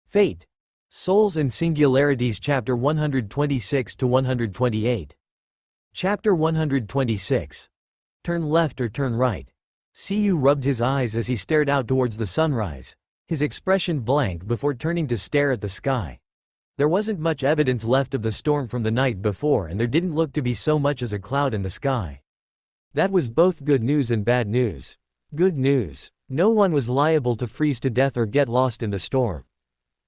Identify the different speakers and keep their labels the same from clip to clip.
Speaker 1: Fate. Souls and Singularities Chapter 126 to 128. Chapter 126. Turn left or turn right. Siyu rubbed his eyes as he stared out towards the sunrise, his expression blank before turning to stare at the sky. There wasn't much evidence left of the storm from the night before, and there didn't look to be so much as a cloud in the sky. That was both good news and bad news. Good news. No one was liable to freeze to death or get lost in the storm.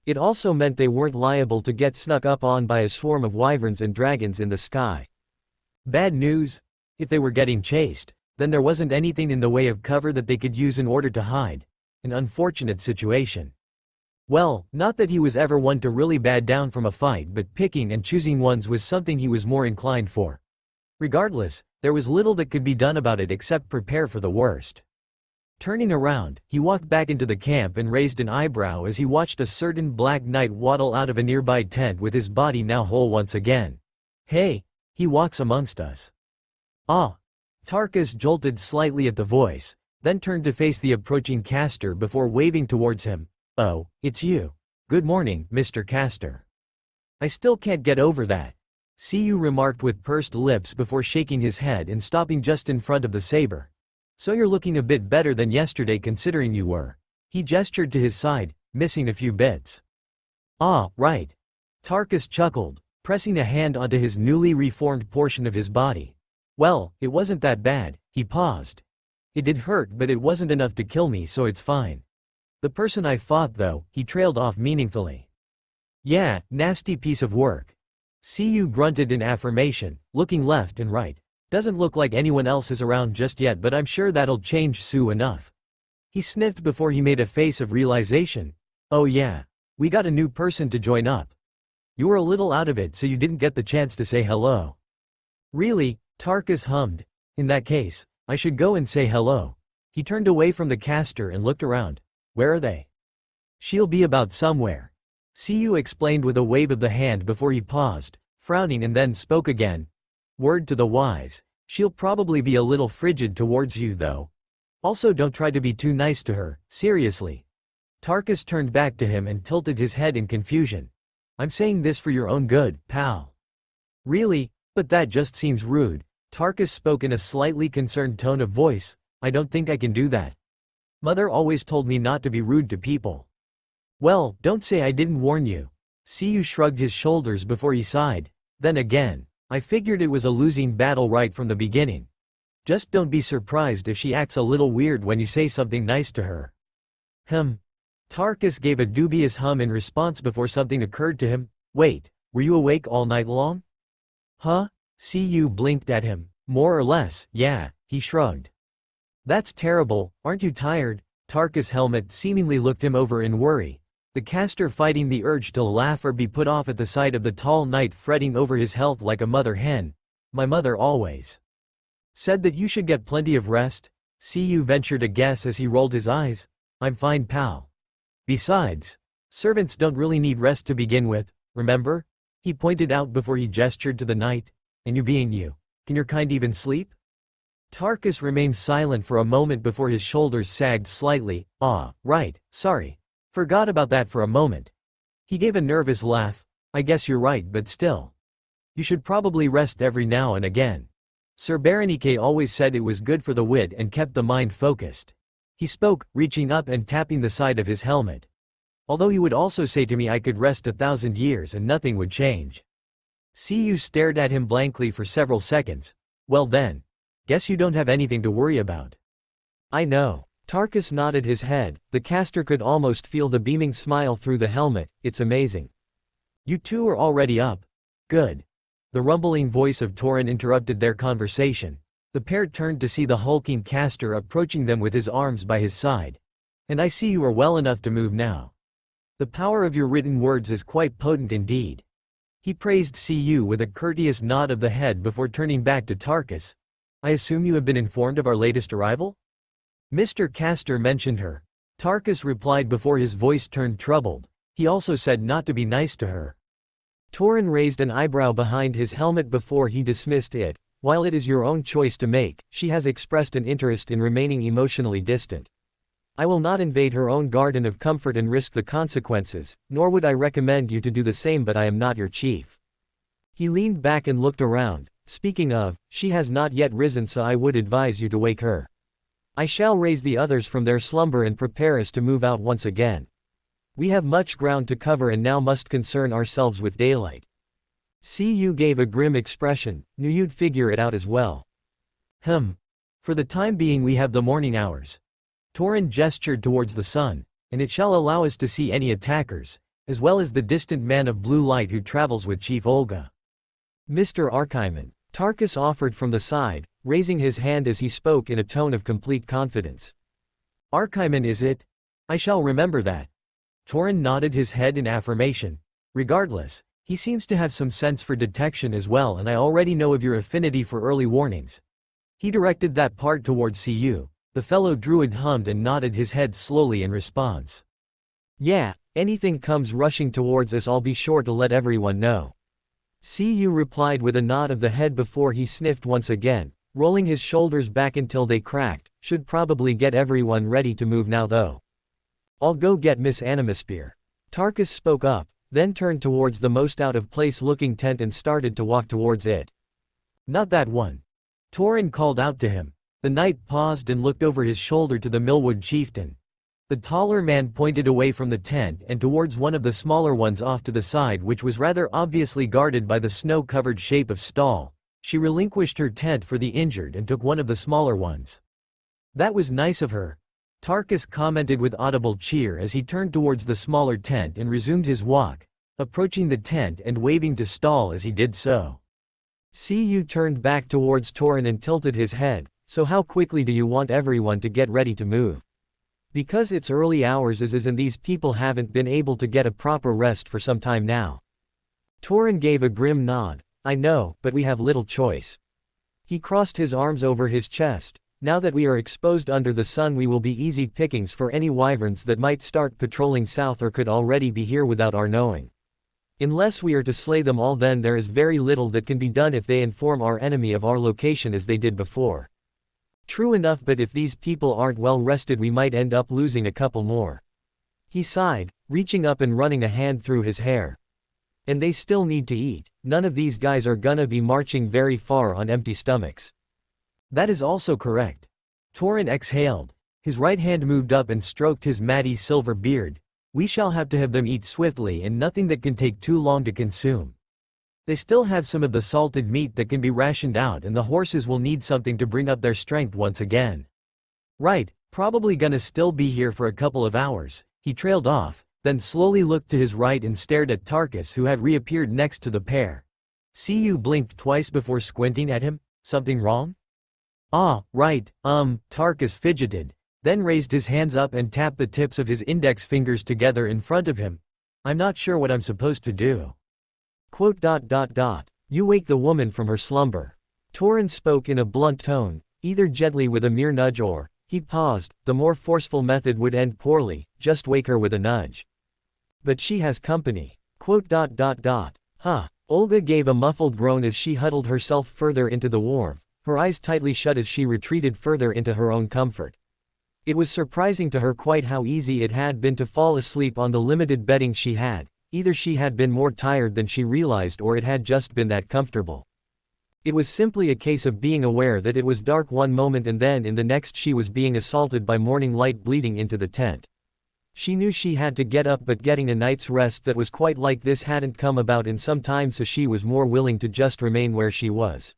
Speaker 1: It also meant they weren't liable to get snuck up on by a swarm of wyverns and dragons in the sky. Bad news? If they were getting chased, then there wasn't anything in the way of cover that they could use in order to hide. An unfortunate situation. Well, not that he was ever one to really bad down from a fight, but picking and choosing ones was something he was more inclined for. Regardless, there was little that could be done about it except prepare for the worst. Turning around, he walked back into the camp and raised an eyebrow as he watched a certain black knight waddle out of a nearby tent with his body now whole once again. Hey, he walks amongst us. Ah. Tarkus jolted slightly at the voice, then turned to face the approaching caster before waving towards him. Oh, it's you. Good morning, Mr. Caster. I still can't get over that. Siyu remarked with pursed lips before shaking his head and stopping just in front of the saber. So you're looking a bit better than yesterday considering you were. He gestured to his side, missing a few bits. Ah, right. Tarkus chuckled, pressing a hand onto his newly reformed portion of his body. Well, it wasn't that bad. He paused. It did hurt, but it wasn't enough to kill me, so it's fine. The person I fought though, he trailed off meaningfully. Yeah, nasty piece of work. Siyu grunted in affirmation, looking left and right. Doesn't look like anyone else is around just yet, but I'm sure that'll change soon enough. He sniffed before he made a face of realization. Oh yeah. We got a new person to join up. You were a little out of it, so you didn't get the chance to say hello. Really? Tarkus hummed. In that case, I should go and say hello. He turned away from the caster and looked around. Where are they? She'll be about somewhere. Siyu explained with a wave of the hand before he paused, frowning, and then spoke again. Word to the wise. She'll probably be a little frigid towards you though. Also don't try to be too nice to her, seriously. Tarkus turned back to him and tilted his head in confusion. I'm saying this for your own good, pal. Really? But that just seems rude. Tarkus spoke in a slightly concerned tone of voice. I don't think I can do that. Mother always told me not to be rude to people. Well, don't say I didn't warn you. Siyu shrugged his shoulders before he sighed. Then again, I figured it was a losing battle right from the beginning. Just don't be surprised if she acts a little weird when you say something nice to her. Tarkus gave a dubious hum in response before something occurred to him. Wait, were you awake all night long? Huh? Siyu blinked at him. More or less, yeah, he shrugged. That's terrible, aren't you tired? Tarkus' helmet seemingly looked him over in worry. The caster fighting the urge to laugh or be put off at the sight of the tall knight fretting over his health like a mother hen. My mother always said that you should get plenty of rest. Siyu ventured a guess as he rolled his eyes. I'm fine, pal. Besides, servants don't really need rest to begin with, remember? He pointed out before he gestured to the knight. And you being you, can your kind even sleep? Tarkus remained silent for a moment before his shoulders sagged slightly. Ah, right, sorry. Forgot about that for a moment. He gave a nervous laugh. I guess you're right, but still. You should probably rest every now and again. Sir Berenike always said it was good for the wit and kept the mind focused. He spoke, reaching up and tapping the side of his helmet. Although he would also say to me I could rest 1,000 years and nothing would change. Siyu stared at him blankly for several seconds. Well then. Guess you don't have anything to worry about. I know. Tarkus nodded his head. The caster could almost feel the beaming smile through the helmet. It's amazing. You two are already up. Good. The rumbling voice of Torin interrupted their conversation. The pair turned to see the hulking caster approaching them with his arms by his side. And I see you are well enough to move now. The power of your written words is quite potent indeed. He praised Siyu with a courteous nod of the head before turning back to Tarkus. I assume you have been informed of our latest arrival? Mr. Caster mentioned her. Tarkus replied before his voice turned troubled. He also said not to be nice to her. Torin raised an eyebrow behind his helmet before he dismissed it. While it is your own choice to make, she has expressed an interest in remaining emotionally distant. I will not invade her own garden of comfort and risk the consequences, nor would I recommend you to do the same, but I am not your chief. He leaned back and looked around. Speaking of, she has not yet risen, so I would advise you to wake her. I shall raise the others from their slumber and prepare us to move out once again. We have much ground to cover and now must concern ourselves with daylight. Cu gave a grim expression. Knew you'd figure it out as well. For the time being we have the morning hours. Torin gestured towards the sun, and it shall allow us to see any attackers, as well as the distant man of blue light who travels with Chief Olga. Mr. Archiman, Tarkus offered from the side, raising his hand as he spoke in a tone of complete confidence. Archiman is it? I shall remember that. Torin nodded his head in affirmation. Regardless, he seems to have some sense for detection as well, and I already know of your affinity for early warnings. He directed that part towards Cu. The fellow druid hummed and nodded his head slowly in response. Yeah, anything comes rushing towards us I'll be sure to let everyone know. Cu replied with a nod of the head before he sniffed once again, rolling his shoulders back until they cracked. Should probably get everyone ready to move now though. I'll go get Miss Animasphere. Tarkus spoke up, then turned towards the most out-of-place looking tent and started to walk towards it. Not that one. Torin called out to him. The knight paused and looked over his shoulder to the Millwood chieftain. The taller man pointed away from the tent and towards one of the smaller ones off to the side, which was rather obviously guarded by the snow-covered shape of stall. She relinquished her tent for the injured and took one of the smaller ones. That was nice of her. Tarkus commented with audible cheer as he turned towards the smaller tent and resumed his walk, approaching the tent and waving to stall as he did so. Cu turned back towards Torin and tilted his head. So how quickly do you want everyone to get ready to move? Because it's early hours as is and these people haven't been able to get a proper rest for some time now. Torin gave a grim nod. I know, but we have little choice. He crossed his arms over his chest. Now that we are exposed under the sun we will be easy pickings for any wyverns that might start patrolling south or could already be here without our knowing. Unless we are to slay them all, then there is very little that can be done if they inform our enemy of our location as they did before. True enough, but if these people aren't well rested we might end up losing a couple more. He sighed, reaching up and running a hand through his hair. And they still need to eat. None of these guys are gonna be marching very far on empty stomachs. That is also correct. Torin exhaled. His right hand moved up and stroked his matty silver beard. We shall have to have them eat swiftly and nothing that can take too long to consume. They still have some of the salted meat that can be rationed out, and the horses will need something to bring up their strength once again. Right, probably gonna still be here for a couple of hours. He trailed off, then slowly looked to his right and stared at Tarkus, who had reappeared next to the pair. Cu blinked twice before squinting at him. Something wrong? Ah, right, Tarkus fidgeted, then raised his hands up and tapped the tips of his index fingers together in front of him. I'm not sure what I'm supposed to do. ... You wake the woman from her slumber. Torin spoke in a blunt tone, either gently with a mere nudge or, he paused, the more forceful method would end poorly, just wake her with a nudge. But she has company. ... Huh. Olga gave a muffled groan as she huddled herself further into the warmth, her eyes tightly shut as she retreated further into her own comfort. It was surprising to her quite how easy it had been to fall asleep on the limited bedding she had. Either she had been more tired than she realized or it had just been that comfortable. It was simply a case of being aware that it was dark one moment and then in the next she was being assaulted by morning light bleeding into the tent. She knew she had to get up, but getting a night's rest that was quite like this hadn't come about in some time, so she was more willing to just remain where she was.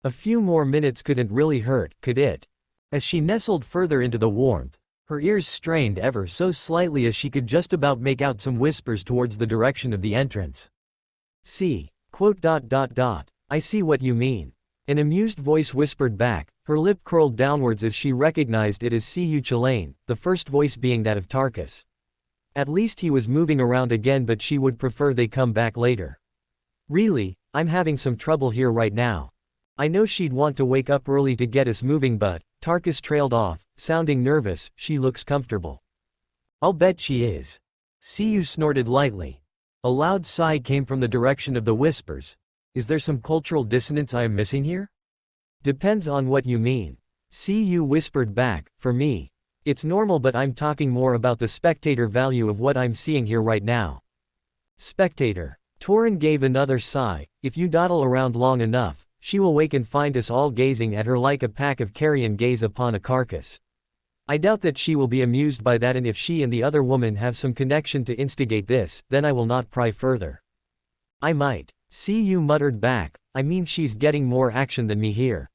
Speaker 1: A few more minutes couldn't really hurt, could it? As she nestled further into the warmth, her ears strained ever so slightly as she could just about make out some whispers towards the direction of the entrance. See. ... I see what you mean. An amused voice whispered back, her lip curled downwards as she recognized it as Cu Chalain, the first voice being that of Tarkus. At least he was moving around again, but she would prefer they come back later. Really, I'm having some trouble here right now. I know she'd want to wake up early to get us moving, but, Tarkus trailed off, sounding nervous, she looks comfortable. I'll bet she is. Cu snorted lightly. A loud sigh came from the direction of the whispers. Is there some cultural dissonance I am missing here? Depends on what you mean. Cu whispered back, for me. It's normal, but I'm talking more about the spectator value of what I'm seeing here right now. Spectator. Torin gave another sigh. If you dawdle around long enough, she will wake and find us all gazing at her like a pack of carrion gaze upon a carcass. I doubt that she will be amused by that, and if she and the other woman have some connection to instigate this, then I will not pry further. I might. See, you muttered back. I mean, she's getting more action than me here.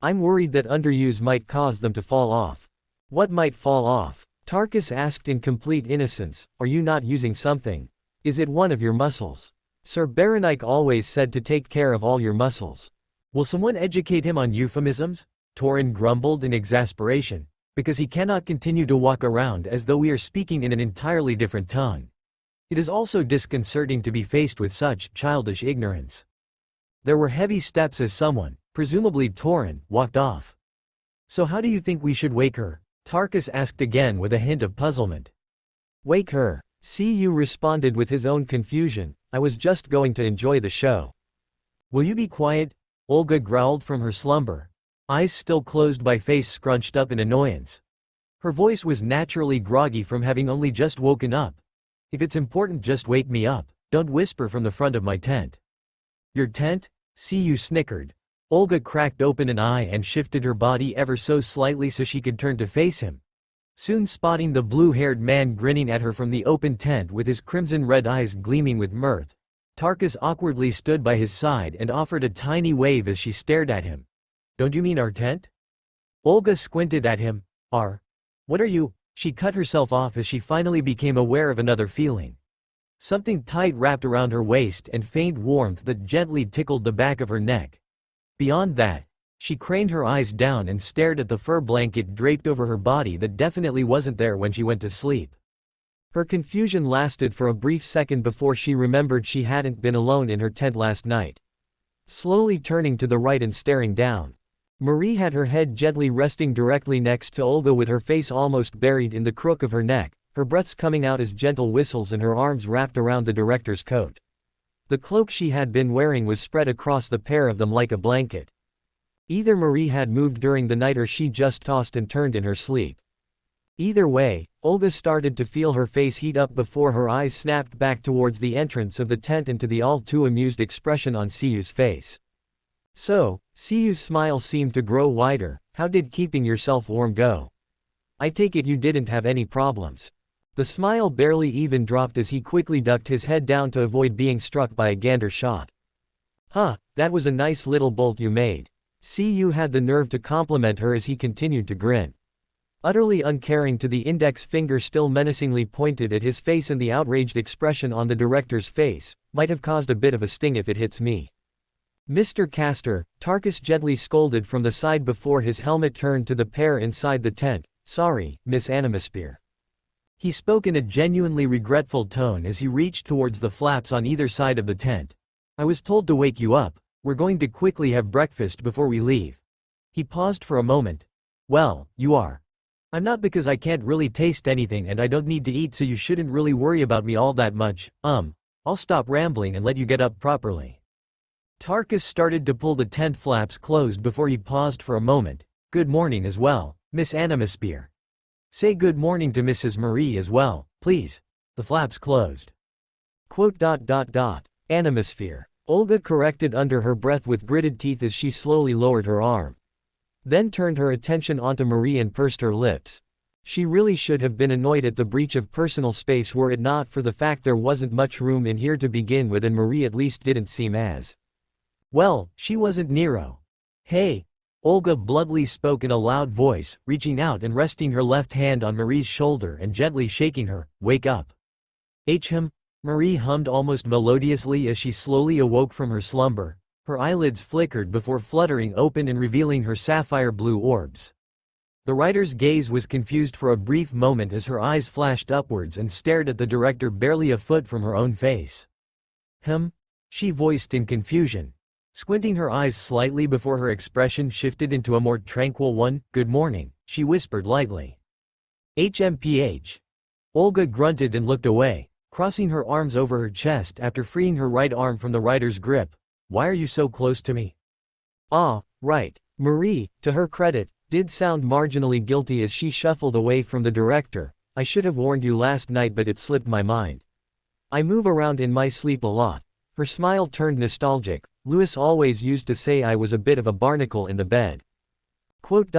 Speaker 1: I'm worried that underuse might cause them to fall off. What might fall off? Tarkus asked in complete innocence. Are you not using something? Is it one of your muscles? Sir Berenike always said to take care of all your muscles. Will someone educate him on euphemisms? Torin grumbled in exasperation, because he cannot continue to walk around as though we are speaking in an entirely different tongue. It is also disconcerting to be faced with such childish ignorance. There were heavy steps as someone, presumably Torin, walked off. So how do you think we should wake her? Tarkus asked again with a hint of puzzlement. Wake her? CU responded with his own confusion. I was just going to enjoy the show. Will you be quiet? Olga growled from her slumber, eyes still closed by face scrunched up in annoyance. Her voice was naturally groggy from having only just woken up. If it's important, just wake me up. Don't whisper from the front of my tent. Your tent? CU snickered. Olga cracked open an eye and shifted her body ever so slightly so she could turn to face him. Soon spotting the blue-haired man grinning at her from the open tent with his crimson-red eyes gleaming with mirth, Tarkus awkwardly stood by his side and offered a tiny wave as she stared at him. Don't you mean our tent? Olga squinted at him. What are you? She cut herself off as she finally became aware of another feeling. Something tight wrapped around her waist and faint warmth that gently tickled the back of her neck. Beyond that, she craned her eyes down and stared at the fur blanket draped over her body that definitely wasn't there when she went to sleep. Her confusion lasted for a brief second before she remembered she hadn't been alone in her tent last night. Slowly turning to the right and staring down, Marie had her head gently resting directly next to Olga with her face almost buried in the crook of her neck, her breaths coming out as gentle whistles and her arms wrapped around the director's coat. The cloak she had been wearing was spread across the pair of them like a blanket. Either Marie had moved during the night or she just tossed and turned in her sleep. Either way, Olga started to feel her face heat up before her eyes snapped back towards the entrance of the tent and to the all-too-amused expression on Siu's face. So, Siu's smile seemed to grow wider. How did keeping yourself warm go? I take it you didn't have any problems. The smile barely even dropped as he quickly ducked his head down to avoid being struck by a gander shot. That was a nice little bolt you made. Siu had the nerve to compliment her as he continued to grin. Utterly uncaring to the index finger still menacingly pointed at his face, and the outraged expression on the director's face might have caused a bit of a sting if it hits me. Mr. Castor, Tarkus gently scolded from the side before his helmet turned to the pair inside the tent. Sorry, Miss Animasphere. He spoke in a genuinely regretful tone as he reached towards the flaps on either side of the tent. I was told to wake you up. We're going to quickly have breakfast before we leave. He paused for a moment. Well, you are. I'm not, because I can't really taste anything and I don't need to eat, so you shouldn't really worry about me all that much. I'll stop rambling and let you get up properly. Tarkus started to pull the tent flaps closed before he paused for a moment. Good morning as well, Miss Animasphere. Say good morning to Mrs. Marie as well, please. The flaps closed. Animasphere. Olga corrected under her breath with gritted teeth as she slowly lowered her arm. Then turned her attention onto Marie and pursed her lips. She really should have been annoyed at the breach of personal space were it not for the fact there wasn't much room in here to begin with, and Marie at least didn't seem as well, she wasn't Nero. Hey! Olga bluntly spoke in a loud voice, reaching out and resting her left hand on Marie's shoulder and gently shaking her. Wake up. Marie hummed almost melodiously as she slowly awoke from her slumber. Her eyelids flickered before fluttering open and revealing her sapphire blue orbs. The writer's gaze was confused for a brief moment as her eyes flashed upwards and stared at the director barely a foot from her own face. She voiced in confusion, squinting her eyes slightly before her expression shifted into a more tranquil one. Good morning, she whispered lightly. HMPH. Olga grunted and looked away, crossing her arms over her chest after freeing her right arm from the writer's grip. Why are you so close to me? Right. Marie, to her credit, did sound marginally guilty as she shuffled away from the director. I should have warned you last night, but it slipped my mind. I move around in my sleep a lot. Her smile turned nostalgic. Lewis always used to say I was a bit of a barnacle in the bed. Quote.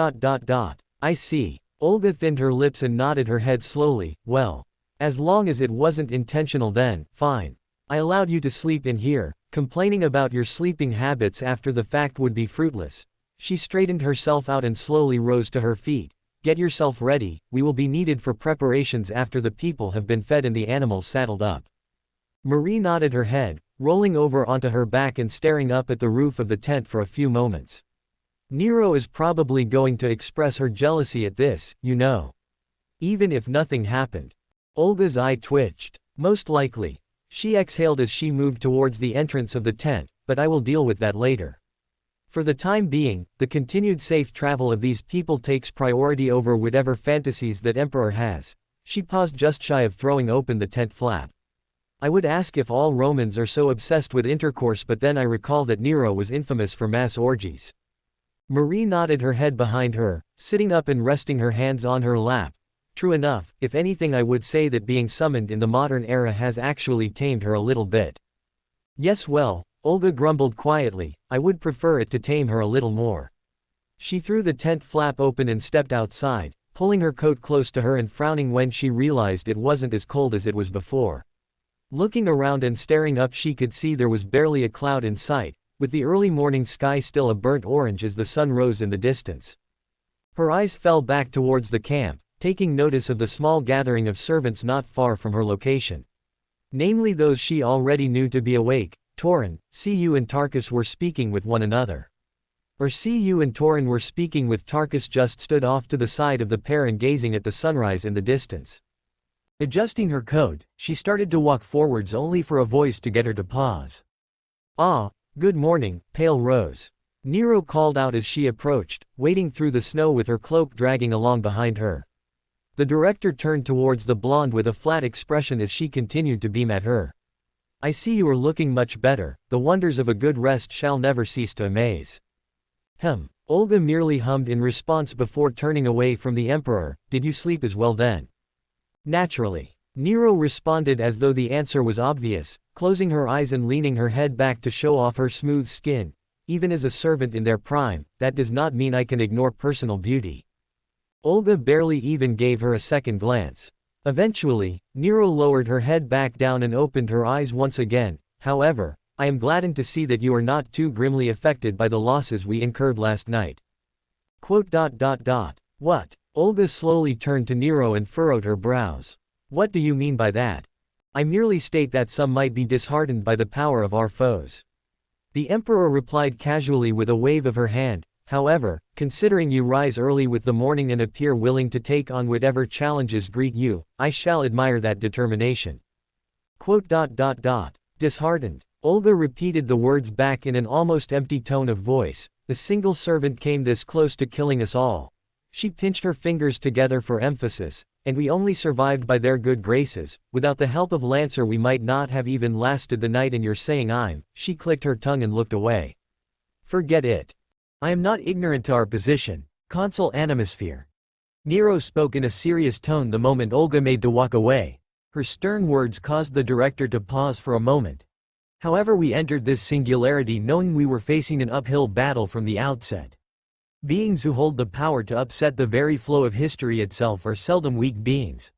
Speaker 1: I see. Olga thinned her lips and nodded her head slowly. Well, as long as it wasn't intentional, then, fine. I allowed you to sleep in here. Complaining about your sleeping habits after the fact would be fruitless. She straightened herself out and slowly rose to her feet. Get yourself ready, we will be needed for preparations after the people have been fed and the animals saddled up. Marie nodded her head, rolling over onto her back and staring up at the roof of the tent for a few moments. Nero is probably going to express her jealousy at this, you know. Even if nothing happened. Olga's eye twitched. Most likely. She exhaled as she moved towards the entrance of the tent, but I will deal with that later. For the time being, the continued safe travel of these people takes priority over whatever fantasies that Emperor has. She paused just shy of throwing open the tent flap. I would ask if all Romans are so obsessed with intercourse, but then I recall that Nero was infamous for mass orgies. Marie nodded her head behind her, sitting up and resting her hands on her lap. True enough, if anything I would say that being summoned in the modern era has actually tamed her a little bit. Yes, well, Olga grumbled quietly, I would prefer it to tame her a little more. She threw the tent flap open and stepped outside, pulling her coat close to her and frowning when she realized it wasn't as cold as it was before. Looking around and staring up, she could see there was barely a cloud in sight, with the early morning sky still a burnt orange as the sun rose in the distance. Her eyes fell back towards the camp, taking notice of the small gathering of servants not far from her location. Namely those she already knew to be awake. Torin, Cu and Tarkus were speaking with one another. Cu and Torin were speaking with Tarkus just stood off to the side of the pair and gazing at the sunrise in the distance. Adjusting her coat, she started to walk forwards only for a voice to get her to pause. Ah, good morning, Pale Rose. Nero called out as she approached, wading through the snow with her cloak dragging along behind her. The director turned towards the blonde with a flat expression as she continued to beam at her. I see you are looking much better, the wonders of a good rest shall never cease to amaze. Olga merely hummed in response before turning away from the Emperor. Did you sleep as well then? Naturally. Nero responded as though the answer was obvious, closing her eyes and leaning her head back to show off her smooth skin. Even as a servant in their prime, that does not mean I can ignore personal beauty. Olga barely even gave her a second glance. Eventually, Nero lowered her head back down and opened her eyes once again. However, I am gladdened to see that you are not too grimly affected by the losses we incurred last night. Quote. What? Olga slowly turned to Nero and furrowed her brows. What do you mean by that? I merely state that some might be disheartened by the power of our foes. The Emperor replied casually with a wave of her hand. However, considering you rise early with the morning and appear willing to take on whatever challenges greet you, I shall admire that determination. Quote. Disheartened. Olga repeated the words back in an almost empty tone of voice. The single servant came this close to killing us all. She pinched her fingers together for emphasis, and we only survived by their good graces. Without the help of Lancer we might not have even lasted the night, and you're saying she clicked her tongue and looked away. Forget it. I am not ignorant to our position, Consul Animosphere. Nero spoke in a serious tone the moment Olga made to walk away. Her stern words caused the director to pause for a moment. However, we entered this singularity knowing we were facing an uphill battle from the outset. Beings who hold the power to upset the very flow of history itself are seldom weak beings.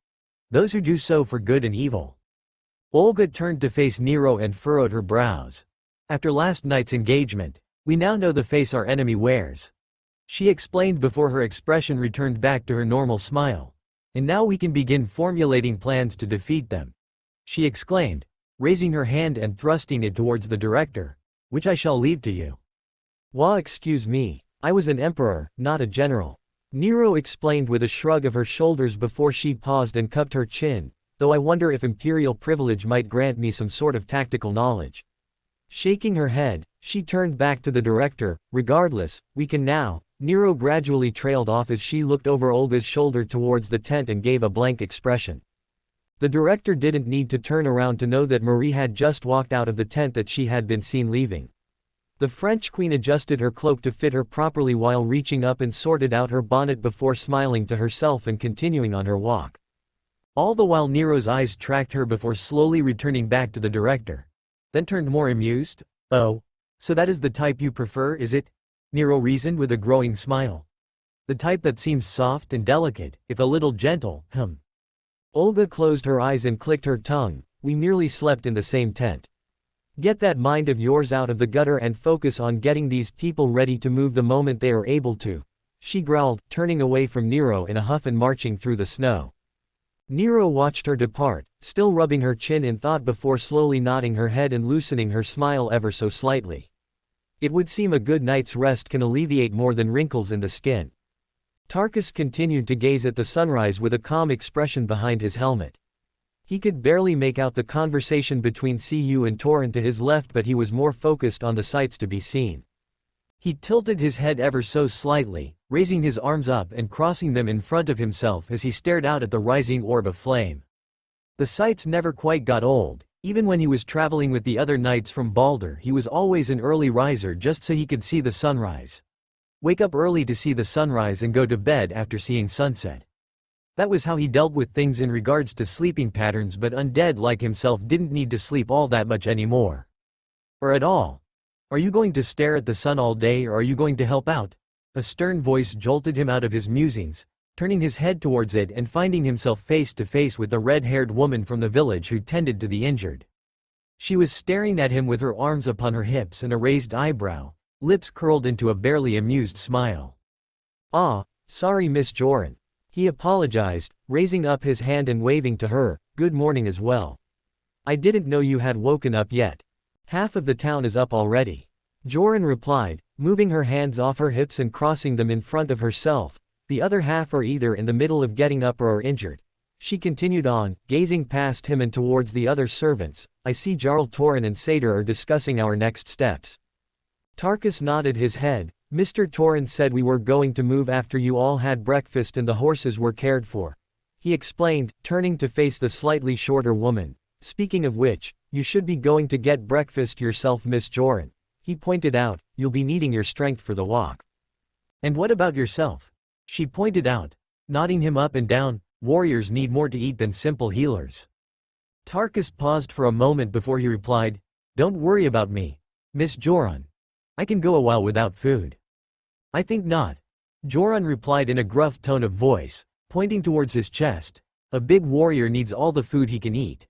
Speaker 1: Those who do so for good and evil. Olga turned to face Nero and furrowed her brows. After last night's engagement, we now know the face our enemy wears. She explained before her expression returned back to her normal smile. And now we can begin formulating plans to defeat them. She exclaimed, raising her hand and thrusting it towards the director. Which I shall leave to you. Excuse me, I was an emperor, not a general. Nero explained with a shrug of her shoulders before she paused and cupped her chin, though I wonder if imperial privilege might grant me some sort of tactical knowledge. Shaking her head, she turned back to the director. Regardless, we can now. Nero gradually trailed off as she looked over Olga's shoulder towards the tent and gave a blank expression. The director didn't need to turn around to know that Marie had just walked out of the tent that she had been seen leaving. The French queen adjusted her cloak to fit her properly while reaching up and sorted out her bonnet before smiling to herself and continuing on her walk. All the while Nero's eyes tracked her before slowly returning back to the director. Then turned more amused. "Oh, so that is the type you prefer, is it?" Nero reasoned with a growing smile. "The type that seems soft and delicate, if a little gentle, Olga closed her eyes and clicked her tongue. "We merely slept in the same tent. Get that mind of yours out of the gutter and focus on getting these people ready to move the moment they are able to," she growled, turning away from Nero in a huff and marching through the snow. Nero watched her depart, still rubbing her chin in thought before slowly nodding her head and loosening her smile ever so slightly. It would seem a good night's rest can alleviate more than wrinkles in the skin. Tarkus continued to gaze at the sunrise with a calm expression behind his helmet. He could barely make out the conversation between Cu and Torin to his left, but he was more focused on the sights to be seen. He tilted his head ever so slightly, raising his arms up and crossing them in front of himself as he stared out at the rising orb of flame. The sights never quite got old. Even when he was traveling with the other knights from Baldur, he was always an early riser just so he could see the sunrise. Wake up early to see the sunrise and go to bed after seeing sunset. That was how he dealt with things in regards to sleeping patterns, but undead like himself didn't need to sleep all that much anymore. Or at all. "Are you going to stare at the sun all day, or are you going to help out?" A stern voice jolted him out of his musings, turning his head towards it and finding himself face to face with the red-haired woman from the village who tended to the injured. She was staring at him with her arms upon her hips and a raised eyebrow, lips curled into a barely amused smile. "Ah, sorry Miss Joran," he apologized, raising up his hand and waving to her. "Good morning as well. I didn't know you had woken up yet. Half of the town is up already," Joran replied, moving her hands off her hips and crossing them in front of herself. "The other half are either in the middle of getting up or are injured." She continued on, gazing past him and towards the other servants. "I see Jarl Torin and Satyr are discussing our next steps." Tarkus nodded his head. "Mr. Torin said we were going to move after you all had breakfast and the horses were cared for," he explained, turning to face the slightly shorter woman. "Speaking of which, you should be going to get breakfast yourself, Miss Joran," he pointed out. "You'll be needing your strength for the walk." "And what about yourself?" she pointed out, nodding him up and down. "Warriors need more to eat than simple healers." Tarkus paused for a moment before he replied, "Don't worry about me, Miss Joran. I can go a while without food." "I think not," Joran replied in a gruff tone of voice, pointing towards his chest. "A big warrior needs all the food he can eat.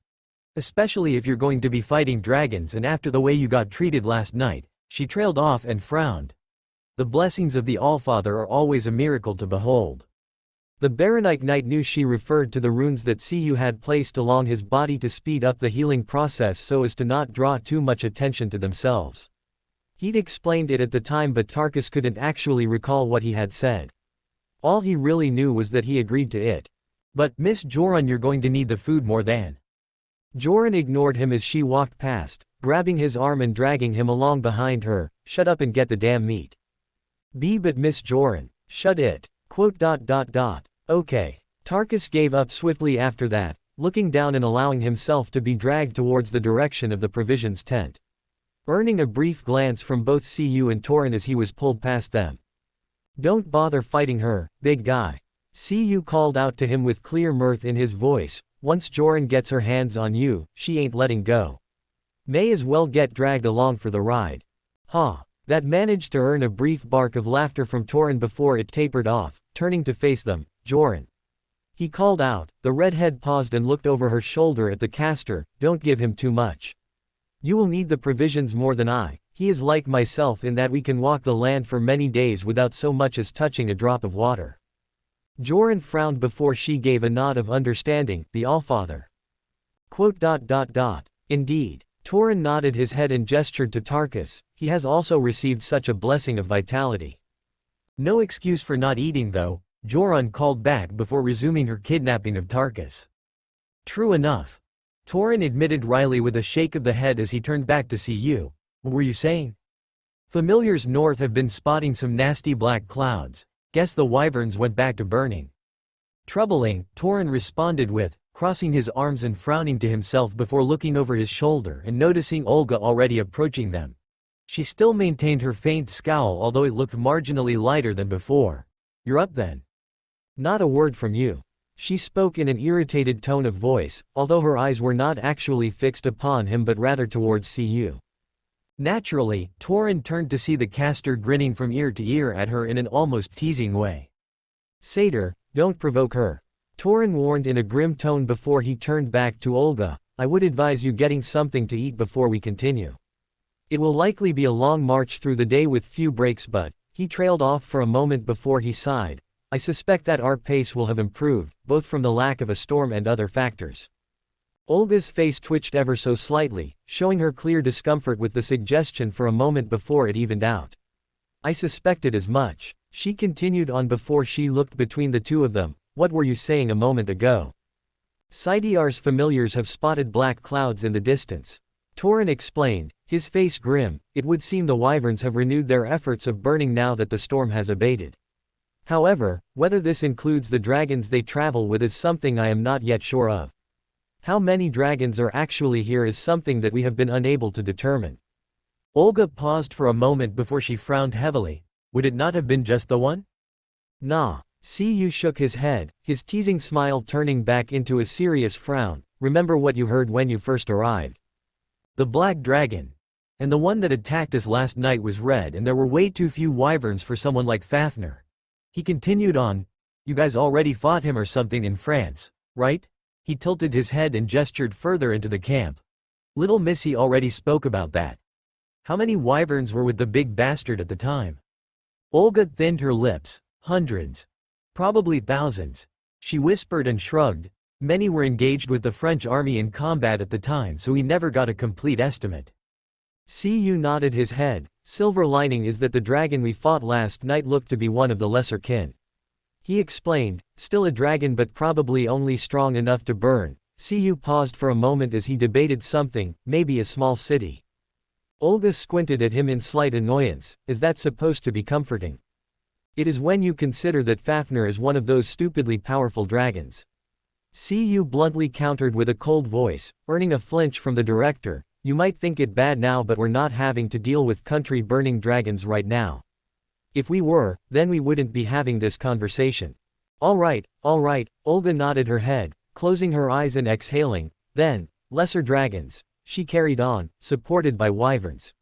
Speaker 1: Especially if you're going to be fighting dragons, and after the way you got treated last night." She trailed off and frowned. The blessings of the Allfather are always a miracle to behold. The Baronite Knight knew she referred to the runes that Cu had placed along his body to speed up the healing process so as to not draw too much attention to themselves. He'd explained it at the time, but Tarkus couldn't actually recall what he had said. All he really knew was that he agreed to it. "But, Miss Joran, you're going to need the food more than." Joran ignored him as she walked past, grabbing his arm and dragging him along behind her. "Shut up and get the damn meat." But Miss Joran, shut it. ... Okay. Tarkus gave up swiftly after that, looking down and allowing himself to be dragged towards the direction of the provisions tent. Earning a brief glance from both Cu and Torin as he was pulled past them. "Don't bother fighting her, big guy," Cu called out to him with clear mirth in his voice. "Once Joran gets her hands on you, she ain't letting go. May as well get dragged along for the ride." "Ha." That managed to earn a brief bark of laughter from Torin before it tapered off, turning to face them. "Joran," he called out. The redhead paused and looked over her shoulder at the caster. "Don't give him too much. You will need the provisions more than I. He is like myself in that we can walk the land for many days without so much as touching a drop of water." Joran frowned before she gave a nod of understanding. "The Allfather." Indeed. Torin nodded his head and gestured to Tarkus. "He has also received such a blessing of vitality." "No excuse for not eating though," Joran called back before resuming her kidnapping of Tarkus. "True enough," Torin admitted wryly with a shake of the head as he turned back to see you. "What were you saying?" "Familiars north have been spotting some nasty black clouds. Guess the wyverns went back to burning." "Troubling," Torin responded with, crossing his arms and frowning to himself before looking over his shoulder and noticing Olga already approaching them. She still maintained her faint scowl, although it looked marginally lighter than before. "You're up then?" "Not a word from you." She spoke in an irritated tone of voice, although her eyes were not actually fixed upon him but rather towards Cu. Naturally, Torin turned to see the caster grinning from ear to ear at her in an almost teasing way. "Satyr, don't provoke her," Torin warned in a grim tone before he turned back to Olga. "I would advise you getting something to eat before we continue. It will likely be a long march through the day with few breaks, but," he trailed off for a moment before he sighed, "I suspect that our pace will have improved, both from the lack of a storm and other factors." Olga's face twitched ever so slightly, showing her clear discomfort with the suggestion for a moment before it evened out. "I suspected as much," she continued on before she looked between the two of them. "What were you saying a moment ago?" "Sidiar's familiars have spotted black clouds in the distance," Torin explained, his face grim. "It would seem the wyverns have renewed their efforts of burning now that the storm has abated. However, whether this includes the dragons they travel with is something I am not yet sure of. How many dragons are actually here is something that we have been unable to determine." Olga paused for a moment before she frowned heavily. "Would it not have been just the one?" "Nah." Cu shook his head, his teasing smile turning back into a serious frown. "Remember what you heard when you first arrived. The black dragon. And the one that attacked us last night was red, and there were way too few wyverns for someone like Fafnir." He continued on. "You guys already fought him or something in France, right?" He tilted his head and gestured further into the camp. "Little Missy already spoke about that. How many wyverns were with the big bastard at the time?" Olga thinned her lips. "Hundreds. Probably thousands." She whispered and shrugged. "Many were engaged with the French army in combat at the time, so we never got a complete estimate." Cu nodded his head. "Silver lining is that the dragon we fought last night looked to be one of the lesser kin," he explained. "Still a dragon but probably only strong enough to burn." Cu paused for a moment as he debated something, maybe a small city. Olga squinted at him in slight annoyance. "Is that supposed to be comforting?" "It is when you consider that Fafnir is one of those stupidly powerful dragons." Cu bluntly countered with a cold voice, earning a flinch from the director. "You might think it bad now, but we're not having to deal with country-burning dragons right now. If we were, then we wouldn't be having this conversation." All right, Olga nodded her head, closing her eyes and exhaling. "Then, lesser dragons," she carried on, "supported by wyverns."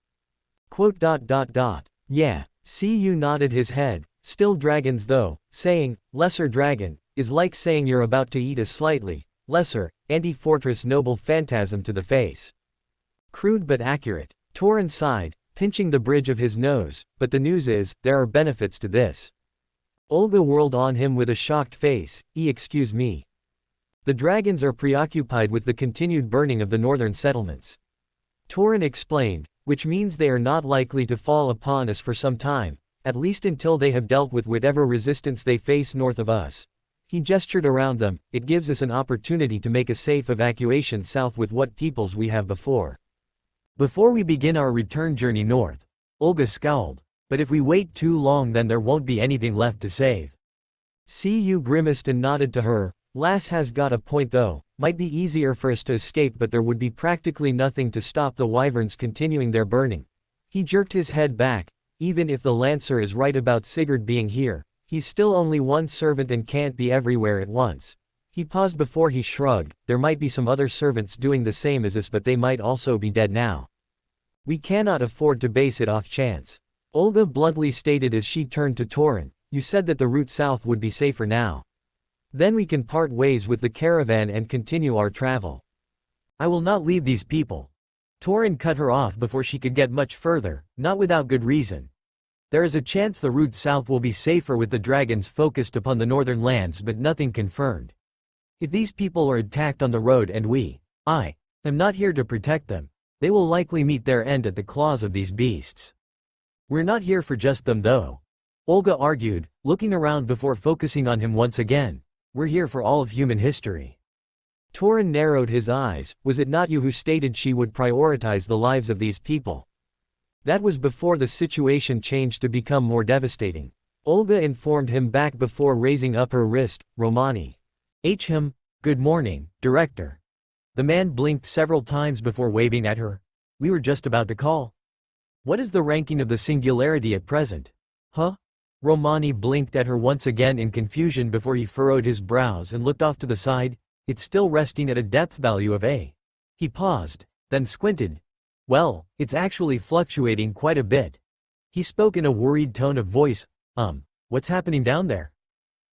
Speaker 1: "Yeah." Cu nodded his head. "Still dragons though. Saying, lesser dragon, is like saying you're about to eat a slightly lesser, anti-fortress noble phantasm to the face." "Crude but accurate." Torin sighed, pinching the bridge of his nose. "But the news is, there are benefits to this." Olga whirled on him with a shocked face. "Excuse me." "The dragons are preoccupied with the continued burning of the northern settlements," Torin explained, "which means they are not likely to fall upon us for some time, at least until they have dealt with whatever resistance they face north of us." He gestured around them. "It gives us an opportunity to make a safe evacuation south with what peoples we have before we begin our return journey north." Olga scowled. "But if we wait too long, then there won't be anything left to save." Cu grimaced and nodded to her. "Lass has got a point though. Might be easier for us to escape, but there would be practically nothing to stop the wyverns continuing their burning." He jerked his head back. "Even if the Lancer is right about Sigurd being here, he's still only one servant and can't be everywhere at once." He paused before he shrugged. "There might be some other servants doing the same as us, but they might also be dead now. We cannot afford to base it off chance." Olga bluntly stated as she turned to Torin. "You said that the route south would be safer now. Then we can part ways with the caravan and continue our travel." "I will not leave these people." Torin cut her off before she could get much further, not without good reason. "There is a chance the route south will be safer with the dragons focused upon the northern lands, but nothing confirmed. If these people are attacked on the road and I am not here to protect them, they will likely meet their end at the claws of these beasts. We're not here for just them though," Olga argued, looking around before focusing on him once again. "We're here for all of human history." Torin narrowed his eyes. "Was it not you who stated she would prioritize the lives of these people?" "That was before the situation changed to become more devastating," Olga informed him back before raising up her wrist. "Romani." Him. "Good morning, Director." The man blinked several times before waving at her. "We were just about to call." What is the ranking of the Singularity at present? Huh? Romani blinked at her once again in confusion before he furrowed his brows and looked off to the side. It's still resting at a depth value of A. He paused, then squinted. Well, it's actually fluctuating quite a bit. He spoke in a worried tone of voice. What's happening down there?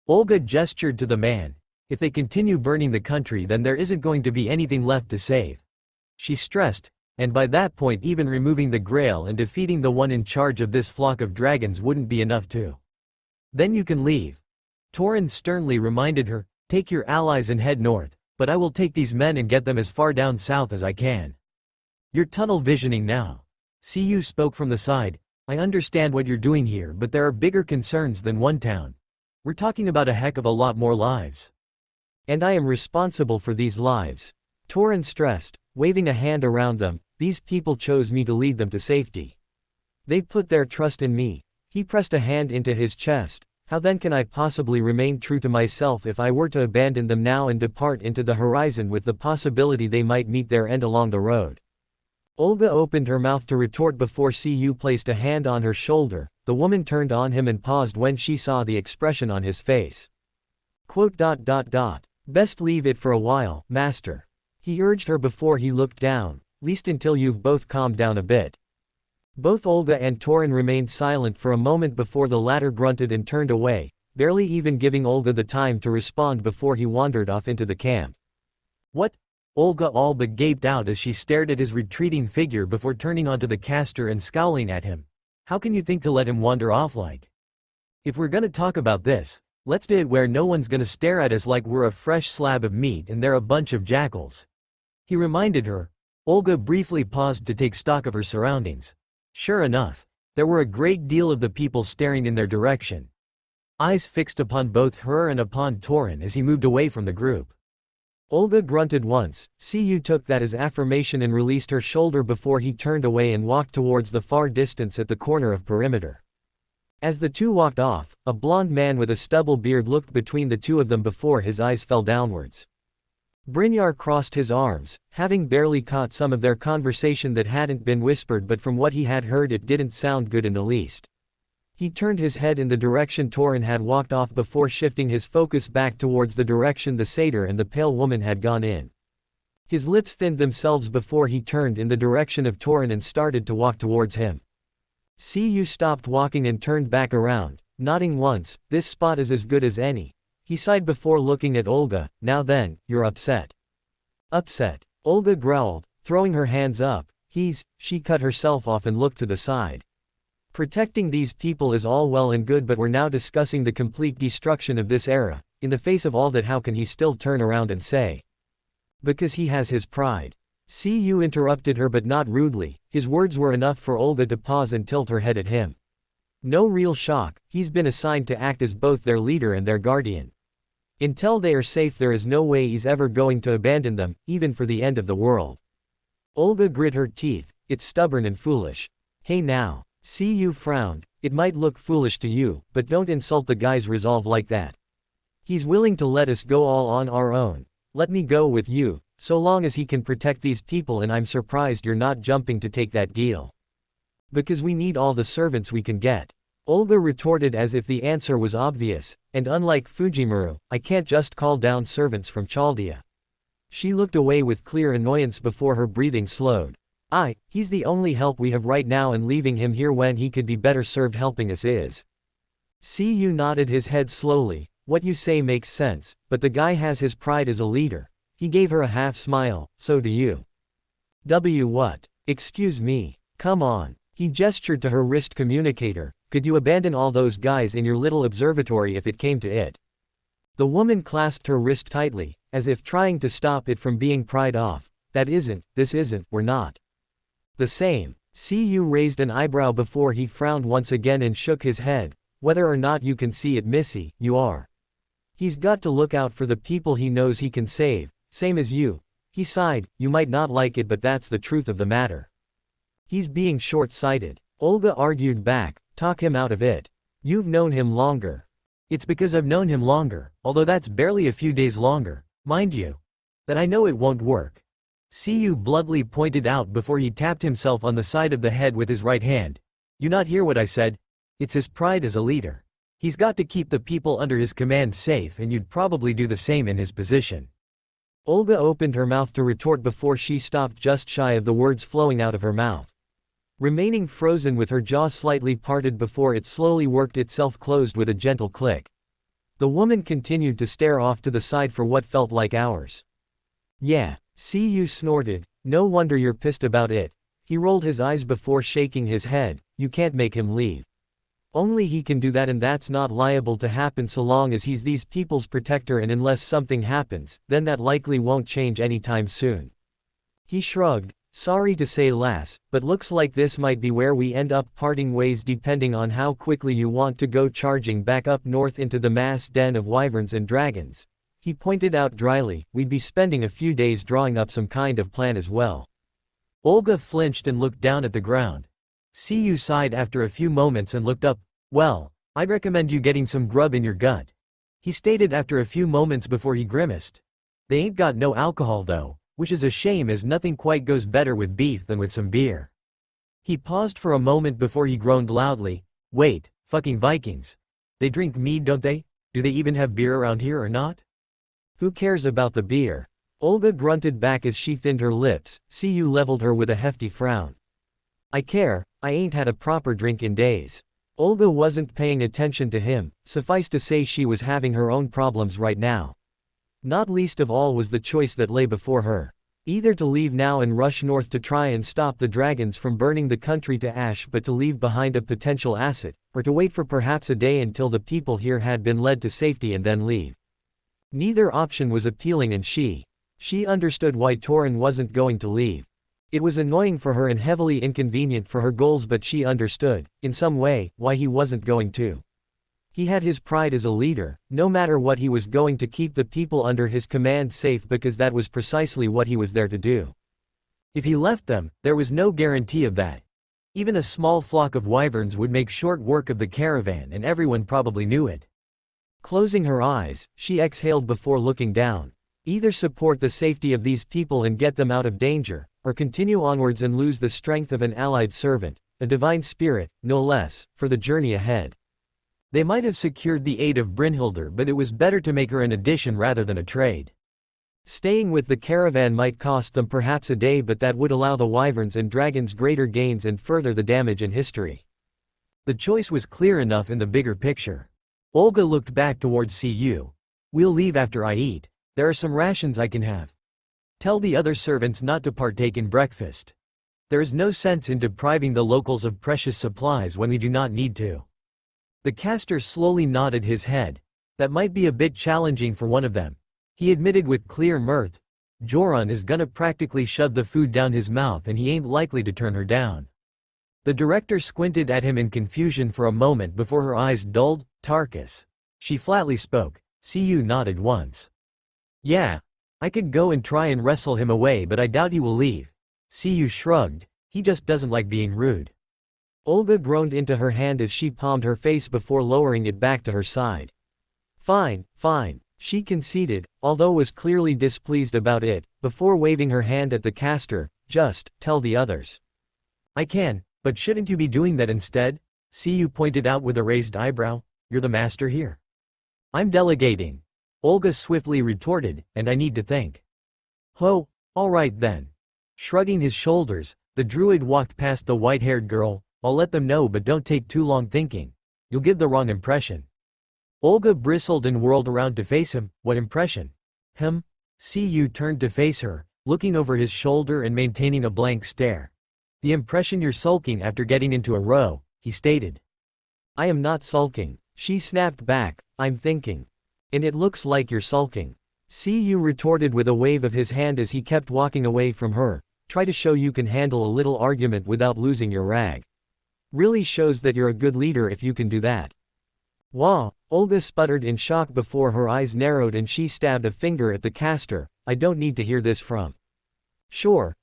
Speaker 1: Olga gestured to the man. If they continue burning the country, then there isn't going to be anything left to save. She stressed, and by that point even removing the Grail and defeating the one in charge of this flock of dragons wouldn't be enough to. Then you can leave. Torin sternly reminded her, take your allies and head north, but I will take these men and get them as far down south as I can. You're tunnel visioning now. Siyu spoke from the side. I understand what you're doing here, but there are bigger concerns than one town. We're talking about a heck of a lot more lives. And I am responsible for these lives. Torin stressed, waving a hand around them. These people chose me to lead them to safety. They put their trust in me. He pressed a hand into his chest. How then can I possibly remain true to myself if I were to abandon them now and depart into the horizon with the possibility they might meet their end along the road? Olga opened her mouth to retort before Siyu placed a hand on her shoulder. The woman turned on him and paused when she saw the expression on his face. Best leave it for a while, master. He urged her before he looked down, least until you've both calmed down a bit. Both Olga and Torin remained silent for a moment before the latter grunted and turned away, barely even giving Olga the time to respond before he wandered off into the camp. What? Olga all but gaped out as she stared at his retreating figure before turning onto the caster and scowling at him. How can you think to let him wander off like? If we're gonna talk about this, let's do it where no one's gonna stare at us like we're a fresh slab of meat and they're a bunch of jackals. He reminded her. Olga briefly paused to take stock of her surroundings. Sure enough, there were a great deal of the people staring in their direction. Eyes fixed upon both her and upon Torin as he moved away from the group. Olga grunted once. Siyu took that as affirmation and released her shoulder before he turned away and walked towards the far distance at the corner of perimeter. As the two walked off, a blond man with a stubble beard looked between the two of them before his eyes fell downwards. Brynjar crossed his arms, having barely caught some of their conversation that hadn't been whispered, but from what he had heard it didn't sound good in the least. He turned his head in the direction Torin had walked off before shifting his focus back towards the direction the satyr and the pale woman had gone in. His lips thinned themselves before he turned in the direction of Torin and started to walk towards him. Siyu stopped walking and turned back around, nodding once. This spot is as good as any. He sighed before looking at Olga. Now then, you're upset. Upset? Olga growled, throwing her hands up. She cut herself off and looked to the side. Protecting these people is all well and good, but we're now discussing the complete destruction of this era. In the face of all that, how can he still turn around and say? Because he has his pride. Siyu interrupted her, but not rudely. His words were enough for Olga to pause and tilt her head at him. No real shock. He's been assigned to act as both their leader and their guardian. Until they are safe, there is no way he's ever going to abandon them, even for the end of the world. Olga grit her teeth. It's stubborn and foolish. Hey now. Siyu frowned. It might look foolish to you, but don't insult the guy's resolve like that. He's willing to let us go all on our own. Let me go with you, so long as he can protect these people, and I'm surprised you're not jumping to take that deal. Because we need all the servants we can get. Olga retorted as if the answer was obvious, and unlike Fujimaru, I can't just call down servants from Chaldea. She looked away with clear annoyance before her breathing slowed. He's the only help we have right now, and leaving him here when he could be better served helping us is. Siyu nodded his head slowly. What you say makes sense, but the guy has his pride as a leader. He gave her a half smile. So do you. What? Excuse me. Come on. He gestured to her wrist communicator. Could you abandon all those guys in your little observatory if it came to it? The woman clasped her wrist tightly, as if trying to stop it from being pried off. This isn't, we're not. The same. Siyu raised an eyebrow before he frowned once again and shook his head. Whether or not you can see it, Missy, you are. He's got to look out for the people he knows he can save, same as you. He sighed. You might not like it, but that's the truth of the matter. He's being short-sighted. Olga argued back. Talk him out of it. You've known him longer. It's because I've known him longer, although that's barely a few days longer, mind you, that I know it won't work. Cu bluntly pointed out before he tapped himself on the side of the head with his right hand. You not hear what I said? It's his pride as a leader. He's got to keep the people under his command safe, and you'd probably do the same in his position. Olga opened her mouth to retort before she stopped just shy of the words flowing out of her mouth. Remaining frozen with her jaw slightly parted before it slowly worked itself closed with a gentle click. The woman continued to stare off to the side for what felt like hours. Yeah, Cu snorted, no wonder you're pissed about it. He rolled his eyes before shaking his head. You can't make him leave. Only he can do that, and that's not liable to happen so long as he's these people's protector, and unless something happens, then that likely won't change anytime soon. He shrugged. Sorry to say, lass, but looks like this might be where we end up parting ways depending on how quickly you want to go charging back up north into the mass den of wyverns and dragons. He pointed out dryly, we'd be spending a few days drawing up some kind of plan as well. Olga flinched and looked down at the ground. Cu sighed after a few moments and looked up. Well, I'd recommend you getting some grub in your gut. He stated after a few moments before he grimaced. They ain't got no alcohol though, which is a shame, as nothing quite goes better with beef than with some beer. He paused for a moment before he groaned loudly. Wait, fucking Vikings. They drink mead, don't they? Do they even have beer around here or not? Who cares about the beer? Olga grunted back as she thinned her lips. Cu leveled her with a hefty frown. I care, I ain't had a proper drink in days. Olga wasn't paying attention to him, suffice to say she was having her own problems right now. Not least of all was the choice that lay before her. Either to leave now and rush north to try and stop the dragons from burning the country to ash, but to leave behind a potential asset, or to wait for perhaps a day until the people here had been led to safety and then leave. Neither option was appealing, and she understood why Torin wasn't going to leave. It was annoying for her and heavily inconvenient for her goals, but she understood, in some way, why he wasn't going to. He had his pride as a leader. No matter what, he was going to keep the people under his command safe, because that was precisely what he was there to do. If he left them, there was no guarantee of that. Even a small flock of wyverns would make short work of the caravan, and everyone probably knew it. Closing her eyes, she exhaled before looking down. Either support the safety of these people and get them out of danger, or continue onwards and lose the strength of an allied servant, a divine spirit, no less, for the journey ahead. They might have secured the aid of Brynhildr, but it was better to make her an addition rather than a trade. Staying with the caravan might cost them perhaps a day, but that would allow the wyverns and dragons greater gains and further the damage in history. The choice was clear enough in the bigger picture. Olga looked back towards Cu. We'll leave after I eat. There are some rations I can have. Tell the other servants not to partake in breakfast. There is no sense in depriving the locals of precious supplies when we do not need to. The caster slowly nodded his head. That might be a bit challenging for one of them. He admitted with clear mirth. Joran is gonna practically shove the food down his mouth, and he ain't likely to turn her down. The director squinted at him in confusion for a moment before her eyes dulled. Tarkus. She flatly spoke. Cu nodded once. Yeah. I could go and try and wrestle him away, but I doubt he will leave. Cu shrugged. He just doesn't like being rude. Olga groaned into her hand as she palmed her face before lowering it back to her side. Fine, fine, she conceded, although was clearly displeased about it, before waving her hand at the caster. Just tell the others. I can, but shouldn't you be doing that instead? Cu pointed out with a raised eyebrow. You're the master here. I'm delegating. Olga swiftly retorted, and I need to think. Ho, all right then. Shrugging his shoulders, the druid walked past the white-haired girl. I'll let them know, but don't take too long thinking. You'll give the wrong impression. Olga bristled and whirled around to face him. What impression? Cu turned to face her, looking over his shoulder and maintaining a blank stare. The impression you're sulking after getting into a row, he stated. I am not sulking, she snapped back. I'm thinking. And it looks like you're sulking. Cu retorted with a wave of his hand as he kept walking away from her. Try to show you can handle a little argument without losing your rag. Really shows that you're a good leader if you can do that. Wah, Olga sputtered in shock before her eyes narrowed and she stabbed a finger at the caster. I don't need to hear this from. Sure.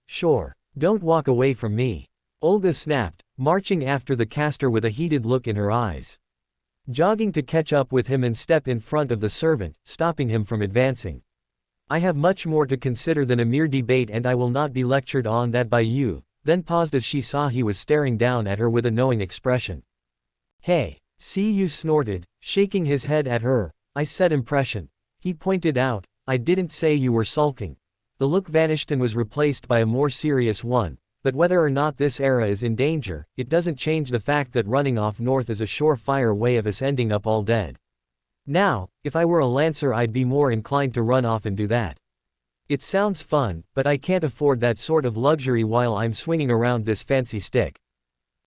Speaker 1: Don't walk away from me. Olga snapped, marching after the caster with a heated look in her eyes. Jogging to catch up with him and step in front of the servant, stopping him from advancing. I have much more to consider than a mere debate, and I will not be lectured on that by you," then paused as she saw he was staring down at her with a knowing expression. "Hey," Cu snorted, shaking his head at her. "I said impression." He pointed out, "I didn't say you were sulking." The look vanished and was replaced by a more serious one. "But whether or not this era is in danger, it doesn't change the fact that running off north is a surefire way of us ending up all dead. Now, if I were a lancer, I'd be more inclined to run off and do that. It sounds fun, but I can't afford that sort of luxury while I'm swinging around this fancy stick."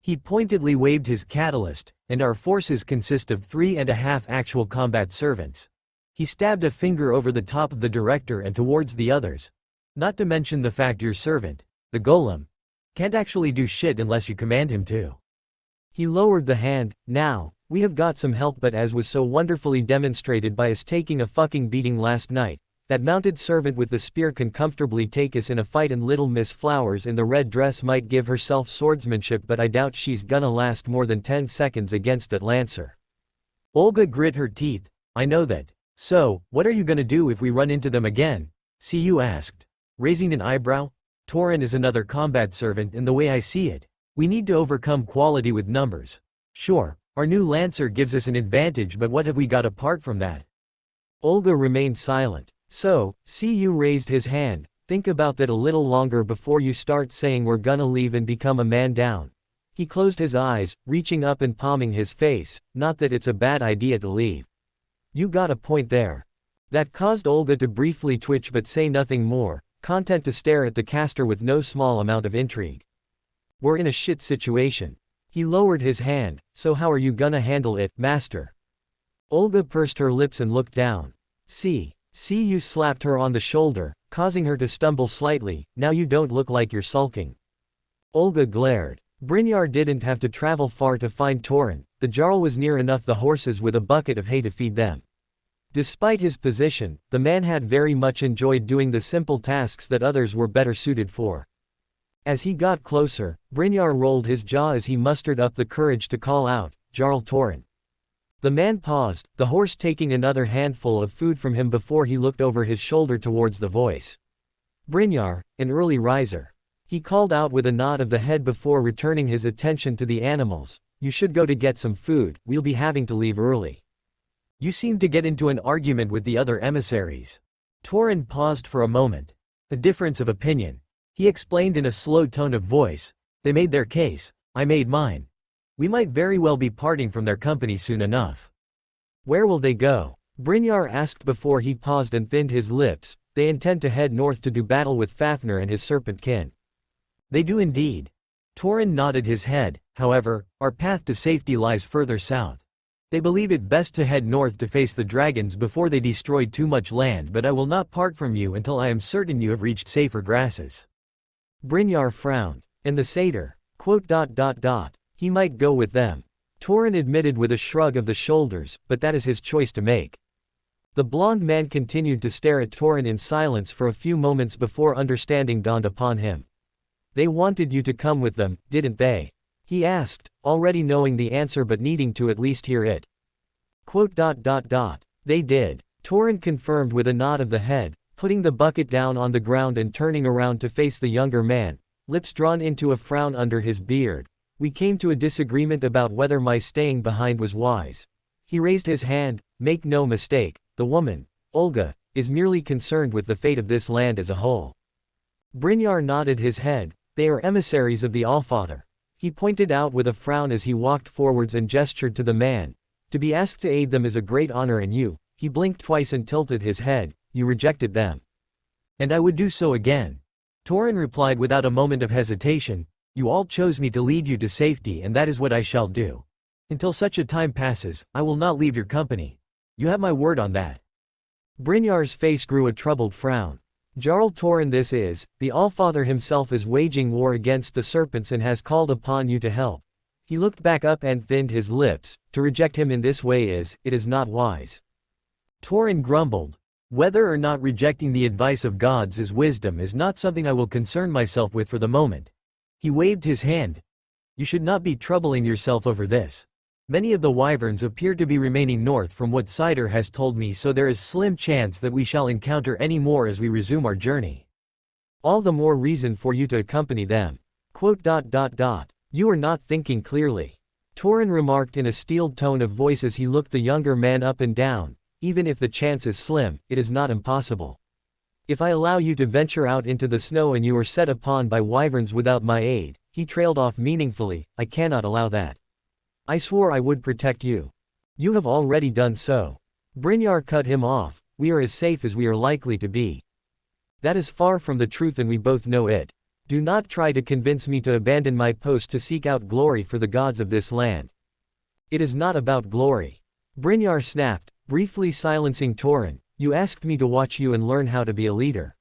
Speaker 1: He pointedly waved his catalyst, "And our forces consist of 3.5 actual combat servants." He stabbed a finger over the top of the director and towards the others. "Not to mention the fact your servant, the golem, can't actually do shit unless you command him to." He lowered the hand. "Now, we have got some help, but as was so wonderfully demonstrated by us taking a fucking beating last night, that mounted servant with the spear can comfortably take us in a fight, and little Miss Flowers in the red dress might give herself swordsmanship, but I doubt she's gonna last more than 10 seconds against that lancer." Olga grit her teeth. "I know that. So, what are you gonna do if we run into them again?" Cu asked, raising an eyebrow. "Torin is another combat servant, and the way I see it, we need to overcome quality with numbers. Sure, our new lancer gives us an advantage, but what have we got apart from that?" Olga remained silent. "So," Cu raised his hand, "think about that a little longer before you start saying we're gonna leave and become a man down." He closed his eyes, reaching up and palming his face. "Not that it's a bad idea to leave. You got a point there." That caused Olga to briefly twitch but say nothing more, content to stare at the caster with no small amount of intrigue. "We're in a shit situation." He lowered his hand. "So how are you gonna handle it, master?" Olga pursed her lips and looked down. Cu slapped her on the shoulder, causing her to stumble slightly. "Now you don't look like you're sulking." Olga glared. Brynjar didn't have to travel far to find Torin. The Jarl was near enough, the horses with a bucket of hay to feed them. Despite his position, the man had very much enjoyed doing the simple tasks that others were better suited for. As he got closer, Brynjar rolled his jaw as he mustered up the courage to call out, "Jarl Torin." The man paused, the horse taking another handful of food from him before he looked over his shoulder towards the voice. "Brynjar, an early riser." He called out with a nod of the head before returning his attention to the animals. "You should go to get some food, we'll be having to leave early." "You seem to get into an argument with the other emissaries." Torin paused for a moment. "A difference of opinion," he explained in a slow tone of voice. "They made their case, I made mine. We might very well be parting from their company soon enough." "Where will they go?" Brynjar asked before he paused and thinned his lips. "They intend to head north to do battle with Fafnir and his serpent kin." "They do indeed." Torin nodded his head. "However, our path to safety lies further south. They believe it best to head north to face the dragons before they destroy too much land, but I will not part from you until I am certain you have reached safer grasses." Brynjar frowned. "And the satyr? He might go with them." Torin admitted with a shrug of the shoulders, "but that is his choice to make." The blond man continued to stare at Torin in silence for a few moments before understanding dawned upon him. "They wanted you to come with them, didn't they?" he asked, already knowing the answer but needing to at least hear it. "They did," Torin confirmed with a nod of the head, putting the bucket down on the ground and turning around to face the younger man, lips drawn into a frown under his beard. "We came to a disagreement about whether my staying behind was wise." He raised his hand. "Make no mistake, the woman, Olga, is merely concerned with the fate of this land as a whole." Brynjar nodded his head. "They are emissaries of the Allfather," he pointed out with a frown as he walked forwards and gestured to the man. "To be asked to aid them is a great honor, and you," he blinked twice and tilted his head, "you rejected them." "And I would do so again," Torin replied without a moment of hesitation. "You all chose me to lead you to safety, and that is what I shall do. Until such a time passes, I will not leave your company. You have my word on that." Brynjar's face grew a troubled frown. "Jarl Torin, this is, the Allfather himself is waging war against the serpents and has called upon you to help." He looked back up and thinned his lips. "To reject him in this way it is not wise." Torin grumbled. "Whether or not rejecting the advice of gods is wisdom is not something I will concern myself with for the moment." He waved his hand. "You should not be troubling yourself over this. Many of the wyverns appear to be remaining north from what Cider has told me, so there is slim chance that we shall encounter any more as we resume our journey. All the more reason for you to accompany them. You are not thinking clearly. Torin remarked in a steeled tone of voice as he looked the younger man up and down. Even if the chance is slim, it is not impossible. If I allow you to venture out into the snow and you are set upon by wyverns without my aid, he trailed off meaningfully, I cannot allow that. I swore I would protect you. You have already done so. Brynjar cut him off. We are as safe as we are likely to be. That is far from the truth and we both know it. Do not try to convince me to abandon my post to seek out glory for the gods of this land. It is not about glory. Brynjar snapped, briefly silencing Torin. You asked me to watch you and learn how to be a leader.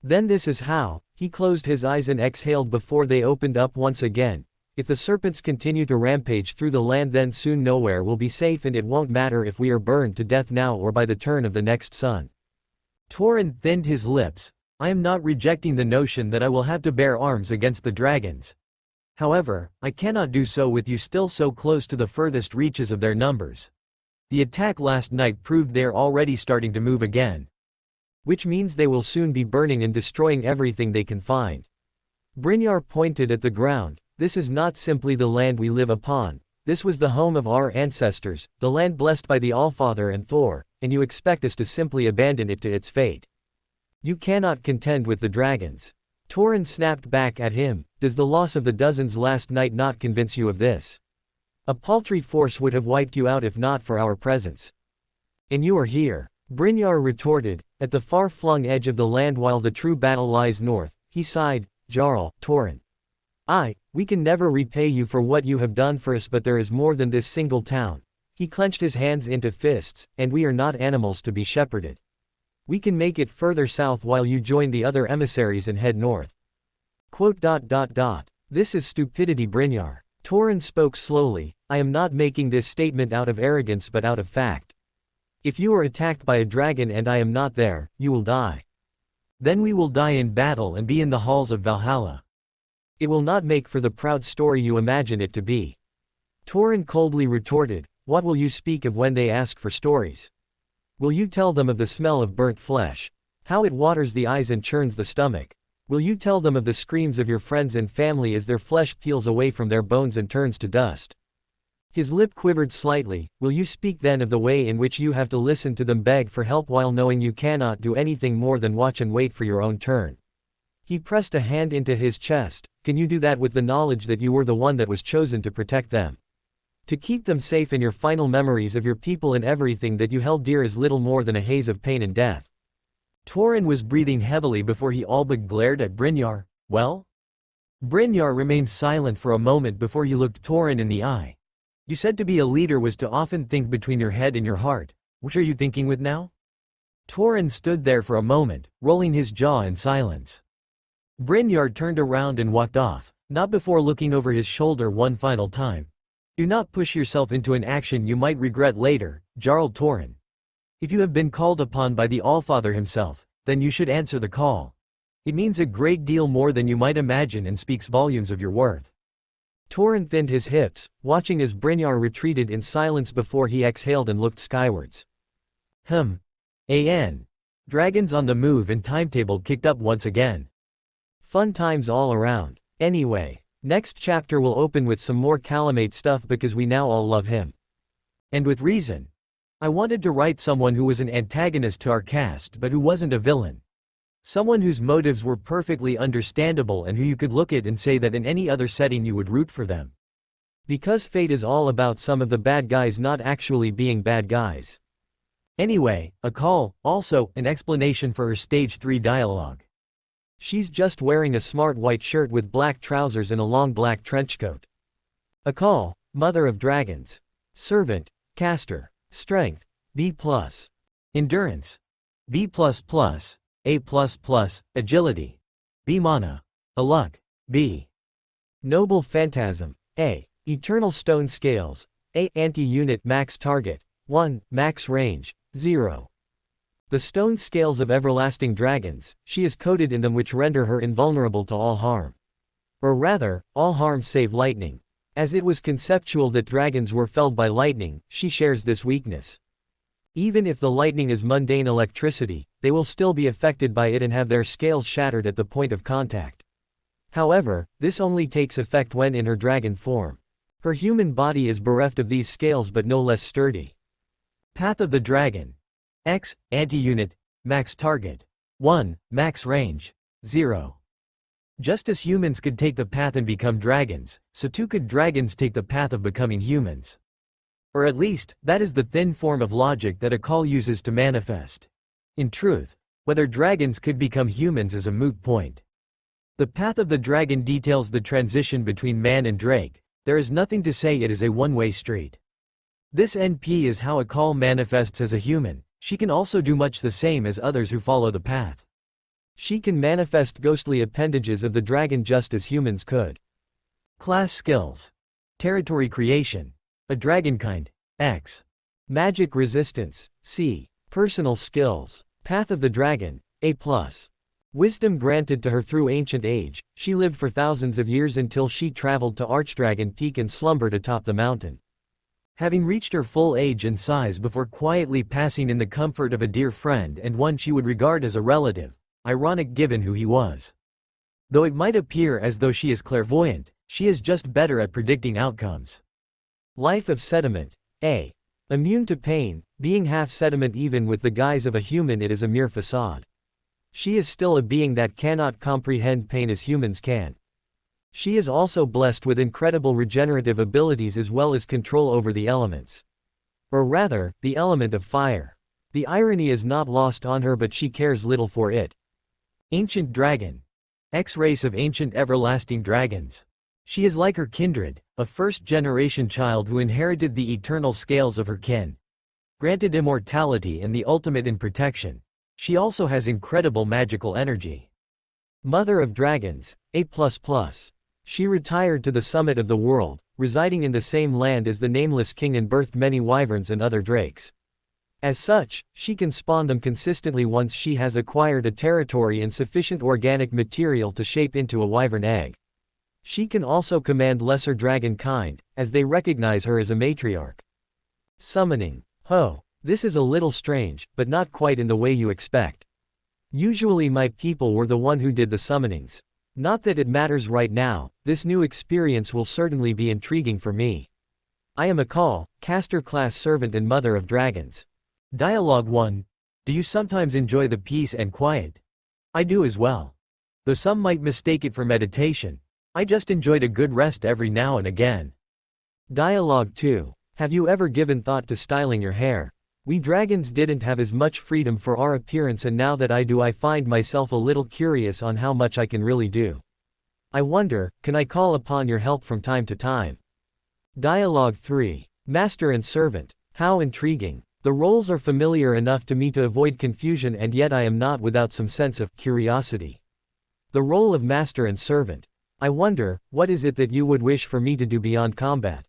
Speaker 1: Then this is how. He closed his eyes and exhaled before they opened up once again. If the serpents continue to rampage through the land, then soon nowhere will be safe, and it won't matter if we are burned to death now or by the turn of the next sun. Torin thinned his lips. I am not rejecting the notion that I will have to bear arms against the dragons. However, I cannot do so with you still so close to the furthest reaches of their numbers. The attack last night proved they are already starting to move again. Which means they will soon be burning and destroying everything they can find. Brynjar pointed at the ground. This is not simply the land we live upon. This was the home of our ancestors, the land blessed by the Allfather and Thor, and you expect us to simply abandon it to its fate. You cannot contend with the dragons. Torin snapped back at him. Does the loss of the dozens last night not convince you of this? A paltry force would have wiped you out if not for our presence. And you are here. Brynjar retorted, at the far-flung edge of the land while the true battle lies north. He sighed. Jarl, Torin. We can never repay you for what you have done for us, but there is more than this single town. He clenched his hands into fists, and we are not animals to be shepherded. We can make it further south while you join the other emissaries and head north. This is stupidity, Brynjar. Torin spoke slowly. I am not making this statement out of arrogance but out of fact. If you are attacked by a dragon and I am not there, you will die. Then we will die in battle and be in the halls of Valhalla. It will not make for the proud story you imagine it to be. Torin coldly retorted, what will you speak of when they ask for stories? Will you tell them of the smell of burnt flesh? How it waters the eyes and churns the stomach? Will you tell them of the screams of your friends and family as their flesh peels away from their bones and turns to dust? His lip quivered slightly. Will you speak then of the way in which you have to listen to them beg for help while knowing you cannot do anything more than watch and wait for your own turn? He pressed a hand into his chest. Can you do that with the knowledge that you were the one that was chosen to protect them? To keep them safe, and your final memories of your people and everything that you held dear is little more than a haze of pain and death. Torin was breathing heavily before he all but glared at Brynjar. Well? Brynjar remained silent for a moment before he looked Torin in the eye. You said to be a leader was to often think between your head and your heart. Which are you thinking with now? Torin stood there for a moment, rolling his jaw in silence. Brynjar turned around and walked off, not before looking over his shoulder one final time. Do not push yourself into an action you might regret later, Jarl Torin. If you have been called upon by the Allfather himself, then you should answer the call. It means a great deal more than you might imagine and speaks volumes of your worth. Torin thinned his hips, watching as Brynjar retreated in silence before he exhaled and looked skywards. Dragons on the move and timetable kicked up once again. Fun times all around. Anyway, next chapter will open with some more Calamate stuff because we now all love him. And with reason. I wanted to write someone who was an antagonist to our cast but who wasn't a villain. Someone whose motives were perfectly understandable and who you could look at and say that in any other setting you would root for them. Because Fate is all about some of the bad guys not actually being bad guys. Anyway, a call, also, an explanation for her stage 3 dialogue. She's just wearing a smart white shirt with black trousers and a long black trenchcoat. A call, Mother of Dragons. Servant, Caster. Strength, B+. Endurance, B++. A++. Agility, B mana. A luck, B. Noble Phantasm, A. Eternal Stone Scales, A. Anti-unit max target, 1, max range, 0. The stone scales of everlasting dragons, she is coated in them which render her invulnerable to all harm. Or rather, all harm save lightning. As it was conceptual that dragons were felled by lightning, she shares this weakness. Even if the lightning is mundane electricity, they will still be affected by it and have their scales shattered at the point of contact. However, this only takes effect when in her dragon form. Her human body is bereft of these scales but no less sturdy. Path of the Dragon. X, anti-unit, max target. 1, max range. 0. Just as humans could take the path and become dragons, so too could dragons take the path of becoming humans. Or at least, that is the thin form of logic that a call uses to manifest. In truth, whether dragons could become humans is a moot point. The path of the dragon details the transition between man and drake. There is nothing to say it is a one-way street. This NP is how a call manifests as a human. She can also do much the same as others who follow the path. She can manifest ghostly appendages of the dragon just as humans could. Class skills. Territory creation. A dragonkind. X. Magic resistance. C. Personal skills. Path of the Dragon. A+. Wisdom granted to her through ancient age. She lived for thousands of years until she traveled to Archdragon Peak and slumbered atop the mountain. Having reached her full age and size before quietly passing in the comfort of a dear friend and one she would regard as a relative. Ironic given who he was. Though it might appear as though she is clairvoyant, she is just better at predicting outcomes. Life of sediment. A. Immune to pain. Being half sediment even with the guise of a human, it is a mere facade. She is still a being that cannot comprehend pain as humans can. She is also blessed with incredible regenerative abilities as well as control over the elements. Or rather, the element of fire. The irony is not lost on her, but she cares little for it. Ancient Dragon. X-race of ancient everlasting dragons. She is like her kindred, a first-generation child who inherited the eternal scales of her kin. Granted immortality and the ultimate in protection. She also has incredible magical energy. Mother of Dragons. A++. She retired to the summit of the world, residing in the same land as the nameless king, and birthed many wyverns and other drakes. As such, she can spawn them consistently once she has acquired a territory and sufficient organic material to shape into a wyvern egg. She can also command lesser dragon kind, as they recognize her as a matriarch. Summoning. Ho. This is a little strange, but not quite in the way you expect. Usually my people were the one who did the summonings. Not that it matters right now, this new experience will certainly be intriguing for me. I am a call, caster class servant and mother of dragons. Dialogue 1. Do you sometimes enjoy the peace and quiet? I do as well. Though some might mistake it for meditation, I just enjoyed a good rest every now and again. Dialogue 2. Have you ever given thought to styling your hair? We dragons didn't have as much freedom for our appearance, and now that I do, I find myself a little curious on how much I can really do. I wonder, can I call upon your help from time to time? Dialogue 3. Master and servant. How intriguing. The roles are familiar enough to me to avoid confusion, and yet I am not without some sense of curiosity. The role of master and servant. I wonder, what is it that you would wish for me to do beyond combat?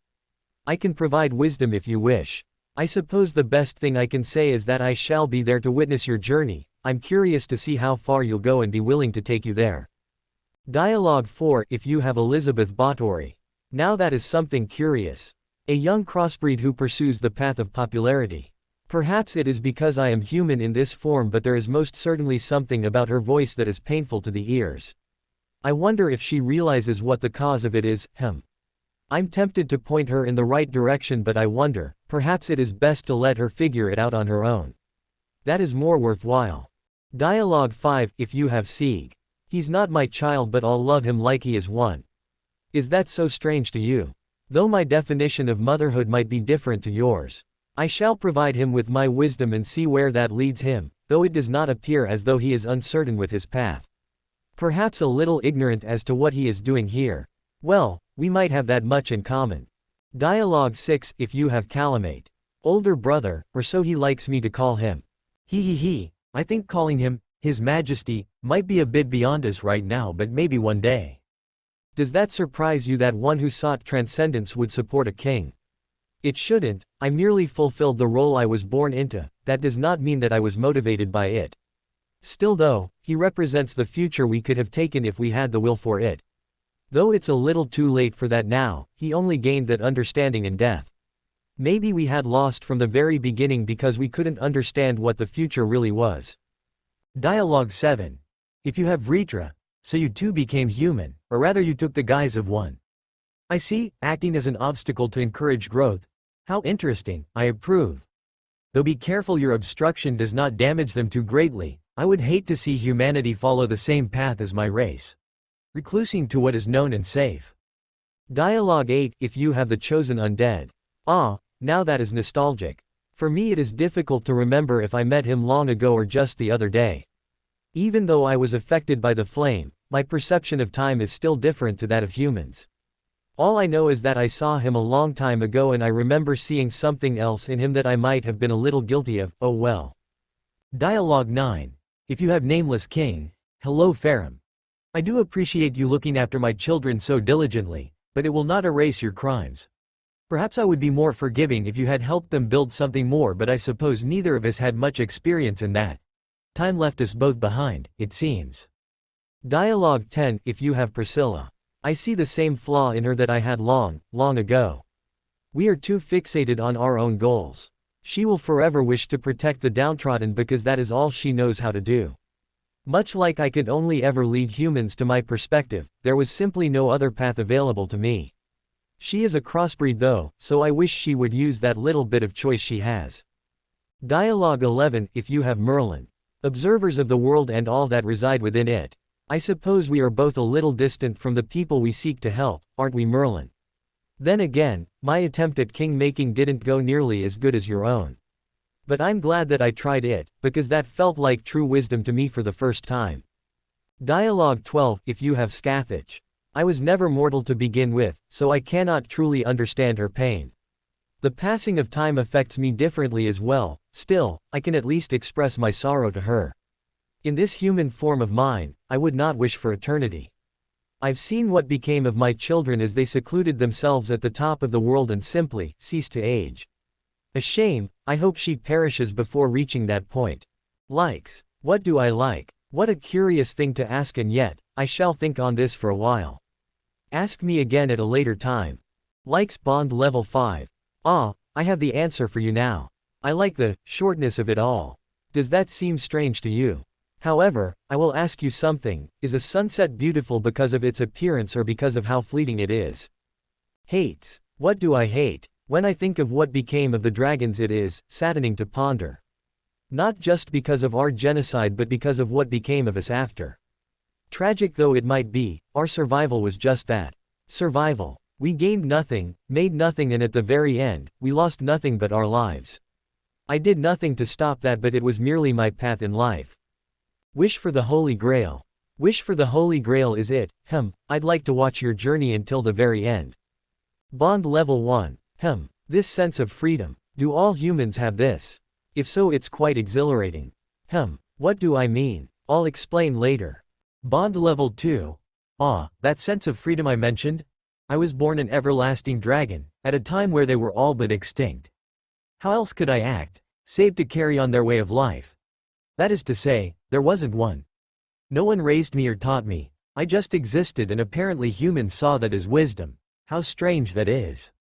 Speaker 1: I can provide wisdom if you wish. I suppose the best thing I can say is that I shall be there to witness your journey. I'm curious to see how far you'll go and be willing to take you there. Dialogue 4. If you have Elizabeth Báthory. Now that is something curious. A young crossbreed who pursues the path of popularity. Perhaps it is because I am human in this form, but there is most certainly something about her voice that is painful to the ears. I wonder if she realizes what the cause of it is. I'm tempted to point her in the right direction, but I wonder, perhaps it is best to let her figure it out on her own. That is more worthwhile. Dialogue 5. If you have Sieg. He's not my child, but I'll love him like he is one. Is that so strange to you? Though my definition of motherhood might be different to yours. I shall provide him with my wisdom and see where that leads him, though it does not appear as though he is uncertain with his path. Perhaps a little ignorant as to what he is doing here. Well, we might have that much in common. Dialogue 6. If you have Calamate. Older brother, or so he likes me to call him. I think calling him, His Majesty, might be a bit beyond us right now, but maybe one day. Does that surprise you that one who sought transcendence would support a king? It shouldn't. I merely fulfilled the role I was born into. That does not mean that I was motivated by it. Still though, he represents the future we could have taken if we had the will for it. Though it's a little too late for that now, he only gained that understanding in death. Maybe we had lost from the very beginning because we couldn't understand what the future really was. Dialogue 7. If you have Vritra, so you too became human, or rather you took the guise of one. I see, acting as an obstacle to encourage growth. How interesting, I approve. Though be careful your obstruction does not damage them too greatly. I would hate to see humanity follow the same path as my race. Reclusing to what is known and safe. Dialogue 8. If you have the chosen undead. Ah, now that is nostalgic. For me it is difficult to remember if I met him long ago or just the other day. Even though I was affected by the flame, my perception of time is still different to that of humans. All I know is that I saw him a long time ago and I remember seeing something else in him that I might have been a little guilty of, oh well. Dialogue 9. If you have nameless king. Hello Farum. I do appreciate you looking after my children so diligently, but it will not erase your crimes. Perhaps I would be more forgiving if you had helped them build something more, but I suppose neither of us had much experience in that. Time left us both behind, it seems. Dialogue 10. If you have Priscilla. I see the same flaw in her that I had long ago. We are too fixated on our own goals. She will forever wish to protect the downtrodden because that is all she knows how to do. Much like I could only ever lead humans to my perspective, there was simply no other path available to me. She is a crossbreed though, so I wish she would use that little bit of choice she has. Dialogue 11. If you have Merlin. Observers of the world and all that reside within it. I suppose we are both a little distant from the people we seek to help, aren't we Merlin? Then again, my attempt at king-making didn't go nearly as good as your own. But I'm glad that I tried it, because that felt like true wisdom to me for the first time. Dialogue 12. If you have Scathach. I was never mortal to begin with, so I cannot truly understand her pain. The passing of time affects me differently as well, still, I can at least express my sorrow to her. In this human form of mine, I would not wish for eternity. I've seen what became of my children as they secluded themselves at the top of the world and simply ceased to age. A shame, I hope she perishes before reaching that point. Likes. What do I like? What a curious thing to ask, and yet, I shall think on this for a while. Ask me again at a later time. Likes bond level 5. Ah, I have the answer for you now. I like the shortness of it all. Does that seem strange to you? However, I will ask you something. Is a sunset beautiful because of its appearance or because of how fleeting it is? Hates. What do I hate? When I think of what became of the dragons, it is saddening to ponder. Not just because of our genocide but because of what became of us after. Tragic though it might be, our survival was just that. Survival. We gained nothing, made nothing, and at the very end, we lost nothing but our lives. I did nothing to stop that, but it was merely my path in life. Wish for the Holy Grail. Wish for the Holy Grail is it. I'd like to watch your journey until the very end. Bond level 1. This sense of freedom. Do all humans have this? If so, it's quite exhilarating. What do I mean? I'll explain later. Bond level 2. Ah, that sense of freedom I mentioned? I was born an everlasting dragon, at a time where they were all but extinct. How else could I act, save to carry on their way of life? That is to say, there wasn't one. No one raised me or taught me, I just existed, and apparently humans saw that as wisdom. How strange that is.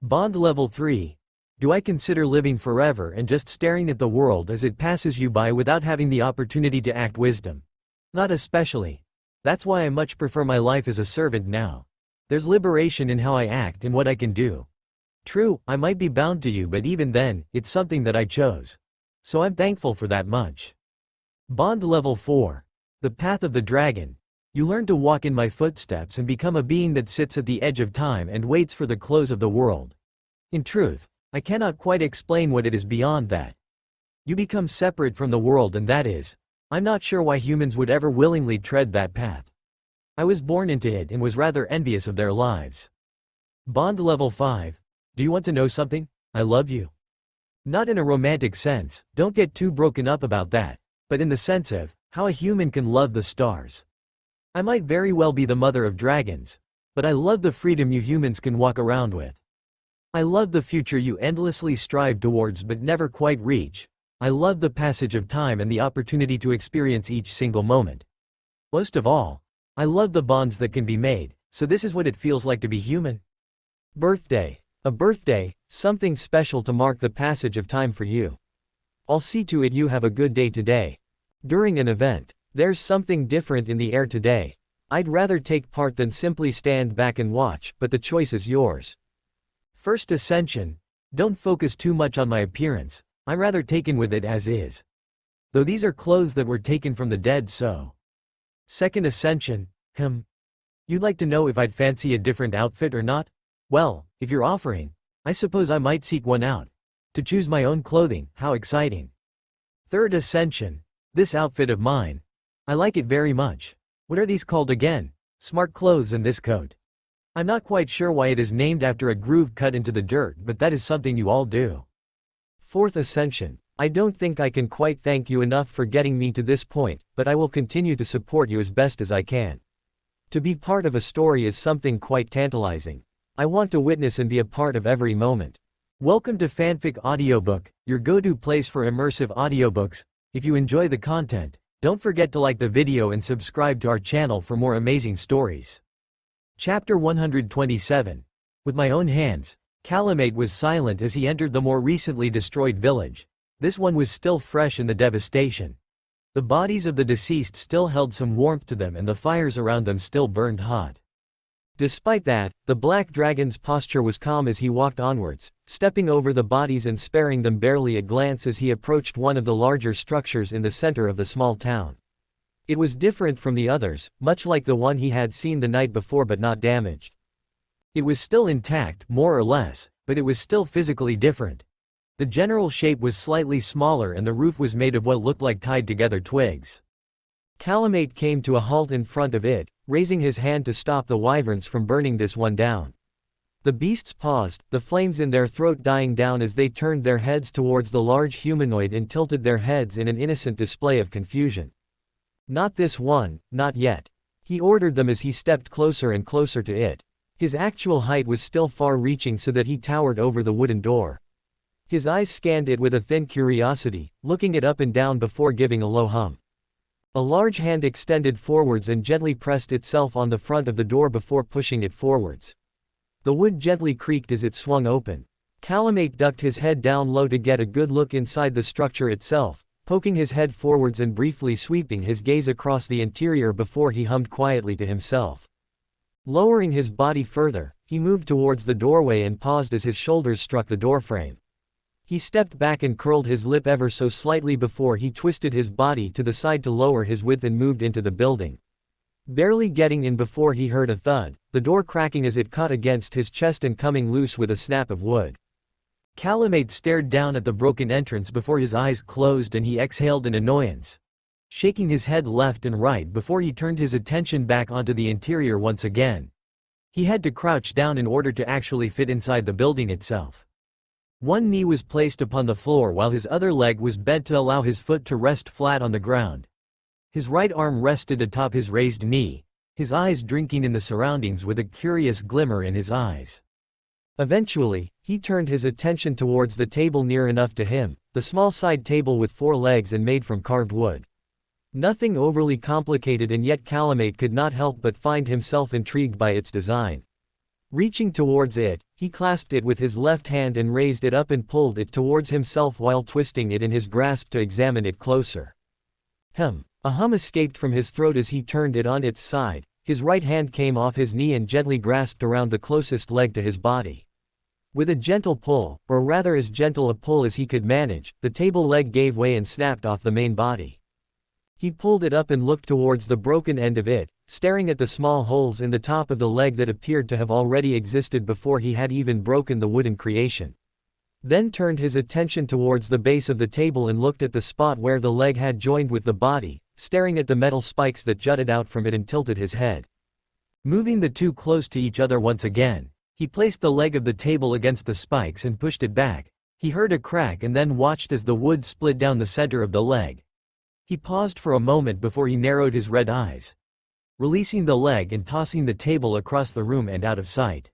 Speaker 1: Bond level 3. Do I consider living forever and just staring at the world as it passes you by without having the opportunity to act wisdom? Not especially. That's why I much prefer my life as a servant now. There's liberation in how I act and what I can do. True, I might be bound to you, but even then, it's something that I chose. So I'm thankful for that much. Bond level 4. The path of the dragon. You learn to walk in my footsteps and become a being that sits at the edge of time and waits for the close of the world. In truth, I cannot quite explain what it is beyond that. You become separate from the world, and that is, I'm not sure why humans would ever willingly tread that path. I was born into it and was rather envious of their lives. Bond level 5. Do you want to know something? I love you. Not in a romantic sense, don't get too broken up about that, but in the sense of how a human can love the stars. I might very well be the mother of dragons, but I love the freedom you humans can walk around with. I love the future you endlessly strive towards but never quite reach. I love the passage of time and the opportunity to experience each single moment. Most of all, I love the bonds that can be made, So this is what it feels like to be human? Birthday. A birthday, something special to mark the passage of time for you. I'll see to it you have a good day today. During an event. There's something different in the air today. I'd rather take part than simply stand back and watch, but the choice is yours. First ascension. Don't focus too much on my appearance, I'm rather taken with it as is. Though these are clothes that were taken from the dead, so. Second ascension. You'd like to know if I'd fancy a different outfit or not? Well, if you're offering, I suppose I might seek one out. To choose my own clothing, how exciting. Third ascension. This outfit of mine. I like it very much. What are these called again? Smart clothes and this coat. I'm not quite sure why it is named after a groove cut into the dirt, but that is something you all do. Fourth ascension. I don't think I can quite thank you enough for getting me to this point, but I will continue to support you as best as I can. To be part of a story is something quite tantalizing. I want to witness and be a part of every moment. Welcome to Fanfic Audiobook, your go-to place for immersive audiobooks. If you enjoy the content, don't forget to like the video and subscribe to our channel for more amazing stories. Chapter 127. With my own hands. Calamate was silent as he entered the more recently destroyed village. This one was still fresh in the devastation. The bodies of the deceased still held some warmth to them and the fires around them still burned hot. Despite that, the black dragon's posture was calm as he walked onwards, stepping over the bodies and sparing them barely a glance as he approached one of the larger structures in the center of the small town. It was different from the others, much like the one he had seen the night before but not damaged. It was still intact, more or less, but it was still physically different. The general shape was slightly smaller and the roof was made of what looked like tied-together twigs. Calamate came to a halt in front of it, raising his hand to stop the wyverns from burning this one down. The beasts paused, the flames in their throat dying down as they turned their heads towards the large humanoid and tilted their heads in an innocent display of confusion. Not this one, not yet. He ordered them as he stepped closer and closer to it. His actual height was still far-reaching so that he towered over the wooden door. His eyes scanned it with a thin curiosity, looking it up and down before giving a low hum. A large hand extended forwards and gently pressed itself on the front of the door before pushing it forwards. The wood gently creaked as it swung open. Calamate ducked his head down low to get a good look inside the structure itself, poking his head forwards and briefly sweeping his gaze across the interior before he hummed quietly to himself. Lowering his body further, he moved towards the doorway and paused as his shoulders struck the doorframe. He stepped back and curled his lip ever so slightly before he twisted his body to the side to lower his width and moved into the building. Barely getting in before he heard a thud, the door cracking as it caught against his chest and coming loose with a snap of wood. Calamate stared down at the broken entrance before his eyes closed and he exhaled in annoyance, shaking his head left and right before he turned his attention back onto the interior once again. He had to crouch down in order to actually fit inside the building itself. One knee was placed upon the floor while his other leg was bent to allow his foot to rest flat on the ground. His right arm rested atop his raised knee, his eyes drinking in the surroundings with a curious glimmer in his eyes. Eventually, he turned his attention towards the table near enough to him, the small side table with 4 legs and made from carved wood. Nothing overly complicated, and yet Calamate could not help but find himself intrigued by its design. Reaching towards it, he clasped it with his left hand and raised it up and pulled it towards himself while twisting it in his grasp to examine it closer. A hum escaped from his throat as he turned it on its side. His right hand came off his knee and gently grasped around the closest leg to his body. With a gentle pull, or rather as gentle a pull as he could manage, the table leg gave way and snapped off the main body. He pulled it up and looked towards the broken end of it, staring at the small holes in the top of the leg that appeared to have already existed before he had even broken the wooden creation. Then turned his attention towards the base of the table and looked at the spot where the leg had joined with the body, staring at the metal spikes that jutted out from it, and tilted his head. Moving the two close to each other once again, he placed the leg of the table against the spikes and pushed it back. He heard a crack and then watched as the wood split down the center of the leg. He paused for a moment before he narrowed his red eyes, releasing the leg and tossing the table across the room and out of sight.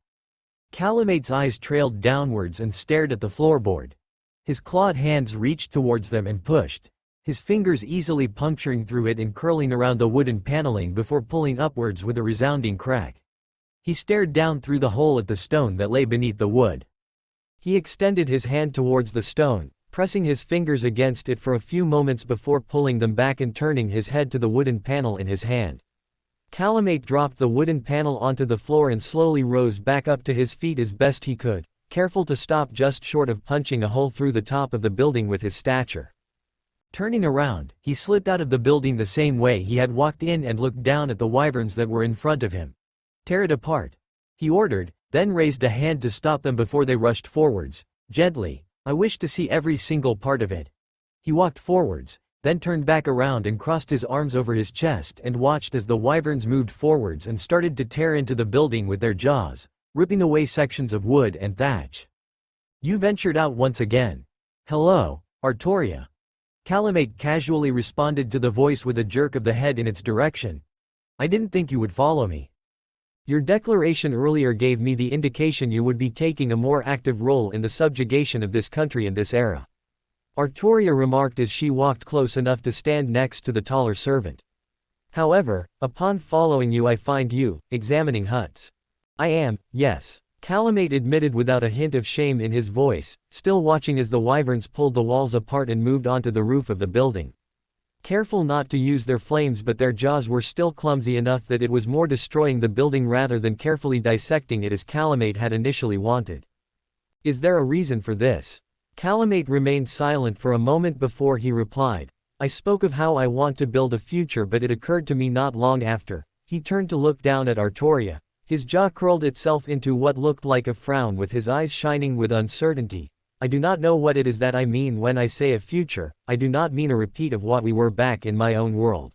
Speaker 1: Calamate's eyes trailed downwards and stared at the floorboard. His clawed hands reached towards them and pushed, his fingers easily puncturing through it and curling around the wooden paneling before pulling upwards with a resounding crack. He stared down through the hole at the stone that lay beneath the wood. He extended his hand towards the stone, pressing his fingers against it for a few moments before pulling them back and turning his head to the wooden panel in his hand. Calamate dropped the wooden panel onto the floor and slowly rose back up to his feet as best he could, careful to stop just short of punching a hole through the top of the building with his stature. Turning around, he slipped out of the building the same way he had walked in and looked down at the wyverns that were in front of him. "Tear it apart," he ordered, then raised a hand to stop them before they rushed forwards, gently. "I wish to see every single part of it." He walked forwards, then turned back around and crossed his arms over his chest and watched as the wyverns moved forwards and started to tear into the building with their jaws, ripping away sections of wood and thatch. "You ventured out once again. Hello, Artoria." Calamate casually responded to the voice with a jerk of the head in its direction. "I didn't think you would follow me. Your declaration earlier gave me the indication you would be taking a more active role in the subjugation of this country in this era," Artoria remarked as she walked close enough to stand next to the taller servant. "However, upon following you I find you, examining huts." "I am, yes," Calamate admitted without a hint of shame in his voice, still watching as the wyverns pulled the walls apart and moved onto the roof of the building. Careful not to use their flames, but their jaws were still clumsy enough that it was more destroying the building rather than carefully dissecting it as Calamate had initially wanted. "Is there a reason for this?" Calamate remained silent for a moment before he replied. "I spoke of how I want to build a future, but it occurred to me not long after." He turned to look down at Artoria. His jaw curled itself into what looked like a frown with his eyes shining with uncertainty. "I do not know what it is that I mean when I say a future. I do not mean a repeat of what we were back in my own world."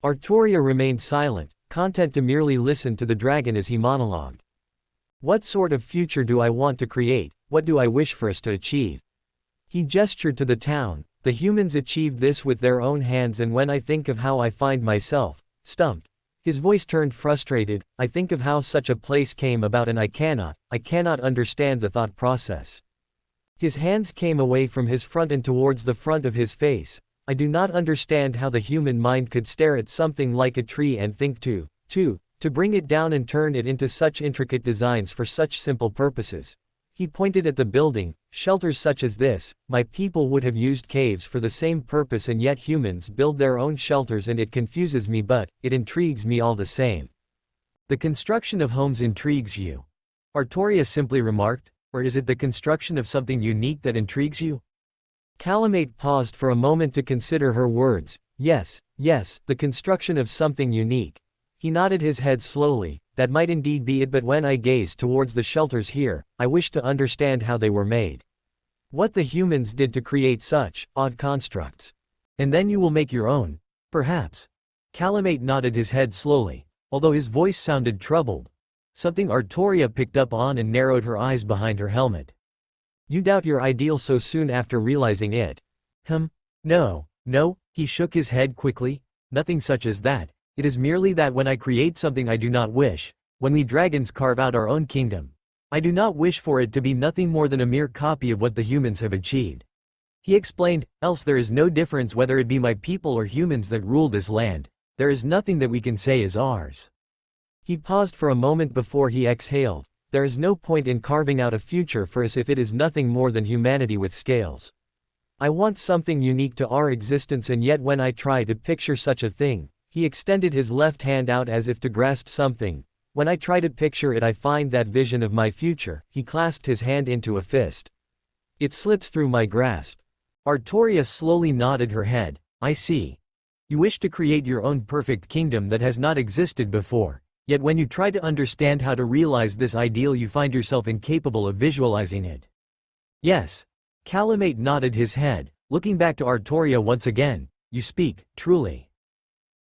Speaker 1: Artoria remained silent, content to merely listen to the dragon as he monologued. "What sort of future do I want to create? What do I wish for us to achieve?" He gestured to the town. "The humans achieved this with their own hands, and when I think of how I find myself stumped." His voice turned frustrated. "I think of how such a place came about and I cannot understand the thought process." His hands came away from his front and towards the front of his face. "I do not understand how the human mind could stare at something like a tree and think to bring it down and turn it into such intricate designs for such simple purposes." He pointed at the building. "Shelters such as this, my people would have used caves for the same purpose, and yet humans build their own shelters, and it confuses me, but it intrigues me all the same." "The construction of homes intrigues you," Artoria simply remarked. "Or is it the construction of something unique that intrigues you?" Calamate paused for a moment to consider her words. Yes, the construction of something unique." He nodded his head slowly. "That might indeed be it, but when I gaze towards the shelters here, I wish to understand how they were made. What the humans did to create such odd constructs. And then you will make your own, perhaps." Calamate nodded his head slowly, although his voice sounded troubled. Something Artoria picked up on and narrowed her eyes behind her helmet. "You doubt your ideal so soon after realizing it?" No, he shook his head quickly. "Nothing such as that. It is merely that when I create something I do not wish, when we dragons carve out our own kingdom, I do not wish for it to be nothing more than a mere copy of what the humans have achieved." He explained, "Else there is no difference whether it be my people or humans that rule this land. There is nothing that we can say is ours." He paused for a moment before he exhaled. "There is no point in carving out a future for us if it is nothing more than humanity with scales. I want something unique to our existence, and yet when I try to picture such a thing," he extended his left hand out as if to grasp something, "when I try to picture it I find that vision of my future." He clasped his hand into a fist. "It slips through my grasp." Artoria slowly nodded her head. "I see. You wish to create your own perfect kingdom that has not existed before. Yet when you try to understand how to realize this ideal you find yourself incapable of visualizing it." "Yes." Calamate nodded his head, looking back to Artoria once again. "You speak, truly.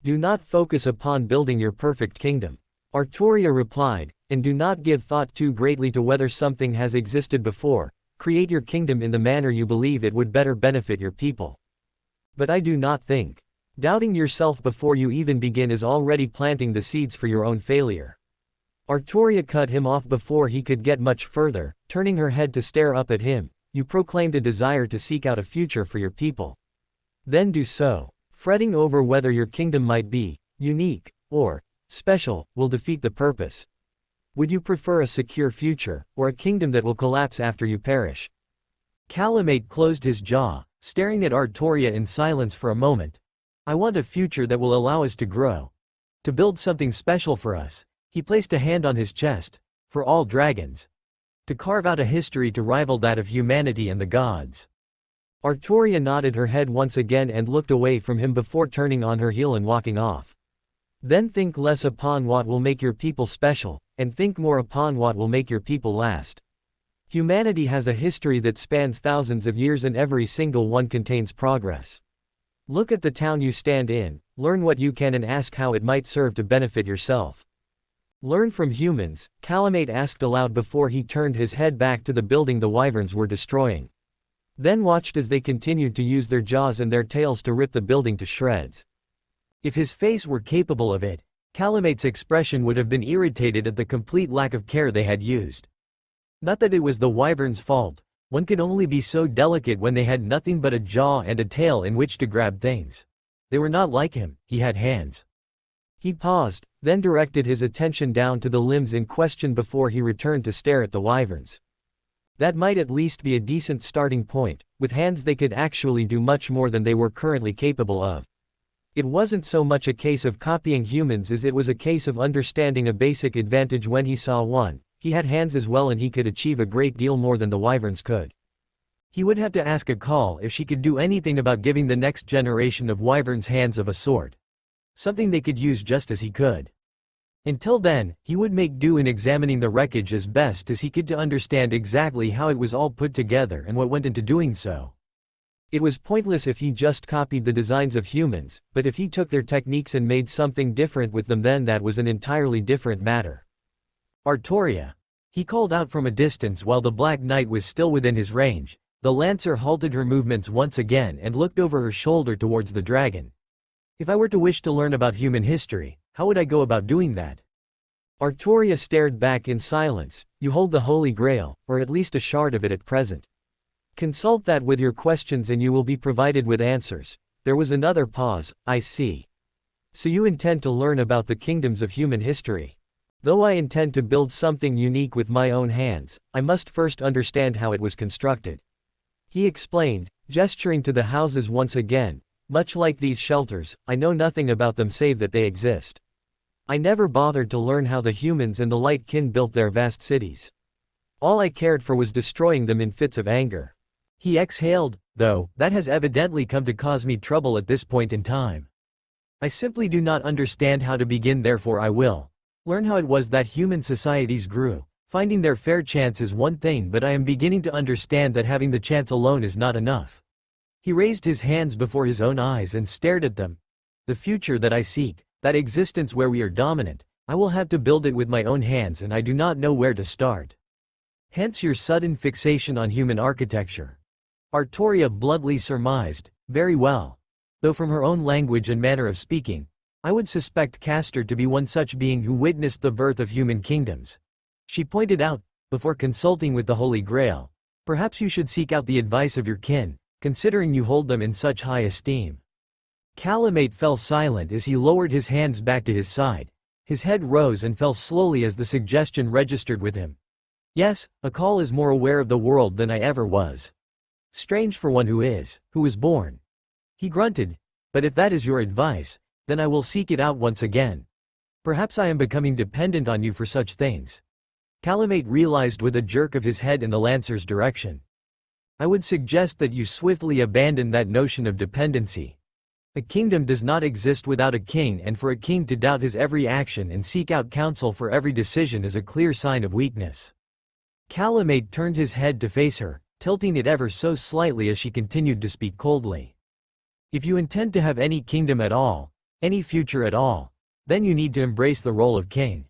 Speaker 1: Do not focus upon building your perfect kingdom," Artoria replied, "and do not give thought too greatly to whether something has existed before. Create your kingdom in the manner you believe it would better benefit your people. But I do not think. Doubting yourself before you even begin is already planting the seeds for your own failure." Artoria cut him off before he could get much further, turning her head to stare up at him. "You proclaimed a desire to seek out a future for your people. Then do so. Fretting over whether your kingdom might be unique or special will defeat the purpose." Would you prefer a secure future, or a kingdom that will collapse after you perish? Calamate closed his jaw, staring at Artoria in silence for a moment. I want a future that will allow us to grow. To build something special for us. He placed a hand on his chest. For all dragons. To carve out a history to rival that of humanity and the gods. Artoria nodded her head once again and looked away from him before turning on her heel and walking off. Then think less upon what will make your people special, and think more upon what will make your people last. Humanity has a history that spans thousands of years and every single one contains progress. Look at the town you stand in, learn what you can and ask how it might serve to benefit yourself. Learn from humans, Calamate asked aloud before he turned his head back to the building the wyverns were destroying. Then watched as they continued to use their jaws and their tails to rip the building to shreds. If his face were capable of it, Calamate's expression would have been irritated at the complete lack of care they had used. Not that it was the wyverns' fault, one could only be so delicate when they had nothing but a jaw and a tail in which to grab things. They were not like him, he had hands. He paused, then directed his attention down to the limbs in question before he returned to stare at the wyverns. That might at least be a decent starting point. With hands they could actually do much more than they were currently capable of. It wasn't so much a case of copying humans as it was a case of understanding a basic advantage when he saw one. He had hands as well and he could achieve a great deal more than the wyverns could. He would have to ask a call if she could do anything about giving the next generation of wyverns hands of a sort. Something they could use just as he could. Until then, he would make do in examining the wreckage as best as he could to understand exactly how it was all put together and what went into doing so. It was pointless if he just copied the designs of humans, but if he took their techniques and made something different with them, then that was an entirely different matter. Artoria. He called out from a distance while the Black Knight was still within his range. The Lancer halted her movements once again and looked over her shoulder towards the dragon. If I were to wish to learn about human history, how would I go about doing that? Artoria stared back in silence. You hold the Holy Grail, or at least a shard of it at present. Consult that with your questions and you will be provided with answers. There was another pause. I see. So you intend to learn about the kingdoms of human history. Though I intend to build something unique with my own hands, I must first understand how it was constructed. He explained, gesturing to the houses once again. Much like these shelters, I know nothing about them save that they exist. I never bothered to learn how the humans and the Light Kin built their vast cities. All I cared for was destroying them in fits of anger. He exhaled, though, that has evidently come to cause me trouble at this point in time. I simply do not understand how to begin, therefore I will learn how it was that human societies grew. Finding their fair chance is one thing, but I am beginning to understand that having the chance alone is not enough. He raised his hands before his own eyes and stared at them. The future that I seek, that existence where we are dominant, I will have to build it with my own hands and I do not know where to start. Hence your sudden fixation on human architecture. Artoria bluntly surmised, very well. Though from her own language and manner of speaking, I would suspect Castor to be one such being who witnessed the birth of human kingdoms. She pointed out, before consulting with the Holy Grail, perhaps you should seek out the advice of your kin, considering you hold them in such high esteem. Calamate fell silent as he lowered his hands back to his side. His head rose and fell slowly as the suggestion registered with him. Yes, Akal is more aware of the world than I ever was. Strange for one who was born. He grunted, but if that is your advice, then I will seek it out once again. Perhaps I am becoming dependent on you for such things. Calamate realized with a jerk of his head in the Lancer's direction. I would suggest that you swiftly abandon that notion of dependency. A kingdom does not exist without a king, and for a king to doubt his every action and seek out counsel for every decision is a clear sign of weakness. Calamate turned his head to face her, tilting it ever so slightly as she continued to speak coldly. If you intend to have any kingdom at all, any future at all, then you need to embrace the role of king.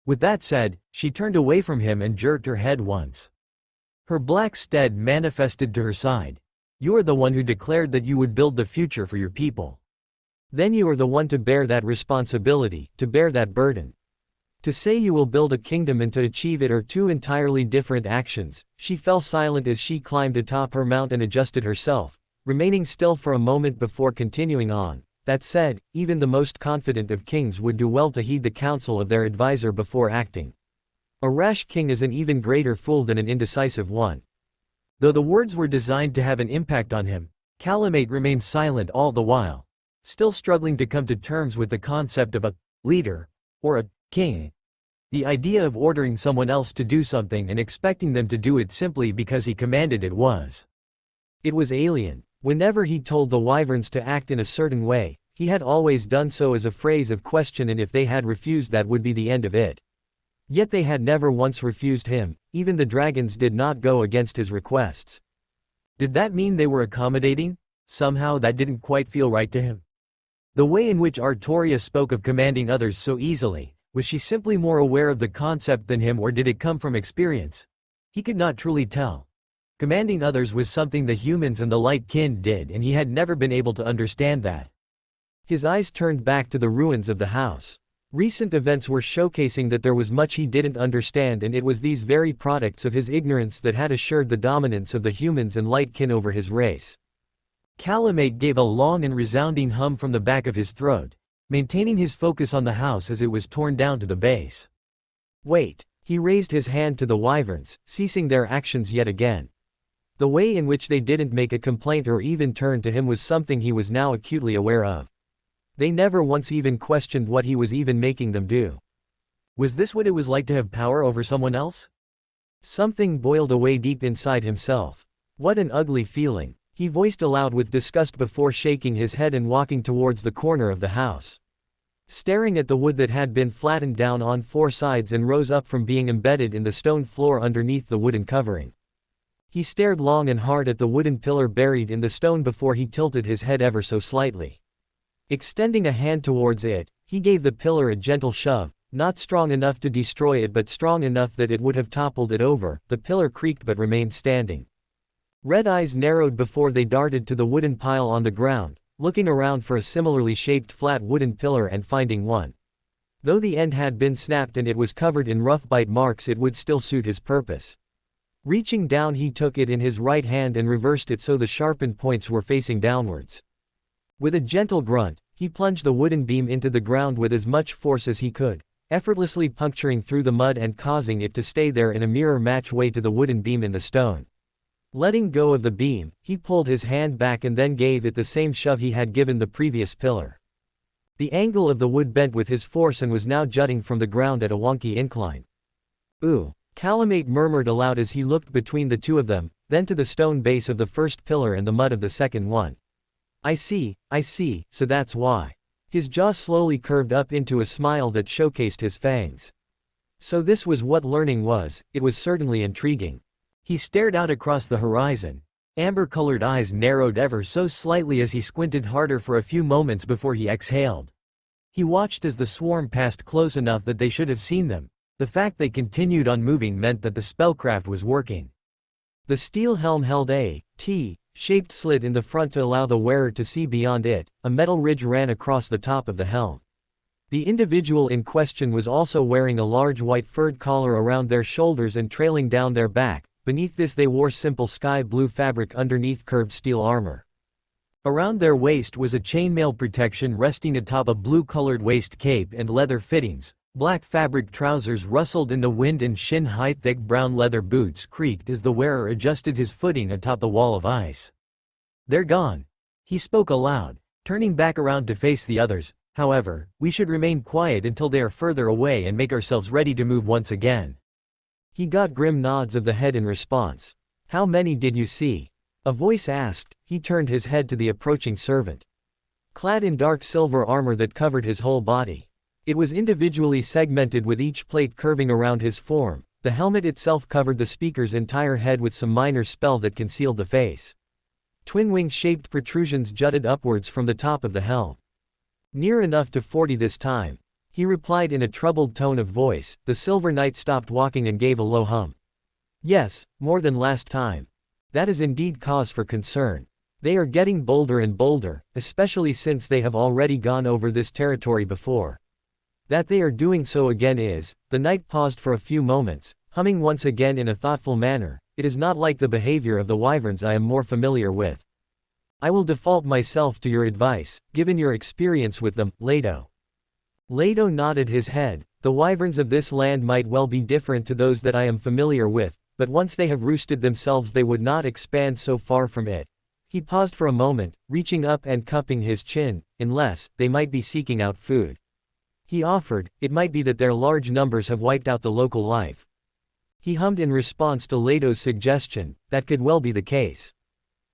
Speaker 1: With that said, she turned away from him and jerked her head once. Her black stead manifested to her side. You are the one who declared that you would build the future for your people. Then you are the one to bear that responsibility, to bear that burden. To say you will build a kingdom and to achieve it are two entirely different actions. She fell silent as she climbed atop her mount and adjusted herself, remaining still for a moment before continuing on. That said, even the most confident of kings would do well to heed the counsel of their advisor before acting. A rash king is an even greater fool than an indecisive one. Though the words were designed to have an impact on him, Calamate remained silent all the while, still struggling to come to terms with the concept of a leader, or a king. The idea of ordering someone else to do something and expecting them to do it simply because he commanded it was alien. Whenever he told the wyverns to act in a certain way, he had always done so as a phrase of question, and if they had refused, that would be the end of it. Yet they had never once refused him, even the dragons did not go against his requests. Did that mean they were accommodating? Somehow that didn't quite feel right to him. The way in which Artoria spoke of commanding others so easily, was she simply more aware of the concept than him, or did it come from experience? He could not truly tell. Commanding others was something the humans and the light kin did, and he had never been able to understand that. His eyes turned back to the ruins of the house. Recent events were showcasing that there was much he didn't understand, and it was these very products of his ignorance that had assured the dominance of the humans and light kin over his race. Calamate gave a long and resounding hum from the back of his throat, maintaining his focus on the house as it was torn down to the base. Wait. He raised his hand to the wyverns, ceasing their actions yet again. The way in which they didn't make a complaint or even turn to him was something he was now acutely aware of. They never once even questioned what he was even making them do. Was this what it was like to have power over someone else? Something boiled away deep inside himself. What an ugly feeling, he voiced aloud with disgust before shaking his head and walking towards the corner of the house. Staring at the wood that had been flattened down on four sides and rose up from being embedded in the stone floor underneath the wooden covering. He stared long and hard at the wooden pillar buried in the stone before he tilted his head ever so slightly. Extending a hand towards it, he gave the pillar a gentle shove, not strong enough to destroy it but strong enough that it would have toppled it over. The pillar creaked but remained standing. Red eyes narrowed before they darted to the wooden pile on the ground, looking around for a similarly shaped flat wooden pillar and finding one. Though the end had been snapped and it was covered in rough bite marks, it would still suit his purpose. Reaching down, he took it in his right hand and reversed it so the sharpened points were facing downwards. With a gentle grunt, he plunged the wooden beam into the ground with as much force as he could, effortlessly puncturing through the mud and causing it to stay there in a mirror match way to the wooden beam in the stone. Letting go of the beam, he pulled his hand back and then gave it the same shove he had given the previous pillar. The angle of the wood bent with his force and was now jutting from the ground at a wonky incline. Ooh, Calamate murmured aloud as he looked between the two of them, then to the stone base of the first pillar and the mud of the second one. I see, so that's why. His jaw slowly curved up into a smile that showcased his fangs. So this was what learning was. It was certainly intriguing. He stared out across the horizon. Amber-colored eyes narrowed ever so slightly as he squinted harder for a few moments before he exhaled. He watched as the swarm passed close enough that they should have seen them. The fact they continued on moving meant that the spellcraft was working. The steel helm held a T-shaped slit in the front to allow the wearer to see beyond it. A metal ridge ran across the top of the helm. The individual in question was also wearing a large white furred collar around their shoulders and trailing down their back. Beneath this they wore simple sky blue fabric underneath curved steel armor. Around their waist was a chainmail protection resting atop a blue-colored waist cape and leather fittings. Black fabric trousers rustled in the wind and shin-high thick brown leather boots creaked as the wearer adjusted his footing atop the wall of ice. They're gone. He spoke aloud, turning back around to face the others. However, we should remain quiet until they are further away and make ourselves ready to move once again. He got grim nods of the head in response. How many did you see? A voice asked. He turned his head to the approaching servant. Clad in dark silver armor that covered his whole body. It was individually segmented with each plate curving around his form. The helmet itself covered the speaker's entire head with some minor spell that concealed the face. Twin wing-shaped protrusions jutted upwards from the top of the helm. Near enough to 40 this time. He replied in a troubled tone of voice. The Silver Knight stopped walking and gave a low hum. Yes, more than last time. That is indeed cause for concern. They are getting bolder and bolder, especially since they have already gone over this territory before. That they are doing so again is. The knight paused for a few moments, humming once again in a thoughtful manner. It is not like the behavior of the wyverns I am more familiar with. I will default myself to your advice, given your experience with them, Leto. Leto nodded his head. The wyverns of this land might well be different to those that I am familiar with, but once they have roosted themselves they would not expand so far from it. He paused for a moment, reaching up and cupping his chin, unless they might be seeking out food. He offered, it might be that their large numbers have wiped out the local life. He hummed in response to Leto's suggestion, that could well be the case.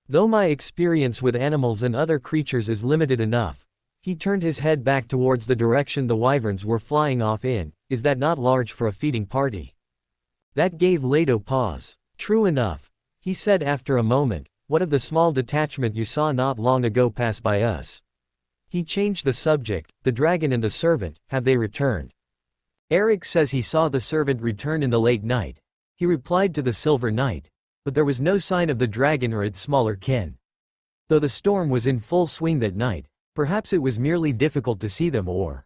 Speaker 1: Though my experience with animals and other creatures is limited enough. He turned his head back towards the direction the wyverns were flying off in. Is that not large for a feeding party? That gave Leto pause. True enough, he said after a moment. What of the small detachment you saw not long ago pass by us? He changed the subject. The dragon and the servant, have they returned? Eric says he saw the servant return in the late night. He replied to the Silver Knight. But there was no sign of the dragon or its smaller kin. Though the storm was in full swing that night, perhaps it was merely difficult to see them or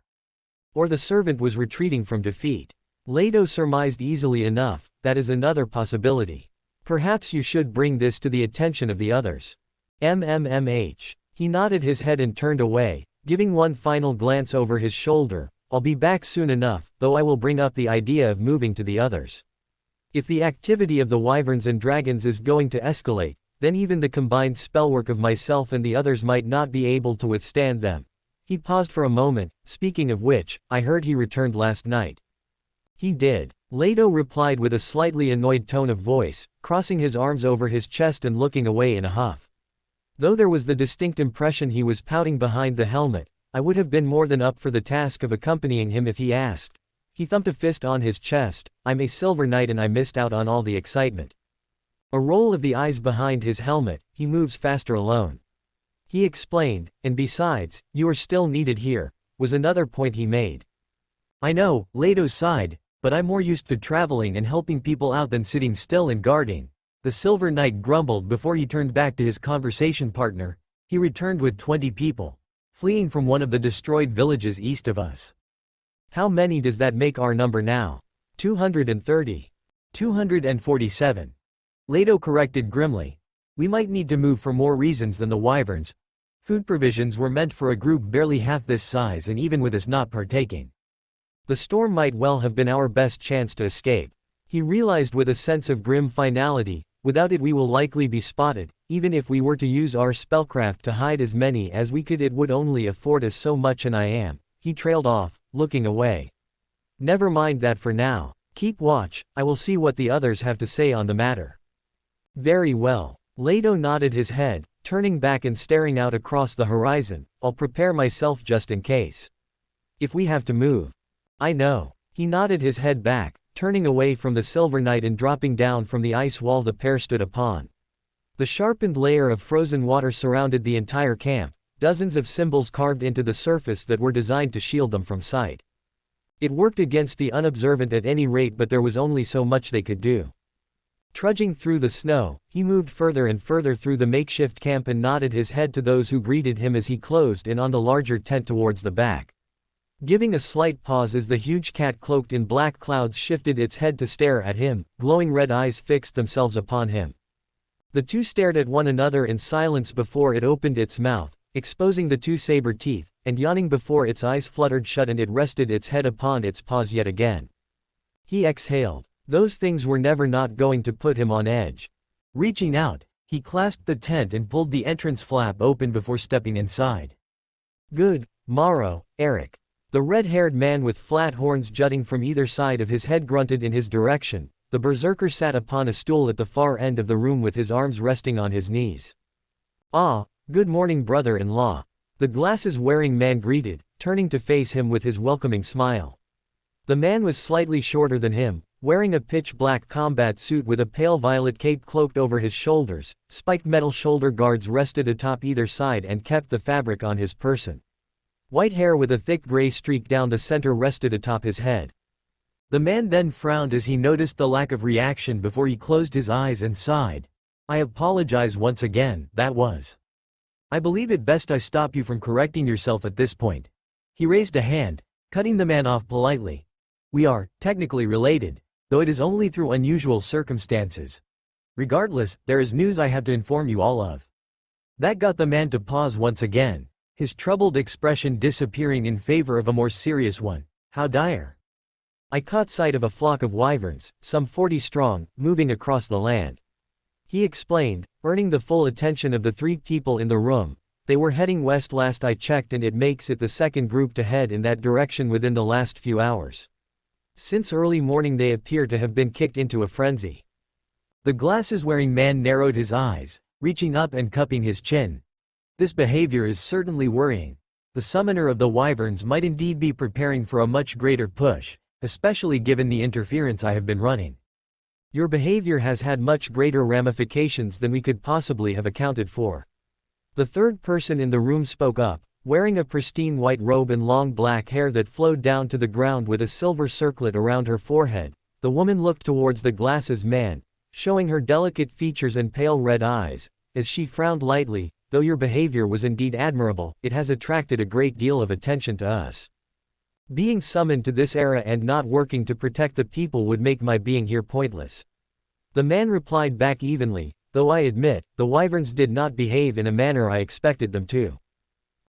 Speaker 1: the servant was retreating from defeat. Leto surmised easily enough, that is another possibility. Perhaps you should bring this to the attention of the others. MMMH. He nodded his head and turned away, giving one final glance over his shoulder. I'll be back soon enough, though I will bring up the idea of moving to the others. If the activity of the wyverns and dragons is going to escalate, then even the combined spellwork of myself and the others might not be able to withstand them. He paused for a moment. Speaking of which, I heard he returned last night. He did. Leto replied with a slightly annoyed tone of voice, crossing his arms over his chest and looking away in a huff. Though there was the distinct impression he was pouting behind the helmet, I would have been more than up for the task of accompanying him if he asked. He thumped a fist on his chest. I'm a Silver Knight and I missed out on all the excitement. A roll of the eyes behind his helmet. He moves faster alone. He explained, and besides, you are still needed here, was another point he made. I know, Leto sighed, but I'm more used to traveling and helping people out than sitting still and guarding. The Silver Knight grumbled before he turned back to his conversation partner. He returned with 20 people, fleeing from one of the destroyed villages east of us. How many does that make our number now? 230. 247. Leto corrected grimly. We might need to move for more reasons than the wyverns. Food provisions were meant for a group barely half this size, and even with us not partaking, the storm might well have been our best chance to escape. He realized with a sense of grim finality, without it we will likely be spotted. Even if we were to use our spellcraft to hide as many as we could, it would only afford us so much, and I am. He trailed off, looking away. Never mind that for now. Keep watch, I will see what the others have to say on the matter. Very well. Leto nodded his head, turning back and staring out across the horizon. I'll prepare myself just in case. If we have to move. I know. He nodded his head back, turning away from the Silver Knight and dropping down from the ice wall the pair stood upon. The sharpened layer of frozen water surrounded the entire camp, dozens of symbols carved into the surface that were designed to shield them from sight. It worked against the unobservant at any rate, but there was only so much they could do. Trudging through the snow, he moved further and further through the makeshift camp and nodded his head to those who greeted him as he closed in on the larger tent towards the back. Giving a slight pause as the huge cat cloaked in black clouds shifted its head to stare at him, glowing red eyes fixed themselves upon him. The two stared at one another in silence before it opened its mouth, exposing the two saber teeth, and yawning before its eyes fluttered shut and it rested its head upon its paws yet again. He exhaled. Those things were never not going to put him on edge. Reaching out, he clasped the tent and pulled the entrance flap open before stepping inside. Good morrow, Eric. The red-haired man with flat horns jutting from either side of his head grunted in his direction. The berserker sat upon a stool at the far end of the room with his arms resting on his knees. Ah, good morning, brother-in-law. The glasses-wearing man greeted, turning to face him with his welcoming smile. The man was slightly shorter than him, wearing a pitch-black combat suit with a pale violet cape cloaked over his shoulders. Spiked metal shoulder guards rested atop either side and kept the fabric on his person. White hair with a thick gray streak down the center rested atop his head. The man then frowned as he noticed the lack of reaction before he closed his eyes and sighed. I apologize once again, that was. I believe it best I stop you from correcting yourself at this point. He raised a hand, cutting the man off politely. We are, technically related, though it is only through unusual circumstances. Regardless, there is news I have to inform you all of. That got the man to pause once again, his troubled expression disappearing in favor of a more serious one. How dire? I caught sight of a flock of wyverns, some 40 strong, moving across the land. He explained, earning the full attention of the 3 people in the room. They were heading west last I checked, and it makes it the second group to head in that direction within the last few hours. Since early morning they appear to have been kicked into a frenzy. The glasses-wearing man narrowed his eyes, reaching up and cupping his chin. This behavior is certainly worrying. The summoner of the wyverns might indeed be preparing for a much greater push, especially given the interference I have been running. Your behavior has had much greater ramifications than we could possibly have accounted for. The third person in the room spoke up, wearing a pristine white robe and long black hair that flowed down to the ground with a silver circlet around her forehead. The woman looked towards the glasses man, showing her delicate features and pale red eyes, as she frowned lightly. Though your behavior was indeed admirable, it has attracted a great deal of attention to us. Being summoned to this era and not working to protect the people would make my being here pointless. The man replied back evenly, though I admit, the wyverns did not behave in a manner I expected them to.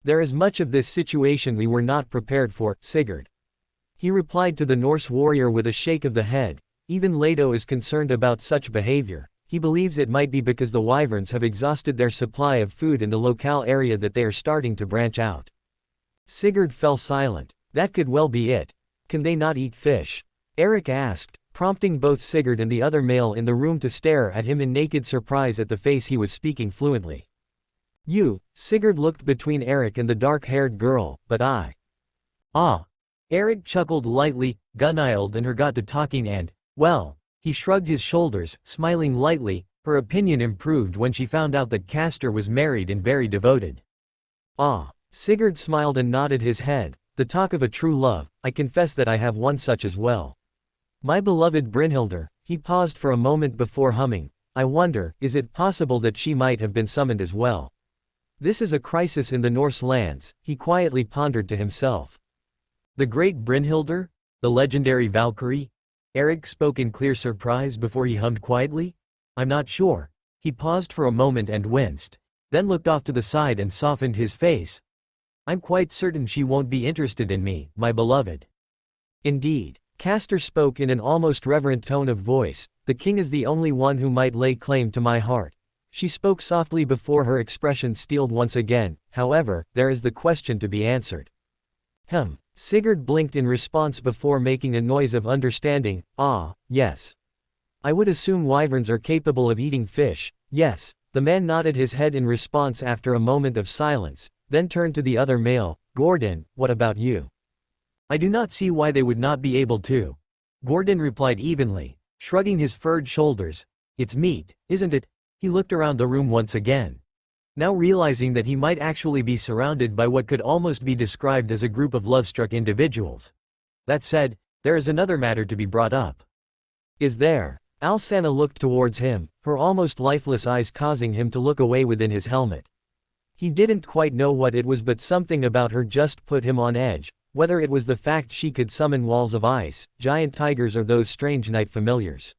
Speaker 1: There is much of this situation we were not prepared for, Sigurd. He replied to the Norse warrior with a shake of the head. Even Leto is concerned about such behavior. He believes it might be because the wyverns have exhausted their supply of food in the locale area that they are starting to branch out. Sigurd fell silent. That could well be it. Can they not eat fish? Eric asked, prompting both Sigurd and the other male in the room to stare at him in naked surprise at the face he was speaking fluently. Sigurd looked between Eric and the dark-haired girl, but I. Eric chuckled lightly. Gunhild and her got to talking and, well, he shrugged his shoulders, smiling lightly. Her opinion improved when she found out that Castor was married and very devoted. Sigurd smiled and nodded his head. The talk of a true love, I confess that I have one such as well. My beloved Brynhildr. He paused for a moment before humming. I wonder, is it possible that she might have been summoned as well? This is a crisis in the Norse lands, he quietly pondered to himself. The great Brynhildr? The legendary Valkyrie? Eric spoke in clear surprise before he hummed quietly. I'm not sure. He paused for a moment and winced, then looked off to the side and softened his face. I'm quite certain she won't be interested in me, my beloved. Indeed. Castor spoke in an almost reverent tone of voice. The king is the only one who might lay claim to my heart. She spoke softly before her expression steeled once again. However, there is the question to be answered. Sigurd blinked in response before making a noise of understanding. Yes. I would assume wyverns are capable of eating fish. Yes. The man nodded his head in response after a moment of silence, then turned to the other male. Gordon, what about you? I do not see why they would not be able to. Gordon replied evenly, shrugging his furred shoulders. It's meat, isn't it? He looked around the room once again, now realizing that he might actually be surrounded by what could almost be described as a group of love-struck individuals. That said, there is another matter to be brought up. Is there? Alsanna looked towards him, her almost lifeless eyes causing him to look away within his helmet. He didn't quite know what it was, but something about her just put him on edge. Whether it was the fact she could summon walls of ice, giant tigers, or those strange night familiars.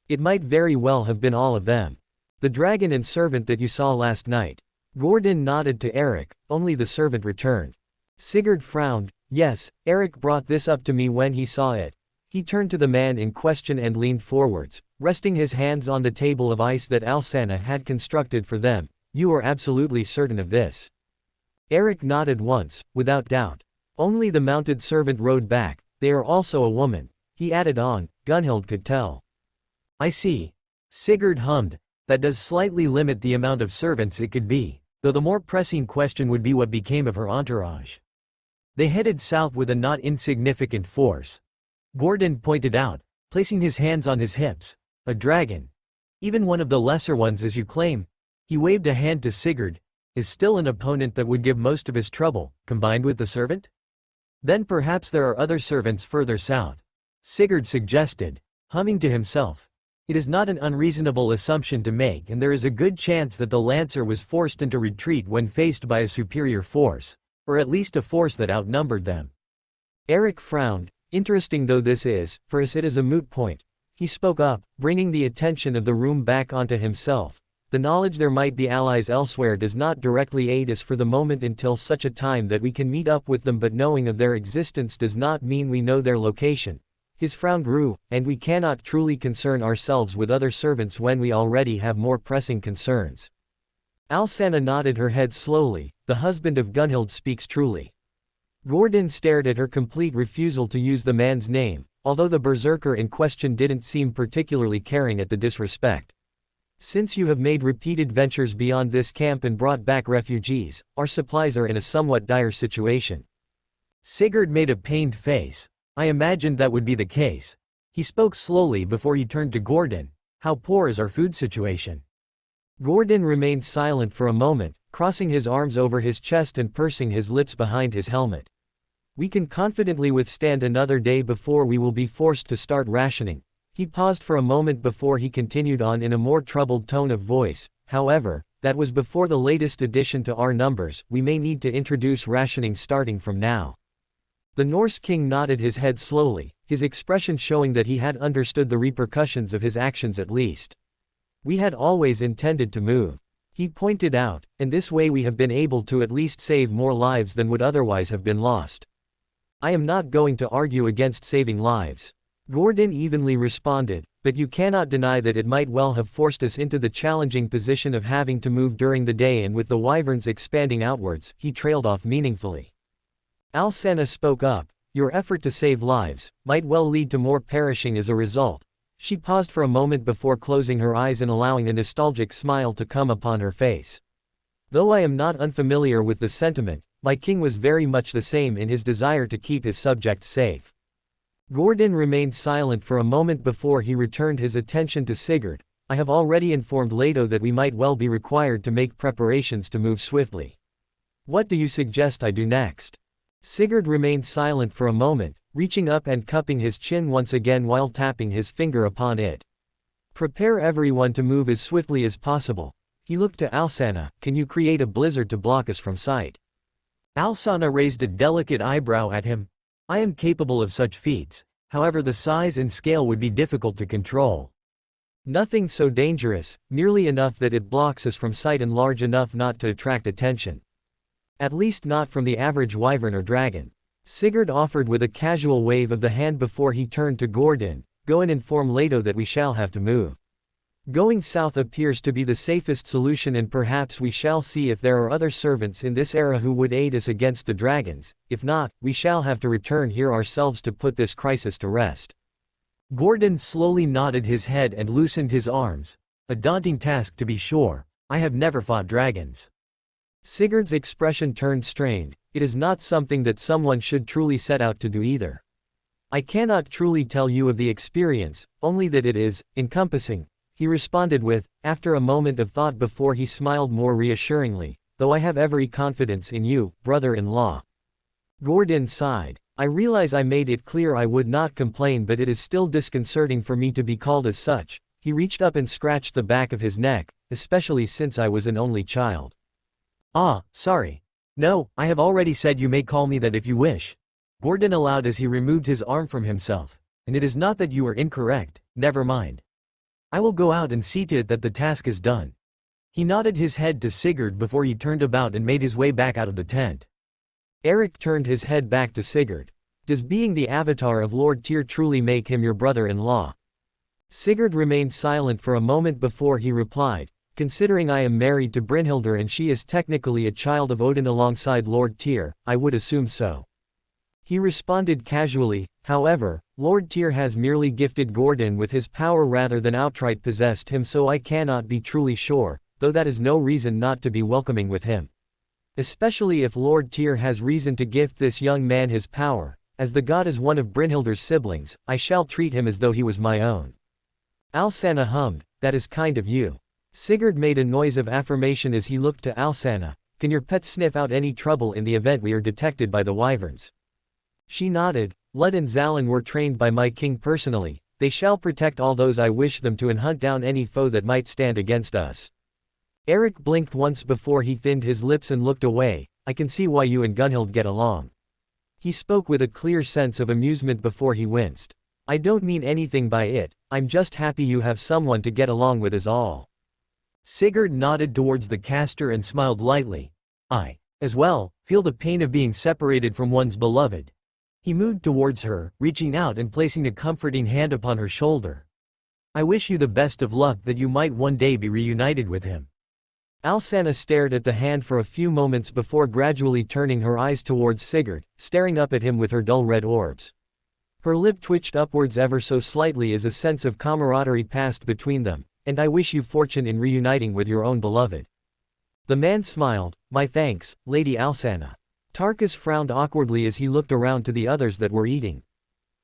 Speaker 1: It might very well have been all of them. The dragon and servant that you saw last night. Gordon nodded to Eric. Only the servant returned. Sigurd frowned. Yes, Eric brought this up to me when he saw it. He turned to the man in question and leaned forwards, resting his hands on the table of ice that Alsanna had constructed for them. You are absolutely certain of this? Eric nodded once, without doubt. Only the mounted servant rode back. They are also a woman. He added on. Gunhild could tell. I see. Sigurd hummed. That does slightly limit the amount of servants it could be, though the more pressing question would be what became of her entourage. They headed south with a not insignificant force. Gordon pointed out, placing his hands on his hips. A dragon. Even one of the lesser ones as you claim. He waved a hand to Sigurd. Is still an opponent that would give most of his trouble, combined with the servant? Then perhaps there are other servants further south. Sigurd suggested, humming to himself. It is not an unreasonable assumption to make, and there is a good chance that the Lancer was forced into retreat when faced by a superior force, or at least a force that outnumbered them. Eric frowned. Interesting though this is, for us it is a moot point. He spoke up, bringing the attention of the room back onto himself. The knowledge there might be allies elsewhere does not directly aid us for the moment until such a time that we can meet up with them, but knowing of their existence does not mean we know their location. His frown grew, and we cannot truly concern ourselves with other servants when we already have more pressing concerns. Alsanna nodded her head slowly. The husband of Gunhild speaks truly. Gordon stared at her complete refusal to use the man's name, although the berserker in question didn't seem particularly caring at the disrespect. Since you have made repeated ventures beyond this camp and brought back refugees, our supplies are in a somewhat dire situation. Sigurd made a pained face. I imagined that would be the case. He spoke slowly before he turned to Gordon. How poor is our food situation? Gordon remained silent for a moment, crossing his arms over his chest and pursing his lips behind his helmet. We can confidently withstand another day before we will be forced to start rationing. He paused for a moment before he continued on in a more troubled tone of voice. However, that was before the latest addition to our numbers. We may need to introduce rationing starting from now. The Norse king nodded his head slowly, his expression showing that he had understood the repercussions of his actions at least. We had always intended to move. He pointed out, and this way we have been able to at least save more lives than would otherwise have been lost. I am not going to argue against saving lives. Gordon evenly responded, but you cannot deny that it might well have forced us into the challenging position of having to move during the day, and with the wyverns expanding outwards, he trailed off meaningfully. Alsanna spoke up. Your effort to save lives might well lead to more perishing as a result. She paused for a moment before closing her eyes and allowing a nostalgic smile to come upon her face. Though I am not unfamiliar with the sentiment, my king was very much the same in his desire to keep his subjects safe. Gordon remained silent for a moment before he returned his attention to Sigurd. I have already informed Leto that we might well be required to make preparations to move swiftly. What do you suggest I do next? Sigurd remained silent for a moment, reaching up and cupping his chin once again while tapping his finger upon it. Prepare everyone to move as swiftly as possible. He looked to Alsanna. Can you create a blizzard to block us from sight? Alsanna raised a delicate eyebrow at him. I am capable of such feats, however the size and scale would be difficult to control. Nothing so dangerous, merely enough that it blocks us from sight and large enough not to attract attention. At least not from the average wyvern or dragon. Sigurd offered with a casual wave of the hand before he turned to Gordon. Go and inform Leto that we shall have to move. Going south appears to be the safest solution, and perhaps we shall see if there are other servants in this era who would aid us against the dragons. If not, we shall have to return here ourselves to put this crisis to rest. Gordon slowly nodded his head and loosened his arms. A daunting task to be sure. I have never fought dragons. Sigurd's expression turned strained. It is not something that someone should truly set out to do either. I cannot truly tell you of the experience, only that it is encompassing. He responded with, after a moment of thought before he smiled more reassuringly, though I have every confidence in you, brother-in-law. Gordon sighed. I realize I made it clear I would not complain, but it is still disconcerting for me to be called as such. He reached up and scratched the back of his neck, especially since I was an only child. Ah, sorry. No, I have already said you may call me that if you wish. Gordon allowed as he removed his arm from himself. And it is not that you are incorrect, never mind. I will go out and see to it that the task is done. He nodded his head to Sigurd before he turned about and made his way back out of the tent. Eric turned his head back to Sigurd. Does being the avatar of Lord Tyr truly make him your brother-in-law? Sigurd remained silent for a moment before he replied. Considering I am married to Brynhildr and she is technically a child of Odin alongside Lord Tyr, I would assume so. He responded casually. However, Lord Tyr has merely gifted Gordon with his power rather than outright possessed him, so I cannot be truly sure, though that is no reason not to be welcoming with him. Especially if Lord Tyr has reason to gift this young man his power. As the god is one of Brynhildr's siblings, I shall treat him as though he was my own. Alsanna hummed. That is kind of you. Sigurd made a noise of affirmation as he looked to Alsanna. Can your pet sniff out any trouble in the event we are detected by the wyverns? She nodded. Lud and Zalin were trained by my king personally. They shall protect all those I wish them to and hunt down any foe that might stand against us. Eric blinked once before he thinned his lips and looked away. I can see why you and Gunhild get along. He spoke with a clear sense of amusement before he winced. I don't mean anything by it, I'm just happy you have someone to get along with is all. Sigurd nodded towards the caster and smiled lightly. I, as well, feel the pain of being separated from one's beloved. He moved towards her, reaching out and placing a comforting hand upon her shoulder. I wish you the best of luck that you might one day be reunited with him. Alsana stared at the hand for a few moments before gradually turning her eyes towards Sigurd, staring up at him with her dull red orbs. Her lip twitched upwards ever so slightly as a sense of camaraderie passed between them, and I wish you fortune in reuniting with your own beloved. The man smiled, my thanks, Lady Alsana. Tarkus frowned awkwardly as he looked around to the others that were eating.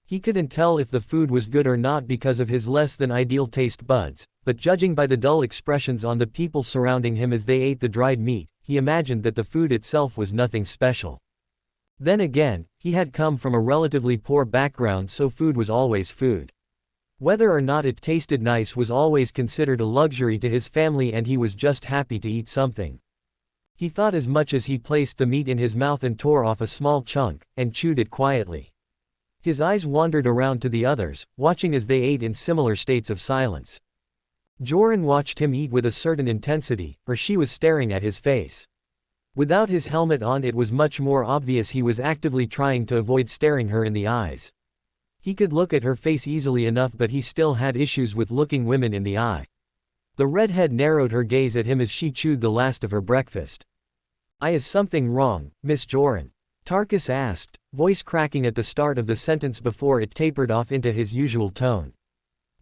Speaker 1: He couldn't tell if the food was good or not because of his less than ideal taste buds, but judging by the dull expressions on the people surrounding him as they ate the dried meat, he imagined that the food itself was nothing special. Then again, he had come from a relatively poor background, so food was always food. Whether or not it tasted nice was always considered a luxury to his family, and he was just happy to eat something. He thought as much as he placed the meat in his mouth and tore off a small chunk, and chewed it quietly. His eyes wandered around to the others, watching as they ate in similar states of silence. Joran watched him eat with a certain intensity, or she was staring at his face. Without his helmet on, it was much more obvious he was actively trying to avoid staring her in the eyes. He could look at her face easily enough, but he still had issues with looking women in the eye. The redhead narrowed her gaze at him as she chewed the last of her breakfast. Is something wrong, Miss Joran? Tarkus asked, voice cracking at the start of the sentence before it tapered off into his usual tone.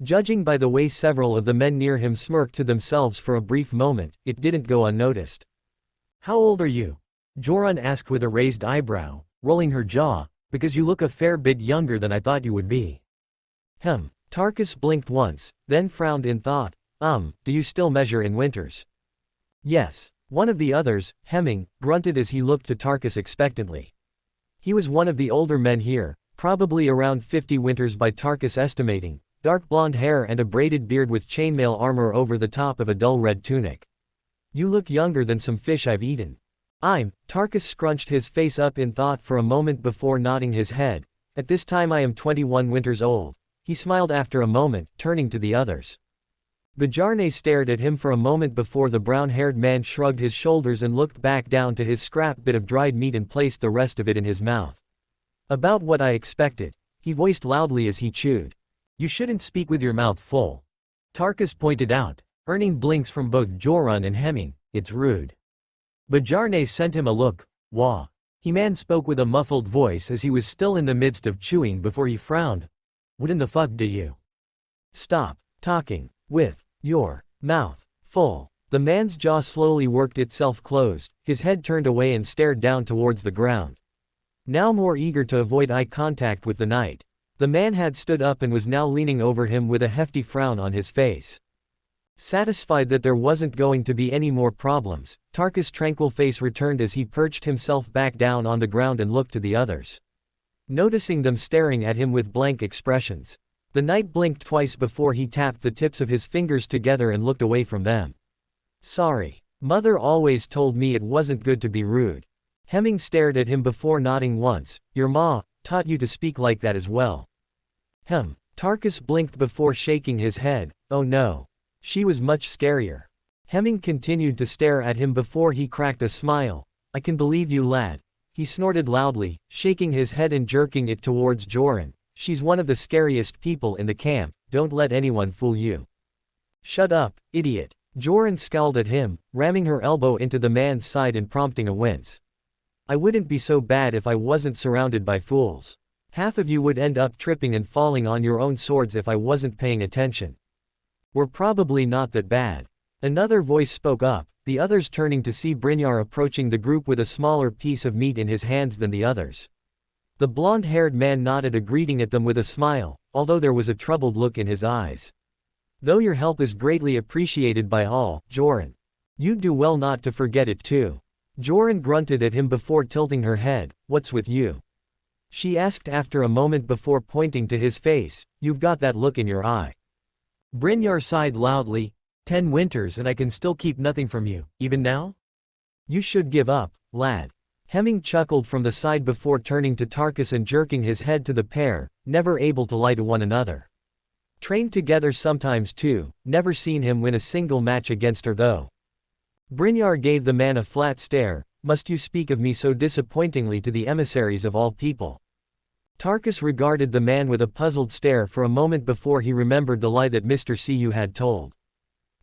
Speaker 1: Judging by the way several of the men near him smirked to themselves for a brief moment, it didn't go unnoticed. How old are you? Joran asked with a raised eyebrow, rolling her jaw, because you look a fair bit younger than I thought you would be. Tarkus blinked once, then frowned in thought. Do you still measure in winters? Yes. One of the others, Hemming, grunted as he looked to Tarkus expectantly. He was one of the older men here, probably around 50 winters by Tarkus' estimating, dark blonde hair and a braided beard with chainmail armor over the top of a dull red tunic. You look younger than some fish I've eaten. Tarkus scrunched his face up in thought for a moment before nodding his head. At this time I am 21 winters old. He smiled after a moment, turning to the others. Bajarne stared at him for a moment before the brown-haired man shrugged his shoulders and looked back down to his scrap bit of dried meat and placed the rest of it in his mouth. About what I expected, he voiced loudly as he chewed. You shouldn't speak with your mouth full. Tarkus pointed out, earning blinks from both Joran and Hemming. It's rude. Bajarne sent him a look. Wah. He-man spoke with a muffled voice as he was still in the midst of chewing before he frowned. What in the fuck do you? Stop talking with your mouth full. The man's jaw slowly worked itself closed, his head turned away and stared down towards the ground. Now more eager to avoid eye contact with the knight. The man had stood up and was now leaning over him with a hefty frown on his face. Satisfied that there wasn't going to be any more problems, Tarkus' tranquil face returned as he perched himself back down on the ground and looked to the others. Noticing them staring at him with blank expressions, the knight blinked twice before he tapped the tips of his fingers together and looked away from them. Sorry. Mother always told me it wasn't good to be rude. Hemming stared at him before nodding once. Your ma taught you to speak like that as well. Tarkus blinked before shaking his head. Oh no. She was much scarier. Hemming continued to stare at him before he cracked a smile. I can believe you, lad. He snorted loudly, shaking his head and jerking it towards Joran. She's one of the scariest people in the camp, don't let anyone fool you. Shut up, idiot. Joran scowled at him, ramming her elbow into the man's side and prompting a wince. I wouldn't be so bad if I wasn't surrounded by fools. Half of you would end up tripping and falling on your own swords if I wasn't paying attention. We're probably not that bad. Another voice spoke up, the others turning to see Brynjar approaching the group with a smaller piece of meat in his hands than the others. The blonde-haired man nodded a greeting at them with a smile, although there was a troubled look in his eyes. Though your help is greatly appreciated by all, Joran. You'd do well not to forget it too. Joran grunted at him before tilting her head. What's with you? She asked after a moment before pointing to his face. You've got that look in your eye. Brynjar sighed loudly. 10 winters and I can still keep nothing from you, even now? You should give up, lad. Hemming chuckled from the side before turning to Tarkus and jerking his head to the pair, never able to lie to one another. Trained together sometimes too, never seen him win a single match against her though. Brynjar gave the man a flat stare. Must you speak of me so disappointingly to the emissaries of all people? Tarkus regarded the man with a puzzled stare for a moment before he remembered the lie that Mr. Cu had told.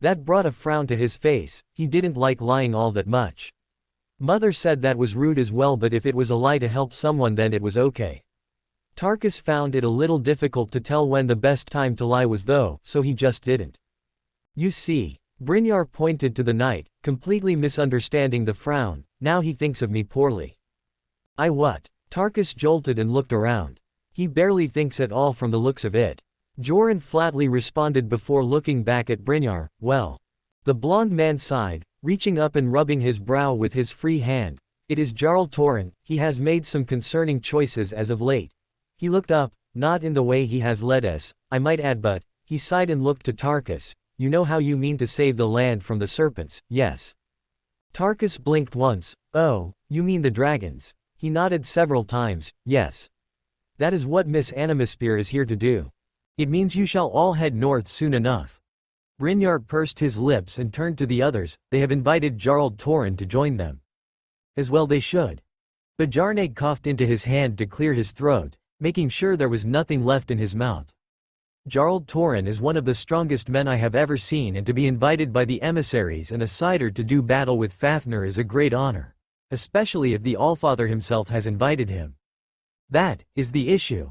Speaker 1: That brought a frown to his face. He didn't like lying all that much. Mother said that was rude as well, but if it was a lie to help someone then it was okay. Tarkus found it a little difficult to tell when the best time to lie was though, so he just didn't. You see. Brynjar pointed to the knight, completely misunderstanding the frown. Now he thinks of me poorly. I what? Tarkus jolted and looked around. He barely thinks at all from the looks of it. Joran flatly responded before looking back at Brynjar. Well. The blond man sighed, reaching up and rubbing his brow with his free hand. It is Jarl Torin. He has made some concerning choices as of late. He looked up, not in the way he has led us, I might add, but he sighed and looked to Tarkus. You know how you mean to save the land from the serpents, yes? Tarkus blinked once. Oh, you mean the dragons? He nodded several times. Yes. That is what Miss Animasphere is here to do. It means you shall all head north soon enough. Brynjar pursed his lips and turned to the others. They have invited Jarl Torin to join them. As well they should. Bjarne coughed into his hand to clear his throat, making sure there was nothing left in his mouth. Jarl Torin is one of the strongest men I have ever seen, and to be invited by the emissaries and a cider to do battle with Fafnir is a great honor. Especially if the Allfather himself has invited him. That is the issue.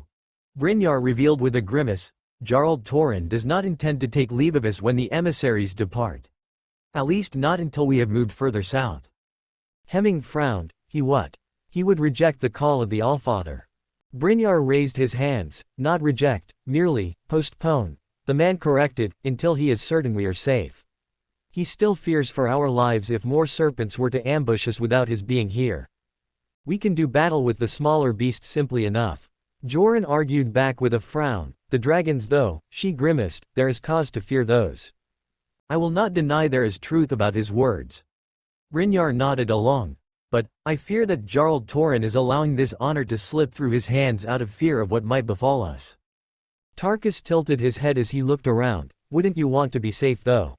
Speaker 1: Brynjar revealed with a grimace. Jarl Torin does not intend to take leave of us when the emissaries depart. At least not until we have moved further south. Hemming frowned. He what? He would reject the call of the Allfather. Brynjar raised his hands. Not reject, merely postpone. The man corrected, until he is certain we are safe. He still fears for our lives if more serpents were to ambush us without his being here. We can do battle with the smaller beasts simply enough. Joran argued back with a frown. The dragons though, she grimaced, there is cause to fear those. I will not deny there is truth about his words. Brynjar nodded along. But, I fear that Jarl Torin is allowing this honor to slip through his hands out of fear of what might befall us. Tarkus tilted his head as he looked around. Wouldn't you want to be safe though?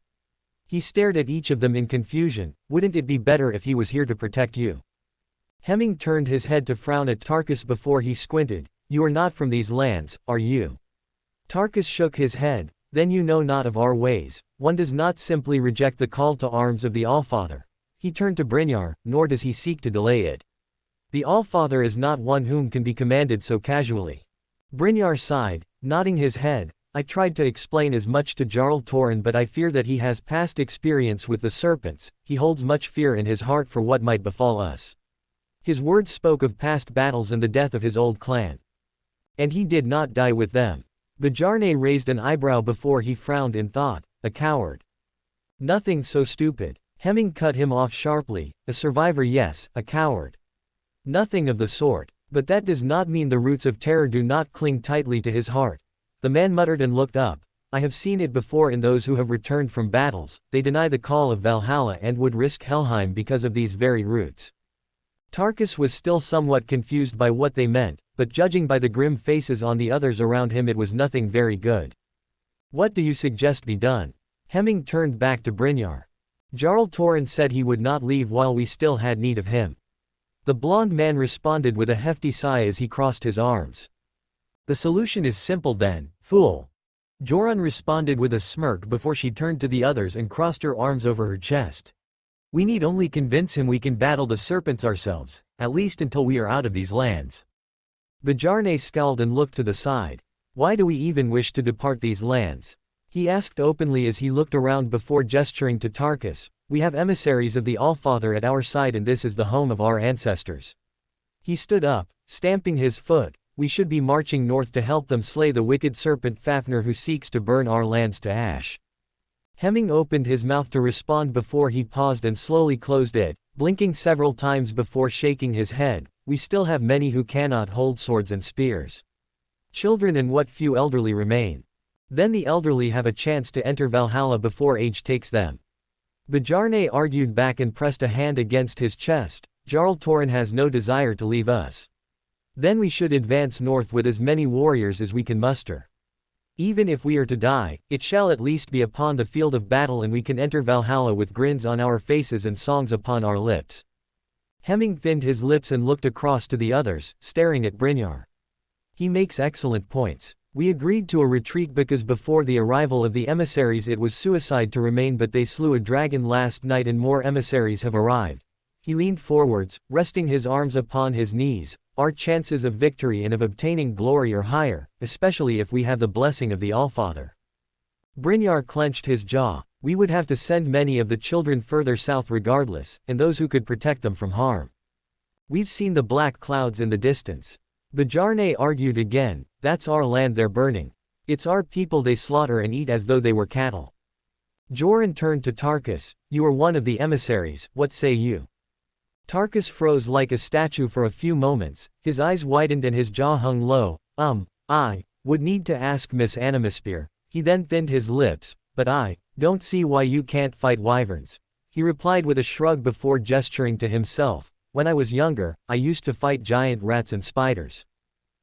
Speaker 1: He stared at each of them in confusion. Wouldn't it be better if he was here to protect you? Hemming turned his head to frown at Tarkus before he squinted. You are not from these lands, are you? Tarkus shook his head. Then you know not of our ways. One does not simply reject the call to arms of the Allfather. He turned to Brynjar, nor does he seek to delay it. The Allfather is not one whom can be commanded so casually. Brynjar sighed, nodding his head. I tried to explain as much to Jarl Torin, but I fear that he has past experience with the serpents. He holds much fear in his heart for what might befall us. His words spoke of past battles and the death of his old clan. And he did not die with them. Bjarne raised an eyebrow before he frowned in thought. A coward. Nothing so stupid. Hemming cut him off sharply. A survivor, yes, a coward. Nothing of the sort. But that does not mean the roots of terror do not cling tightly to his heart. The man muttered and looked up. I have seen it before in those who have returned from battles. They deny the call of Valhalla and would risk Helheim because of these very roots. Tarkus was still somewhat confused by what they meant, but judging by the grim faces on the others around him it was nothing very good. What do you suggest be done? Hemming turned back to Brynjar. Jarl Torin said he would not leave while we still had need of him. The blond man responded with a hefty sigh as he crossed his arms. The solution is simple then, fool. Joran responded with a smirk before she turned to the others and crossed her arms over her chest. We need only convince him we can battle the serpents ourselves, at least until we are out of these lands. Bjarne scowled and looked to the side. Why do we even wish to depart these lands? He asked openly as he looked around before gesturing to Tarkus. We have emissaries of the Allfather at our side and this is the home of our ancestors. He stood up, stamping his foot. We should be marching north to help them slay the wicked serpent Fafnir who seeks to burn our lands to ash. Hemming opened his mouth to respond before he paused and slowly closed it, blinking several times before shaking his head. We still have many who cannot hold swords and spears. Children and what few elderly remain. Then the elderly have a chance to enter Valhalla before age takes them. Bjarne argued back and pressed a hand against his chest. Jarl Torin has no desire to leave us. Then we should advance north with as many warriors as we can muster. Even if we are to die, it shall at least be upon the field of battle and we can enter Valhalla with grins on our faces and songs upon our lips. Hemming thinned his lips and looked across to the others, staring at Brynjar. He makes excellent points. We agreed to a retreat because before the arrival of the emissaries it was suicide to remain, but they slew a dragon last night and more emissaries have arrived. He leaned forwards, resting his arms upon his knees. Our chances of victory and of obtaining glory are higher, especially if we have the blessing of the Allfather. Brynjar clenched his jaw. We would have to send many of the children further south regardless, and those who could protect them from harm. We've seen the black clouds in the distance. Bjarne argued again, that's our land they're burning. It's our people they slaughter and eat as though they were cattle. Joran turned to Tarkus, you are one of the emissaries, what say you? Tarkus froze like a statue for a few moments, his eyes widened and his jaw hung low. I would need to ask Miss Animasphere. He then thinned his lips, but I don't see why you can't fight wyverns. He replied with a shrug before gesturing to himself. When I was younger, I used to fight giant rats and spiders.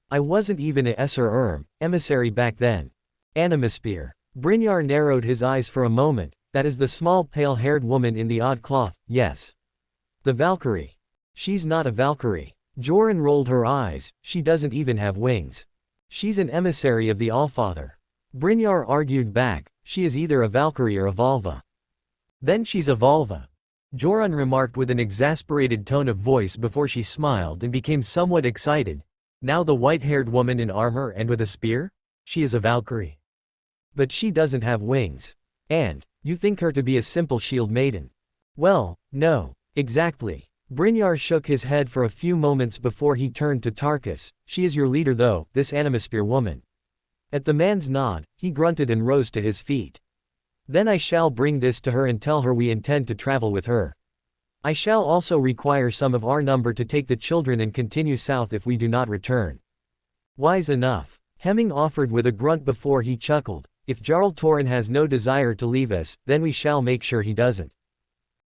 Speaker 1: I wasn't even a emissary back then. Animasphere. Brynjar narrowed his eyes for a moment. That is the small pale-haired woman in the odd cloth, yes. The Valkyrie. She's not a Valkyrie. Joran rolled her eyes, she doesn't even have wings. She's an emissary of the Allfather. Brynjar argued back, she is either a Valkyrie or a Volva. Then she's a Volva. Joran remarked with an exasperated tone of voice before she smiled and became somewhat excited. Now the white-haired woman in armor and with a spear? She is a Valkyrie. But she doesn't have wings. And, you think her to be a simple shield maiden? Well, no, exactly. Brynjar shook his head for a few moments before he turned to Tarkus. She is your leader though, this Animasphere woman. At the man's nod, he grunted and rose to his feet. Then I shall bring this to her and tell her we intend to travel with her. I shall also require some of our number to take the children and continue south if we do not return. Wise enough. Hemming offered with a grunt before he chuckled. If Jarl Torin has no desire to leave us, then we shall make sure he doesn't.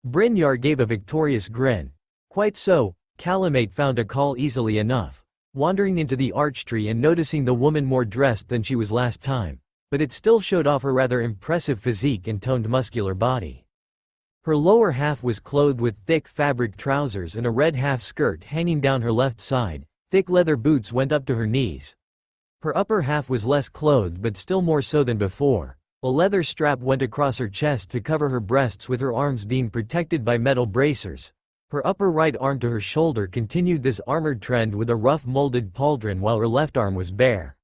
Speaker 1: Brynjar gave a victorious grin. Quite so, Calamate found a call easily enough. Wandering into the archtree and noticing the woman more dressed than she was last time. But it still showed off her rather impressive physique and toned muscular body. Her lower half was clothed with thick fabric trousers and a red half-skirt hanging down her left side. Thick leather boots went up to her knees. Her upper half was less clothed but still more so than before. A leather strap went across her chest to cover her breasts with her arms being protected by metal bracers. Her upper right arm to her shoulder continued this armored trend with a rough molded pauldron while her left arm was bare.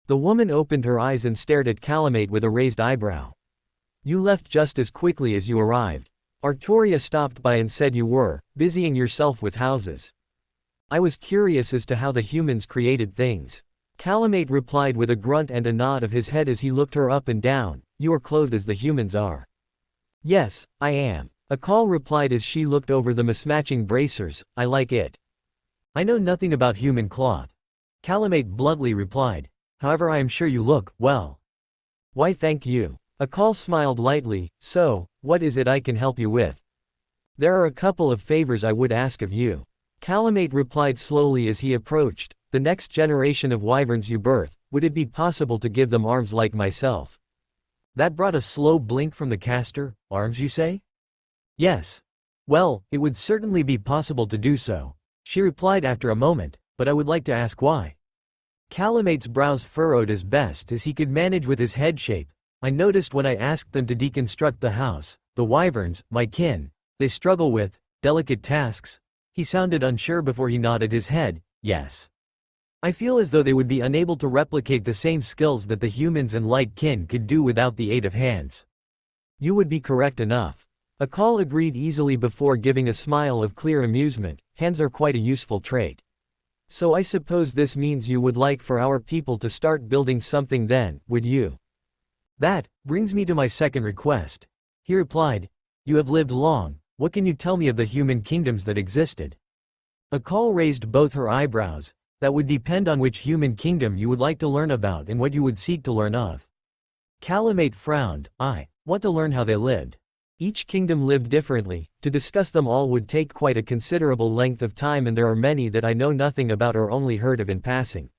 Speaker 1: The woman opened her eyes and stared at Calamate with a raised eyebrow. You left just as quickly as you arrived. Artoria stopped by and said you were busying yourself with houses. I was curious as to how the humans created things. Calamate replied with a grunt and a nod of his head as he looked her up and down. You are clothed as the humans are. Yes, I am. Akal replied as she looked over the mismatching bracers. I like it. I know nothing about human cloth. Calamate bluntly replied. However, I am sure you look well. Why, thank you. Akal smiled lightly. So, what is it I can help you with? There are a couple of favors I would ask of you. Calamate replied slowly as he approached. The next generation of wyverns you birth, would it be possible to give them arms like myself? That brought a slow blink from the caster. Arms, you say? Yes. Well, it would certainly be possible to do so. She replied after a moment, but I would like to ask why. Calamate's brows furrowed as best as he could manage with his head shape. I noticed when I asked them to deconstruct the house, the wyverns, my kin, they struggle with delicate tasks. He sounded unsure before he nodded his head. Yes. I feel as though they would be unable to replicate the same skills that the humans and light kin could do without the aid of hands. You would be correct enough. Akal agreed easily before giving a smile of clear amusement. Hands are quite a useful trait. So I suppose this means you would like for our people to start building something then, would you? That brings me to my second request. He replied. You have lived long, what can you tell me of the human kingdoms that existed? Akal raised both her eyebrows. That would depend on which human kingdom you would like to learn about and what you would seek to learn of. Calamate frowned. I want to learn how they lived. Each kingdom lived differently. To discuss them all would take quite a considerable length of time, and there are many that I know nothing about or only heard of in passing.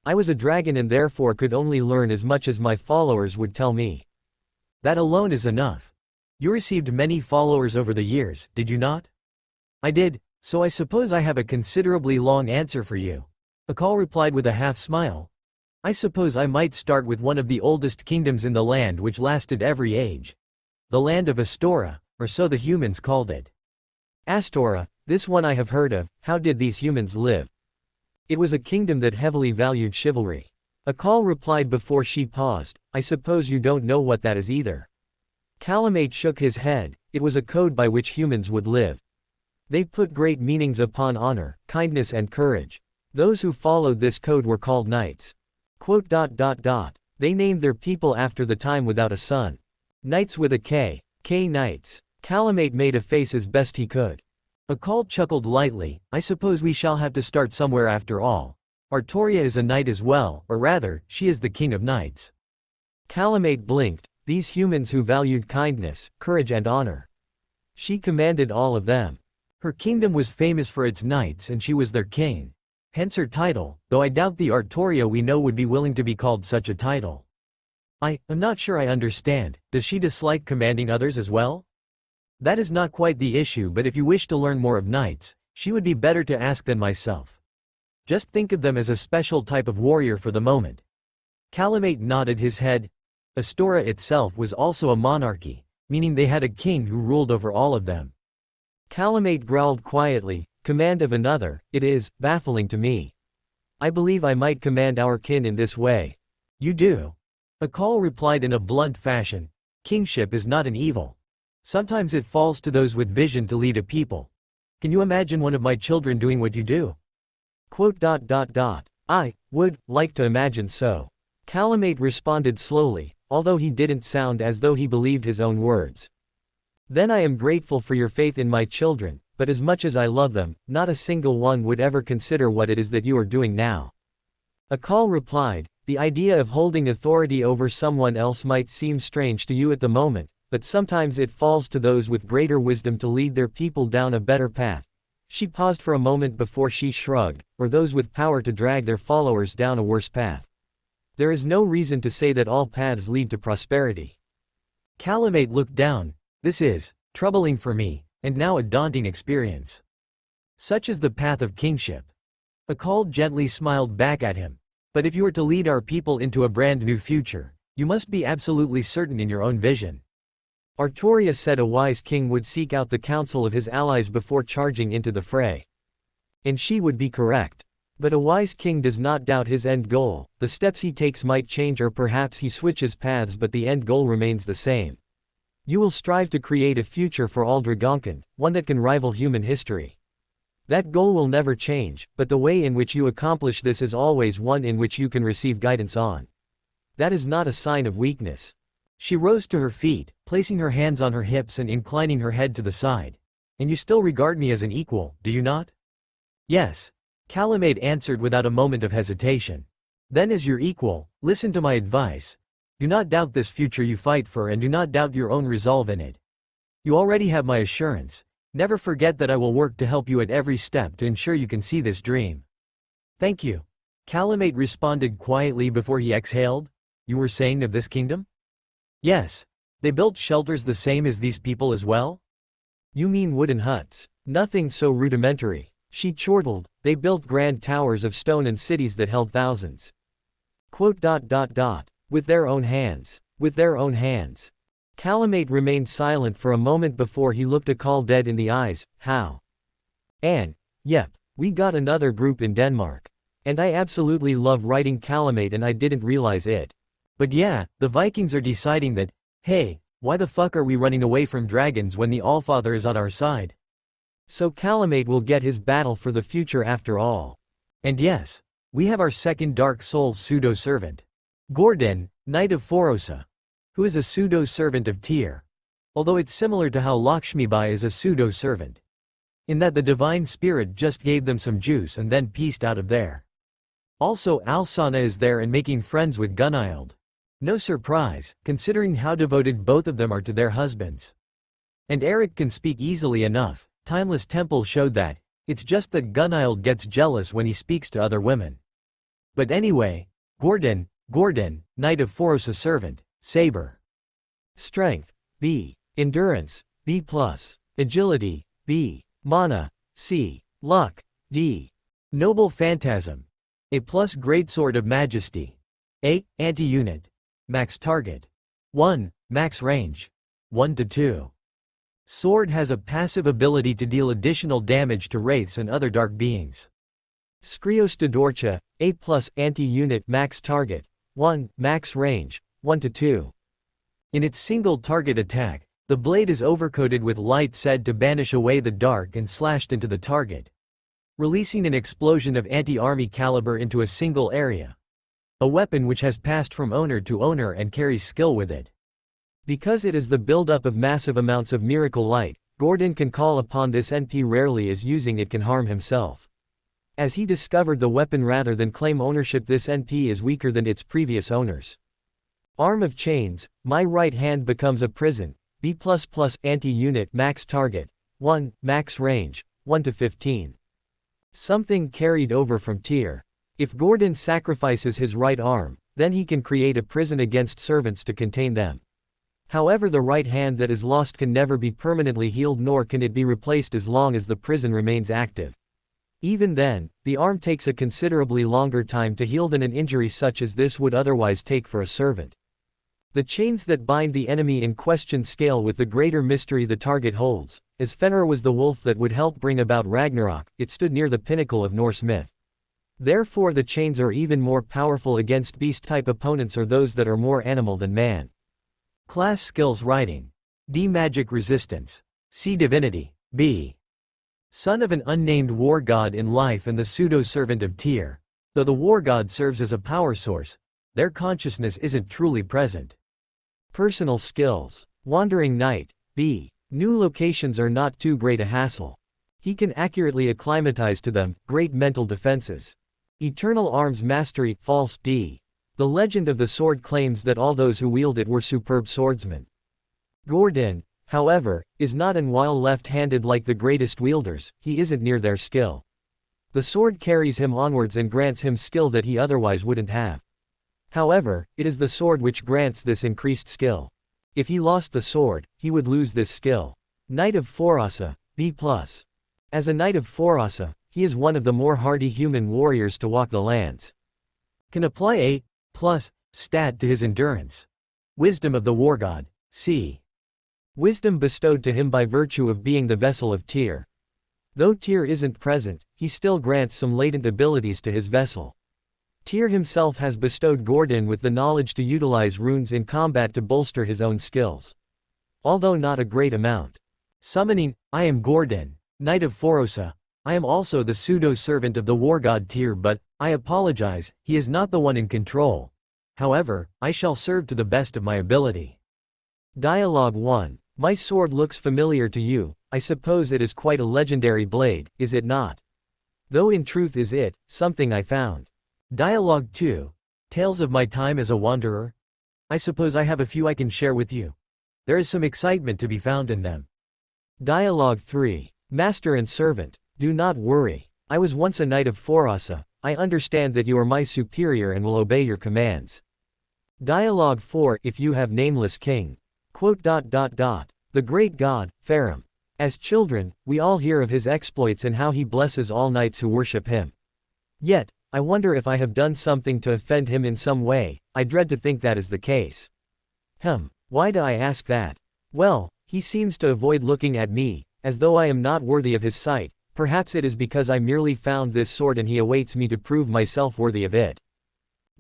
Speaker 1: I was a dragon and therefore could only learn as much as my followers would tell me. That alone is enough. You received many followers over the years, did you not? I did, so I suppose I have a considerably long answer for you. Akal replied with a half-smile. I suppose I might start with one of the oldest kingdoms in the land which lasted every age. The land of Astora, or so the humans called it. Astora, this one I have heard of. How did these humans live? It was a kingdom that heavily valued chivalry. Akal replied before she paused, I suppose you don't know what that is either. Calamate shook his head. It was a code by which humans would live. They put great meanings upon honor, kindness and courage. Those who followed this code were called knights. They named their people after the time without a sun. Knights with a K. K Knights. Calamate made a face as best he could. Akal chuckled lightly, I suppose we shall have to start somewhere after all. Artoria is a knight as well, or rather, she is the king of knights. Calamate blinked, these humans who valued kindness, courage and honor. She commanded all of them. Her kingdom was famous for its knights and she was their king. Hence her title, though I doubt the Artoria we know would be willing to be called such a title. I'm not sure I understand, does she dislike commanding others as well? That is not quite the issue, but if you wish to learn more of knights, she would be better to ask than myself. Just think of them as a special type of warrior for the moment. Calamate nodded his head. Astora itself was also a monarchy, meaning they had a king who ruled over all of them. Calamate growled quietly, command of another, it is baffling to me. I believe I might command our kin in this way. You do? Akal replied in a blunt fashion. Kingship is not an evil. Sometimes it falls to those with vision to lead a people. Can you imagine one of my children doing what you do? I would like to imagine so. Calamate responded slowly, although he didn't sound as though he believed his own words. Then I am grateful for your faith in my children, but as much as I love them, not a single one would ever consider what it is that you are doing now. Akal replied, the idea of holding authority over someone else might seem strange to you at the moment, but sometimes it falls to those with greater wisdom to lead their people down a better path. She paused for a moment before she shrugged, or those with power to drag their followers down a worse path. There is no reason to say that all paths lead to prosperity. Calamate looked down. This is troubling for me, and now a daunting experience. Such is the path of kingship. Akal gently smiled back at him. But if you are to lead our people into a brand new future, you must be absolutely certain in your own vision. Artoria said a wise king would seek out the counsel of his allies before charging into the fray. And she would be correct. But a wise king does not doubt his end goal. The steps he takes might change or perhaps he switches paths, but the end goal remains the same. You will strive to create a future for all Dragonkin, one that can rival human history. That goal will never change, but the way in which you accomplish this is always one in which you can receive guidance on. That is not a sign of weakness. She rose to her feet, placing her hands on her hips and inclining her head to the side. And you still regard me as an equal, do you not? Yes. Calamate answered without a moment of hesitation. Then as your equal, listen to my advice. Do not doubt this future you fight for and do not doubt your own resolve in it. You already have my assurance. Never forget that I will work to help you at every step to ensure you can see this dream. Thank you. Calamate responded quietly before he exhaled. You were saying of this kingdom? Yes. They built shelters the same as these people as well? You mean wooden huts? Nothing so rudimentary. She chortled. They built grand towers of stone and cities that held thousands. With their own hands. With their own hands. Calamate remained silent for a moment before he looked Akal dead in the eyes. How? Yep. We got another group in Denmark. And I absolutely love writing Calamate and I didn't realize it. But yeah, the Vikings are deciding that, hey, why the fuck are we running away from dragons when the Allfather is on our side? So Calamate will get his battle for the future after all. And yes, we have our second Dark Soul pseudo-servant. Gordon, Knight of Forosa. Who is a pseudo-servant of Tyr. Although it's similar to how Lakshmibai is a pseudo-servant. In that the divine spirit just gave them some juice and then pieced out of there. Also Alsana is there and making friends with Gunhild. No surprise, considering how devoted both of them are to their husbands. And Eric can speak easily enough. Timeless Temple showed that. It's just that Gunhild gets jealous when he speaks to other women. But anyway, Gordon, Knight of Forosa servant, Saber. Strength, B. Endurance, B+. Agility, B. Mana, C. Luck, D. Noble Phantasm. A plus Greatsword of Majesty. A. Anti-unit. Max target. 1. Max range. 1 to 2. Sword has a passive ability to deal additional damage to wraiths and other dark beings. Skrios de Dorcha, A plus anti-unit max target. 1. Max range. 1 to 2. In its single target attack, the blade is overcoated with light said to banish away the dark and slashed into the target, releasing an explosion of anti-army caliber into a single area. A weapon which has passed from owner to owner and carries skill with it. Because it is the buildup of massive amounts of miracle light, Gordon can call upon this NP rarely, as using it can harm himself. As he discovered the weapon rather than claim ownership, this NP is weaker than its previous owners. Arm of Chains, my right hand becomes a prison. B++ anti-unit max target. 1. Max range. 1 to 15. Something carried over from Tyr. If Gordon sacrifices his right arm, then he can create a prison against servants to contain them. However, the right hand that is lost can never be permanently healed, nor can it be replaced as long as the prison remains active. Even then, the arm takes a considerably longer time to heal than an injury such as this would otherwise take for a servant. The chains that bind the enemy in question scale with the greater mystery the target holds. As Fenrir was the wolf that would help bring about Ragnarok, it stood near the pinnacle of Norse myth. Therefore the chains are even more powerful against beast-type opponents or those that are more animal than man. Class skills writing. D. Magic resistance. C. Divinity. B. Son of an unnamed war god in life and the pseudo-servant of Tyr. Though the war god serves as a power source, their consciousness isn't truly present. Personal skills. Wandering Knight. B. New locations are not too great a hassle. He can accurately acclimatize to them. Great mental defenses. Eternal Arms Mastery. False. D. The legend of the sword claims that all those who wield it were superb swordsmen. Gordon, however, is not, and while left-handed like the greatest wielders, he isn't near their skill. The sword carries him onwards and grants him skill that he otherwise wouldn't have. However, it is the sword which grants this increased skill. If he lost the sword, he would lose this skill. Knight of Forasa, B+. As a Knight of Forasa, he is one of the more hardy human warriors to walk the lands. Can apply a plus stat to his endurance. Wisdom of the war god, C. Wisdom bestowed to him by virtue of being the vessel of Tyr. Though Tyr isn't present, he still grants some latent abilities to his vessel. Tyr himself has bestowed Gordon with the knowledge to utilize runes in combat to bolster his own skills. Although not a great amount. Summoning. I am Gordon, Knight of Forosa. I am also the pseudo-servant of the war god Tyr, but, I apologize, he is not the one in control. However, I shall serve to the best of my ability. Dialogue 1. My sword looks familiar to you. I suppose it is quite a legendary blade, is it not? Though in truth is it something I found. Dialogue 2. Tales of my time as a wanderer? I suppose I have a few I can share with you. There is some excitement to be found in them. Dialogue 3. Master and servant, do not worry. I was once a Knight of Forasa. I understand that you are my superior and will obey your commands. Dialogue 4. If you have nameless king. The great god, Farum. As children, we all hear of his exploits and how he blesses all knights who worship him. Yet, I wonder if I have done something to offend him in some way. I dread to think that is the case. Why do I ask that? Well, he seems to avoid looking at me, as though I am not worthy of his sight. Perhaps it is because I merely found this sword and he awaits me to prove myself worthy of it.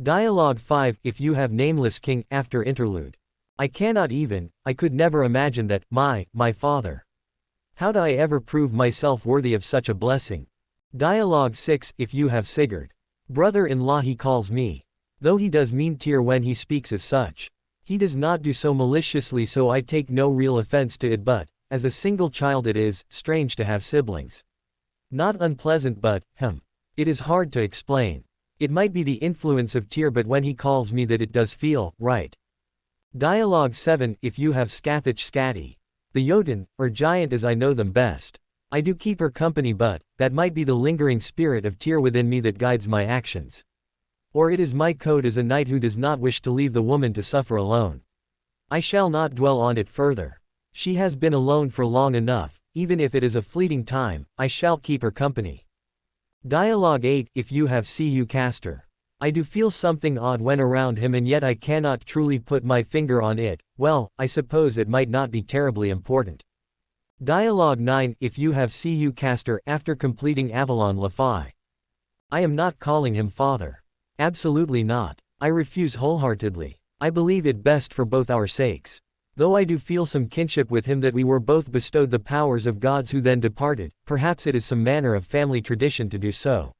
Speaker 1: Dialogue 5. If you have nameless king. After interlude. I could never imagine that, my father. How do I ever prove myself worthy of such a blessing? Dialogue 6. If you have Sigurd. Brother-in-law he calls me. Though he does mean Tyr when he speaks as such. He does not do so maliciously, so I take no real offense to it, but, as a single child it is strange to have siblings. Not unpleasant, but, it is hard to explain. It might be the influence of Tyr, but when he calls me that it does feel right. Dialogue 7. If you have Scathach Scatty. The Jotun, or giant as I know them best. I do keep her company, but, that might be the lingering spirit of Tyr within me that guides my actions. Or it is my code as a knight who does not wish to leave the woman to suffer alone. I shall not dwell on it further. She has been alone for long enough, even if it is a fleeting time, I shall keep her company. Dialogue 8. If you have CU caster. I do feel something odd when around him and yet I cannot truly put my finger on it. Well, I suppose it might not be terribly important. Dialogue 9. If you have CU caster after completing Avalon Lafai. I am not calling him father. Absolutely not. I refuse wholeheartedly. I believe it best for both our sakes. Though I do feel some kinship with him that we were both bestowed the powers of gods who then departed, perhaps it is some manner of family tradition to do so.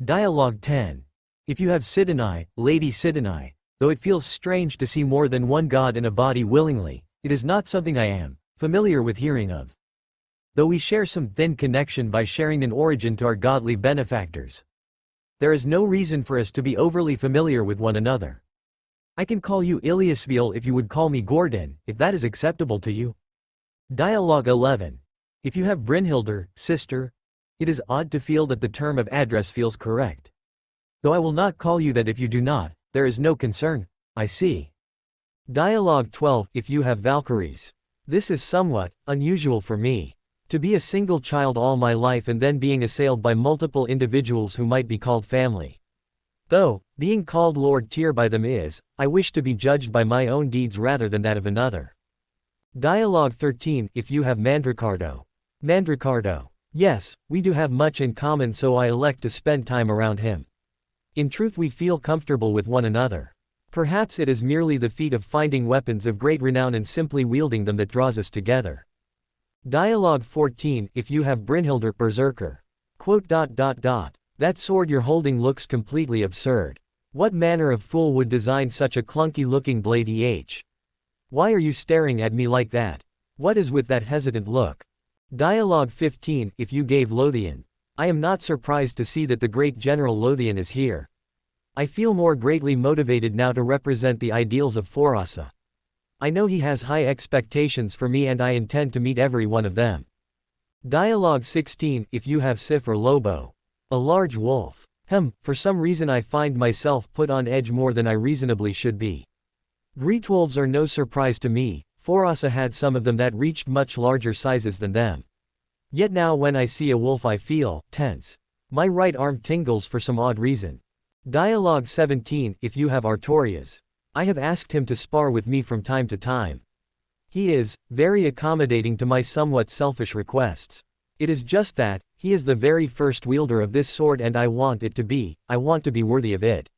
Speaker 1: Dialogue 10. If you have Sidonai, Lady Sidonai, though it feels strange to see more than one god in a body willingly, it is not something I am familiar with hearing of. Though we share some thin connection by sharing an origin to our godly benefactors, there is no reason for us to be overly familiar with one another. I can call you Iliasviel if you would call me Gordon, if that is acceptable to you. Dialogue 11. If you have Brynhildr, sister, it is odd to feel that the term of address feels correct. Though I will not call you that if you do not, there is no concern, I see. Dialogue 12. If you have Valkyries. This is somewhat unusual for me. To be a single child all my life and then being assailed by multiple individuals who might be called family. Though, being called Lord Tyr by them is, I wish to be judged by my own deeds rather than that of another. Dialogue 13. If you have Mandricardo. Mandricardo. Yes, we do have much in common, so I elect to spend time around him. In truth, we feel comfortable with one another. Perhaps it is merely the feat of finding weapons of great renown and simply wielding them that draws us together. Dialogue 14. If you have Brynhildr Berserker. That sword you're holding looks completely absurd. What manner of fool would design such a clunky-looking blade? Why are you staring at me like that? What is with that hesitant look? Dialogue 15. If you gave Lothian. I am not surprised to see that the great General Lothian is here. I feel more greatly motivated now to represent the ideals of Forasa. I know he has high expectations for me and I intend to meet every one of them. Dialogue 16. If you have Sif or Lobo. A large wolf. For some reason I find myself put on edge more than I reasonably should be. Greatwolves are no surprise to me, Forasa had some of them that reached much larger sizes than them. Yet now when I see a wolf I feel tense. My right arm tingles for some odd reason. Dialogue 17. If you have Artorias. I have asked him to spar with me from time to time. He is very accommodating to my somewhat selfish requests. It is just that, he is the very first wielder of this sword and I want to be worthy of it.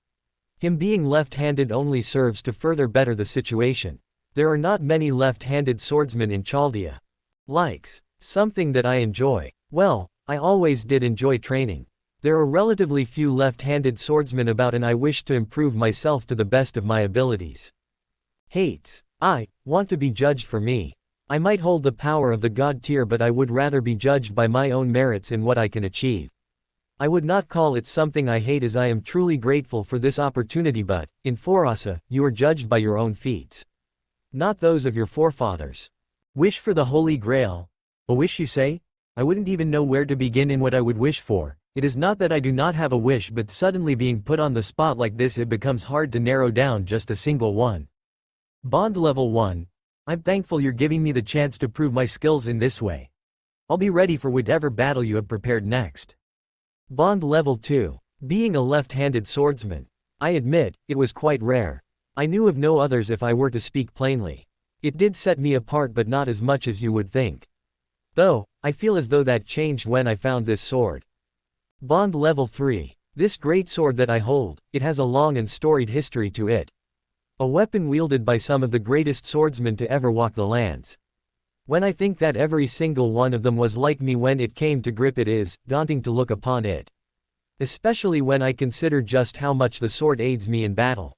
Speaker 1: Him being left-handed only serves to further better the situation. There are not many left-handed swordsmen in Chaldea. Likes. Something that I enjoy. Well, I always did enjoy training. There are relatively few left-handed swordsmen about and I wish to improve myself to the best of my abilities. Hates. I want to be judged for me. I might hold the power of the god Tyr but I would rather be judged by my own merits in what I can achieve. I would not call it something I hate as I am truly grateful for this opportunity, but, in Forasa, you are judged by your own feats. Not those of your forefathers. Wish for the Holy Grail. A wish, you say? I wouldn't even know where to begin in what I would wish for. It is not that I do not have a wish, but suddenly being put on the spot like this it becomes hard to narrow down just a single one. Bond level 1. I'm thankful you're giving me the chance to prove my skills in this way. I'll be ready for whatever battle you have prepared next. Bond level 2. Being a left-handed swordsman. I admit, it was quite rare. I knew of no others if I were to speak plainly. It did set me apart but not as much as you would think. Though, I feel as though that changed when I found this sword. Bond level 3. This great sword that I hold, it has a long and storied history to it. A weapon wielded by some of the greatest swordsmen to ever walk the lands. When I think that every single one of them was like me when it came to grip, it is daunting to look upon it. Especially when I consider just how much the sword aids me in battle.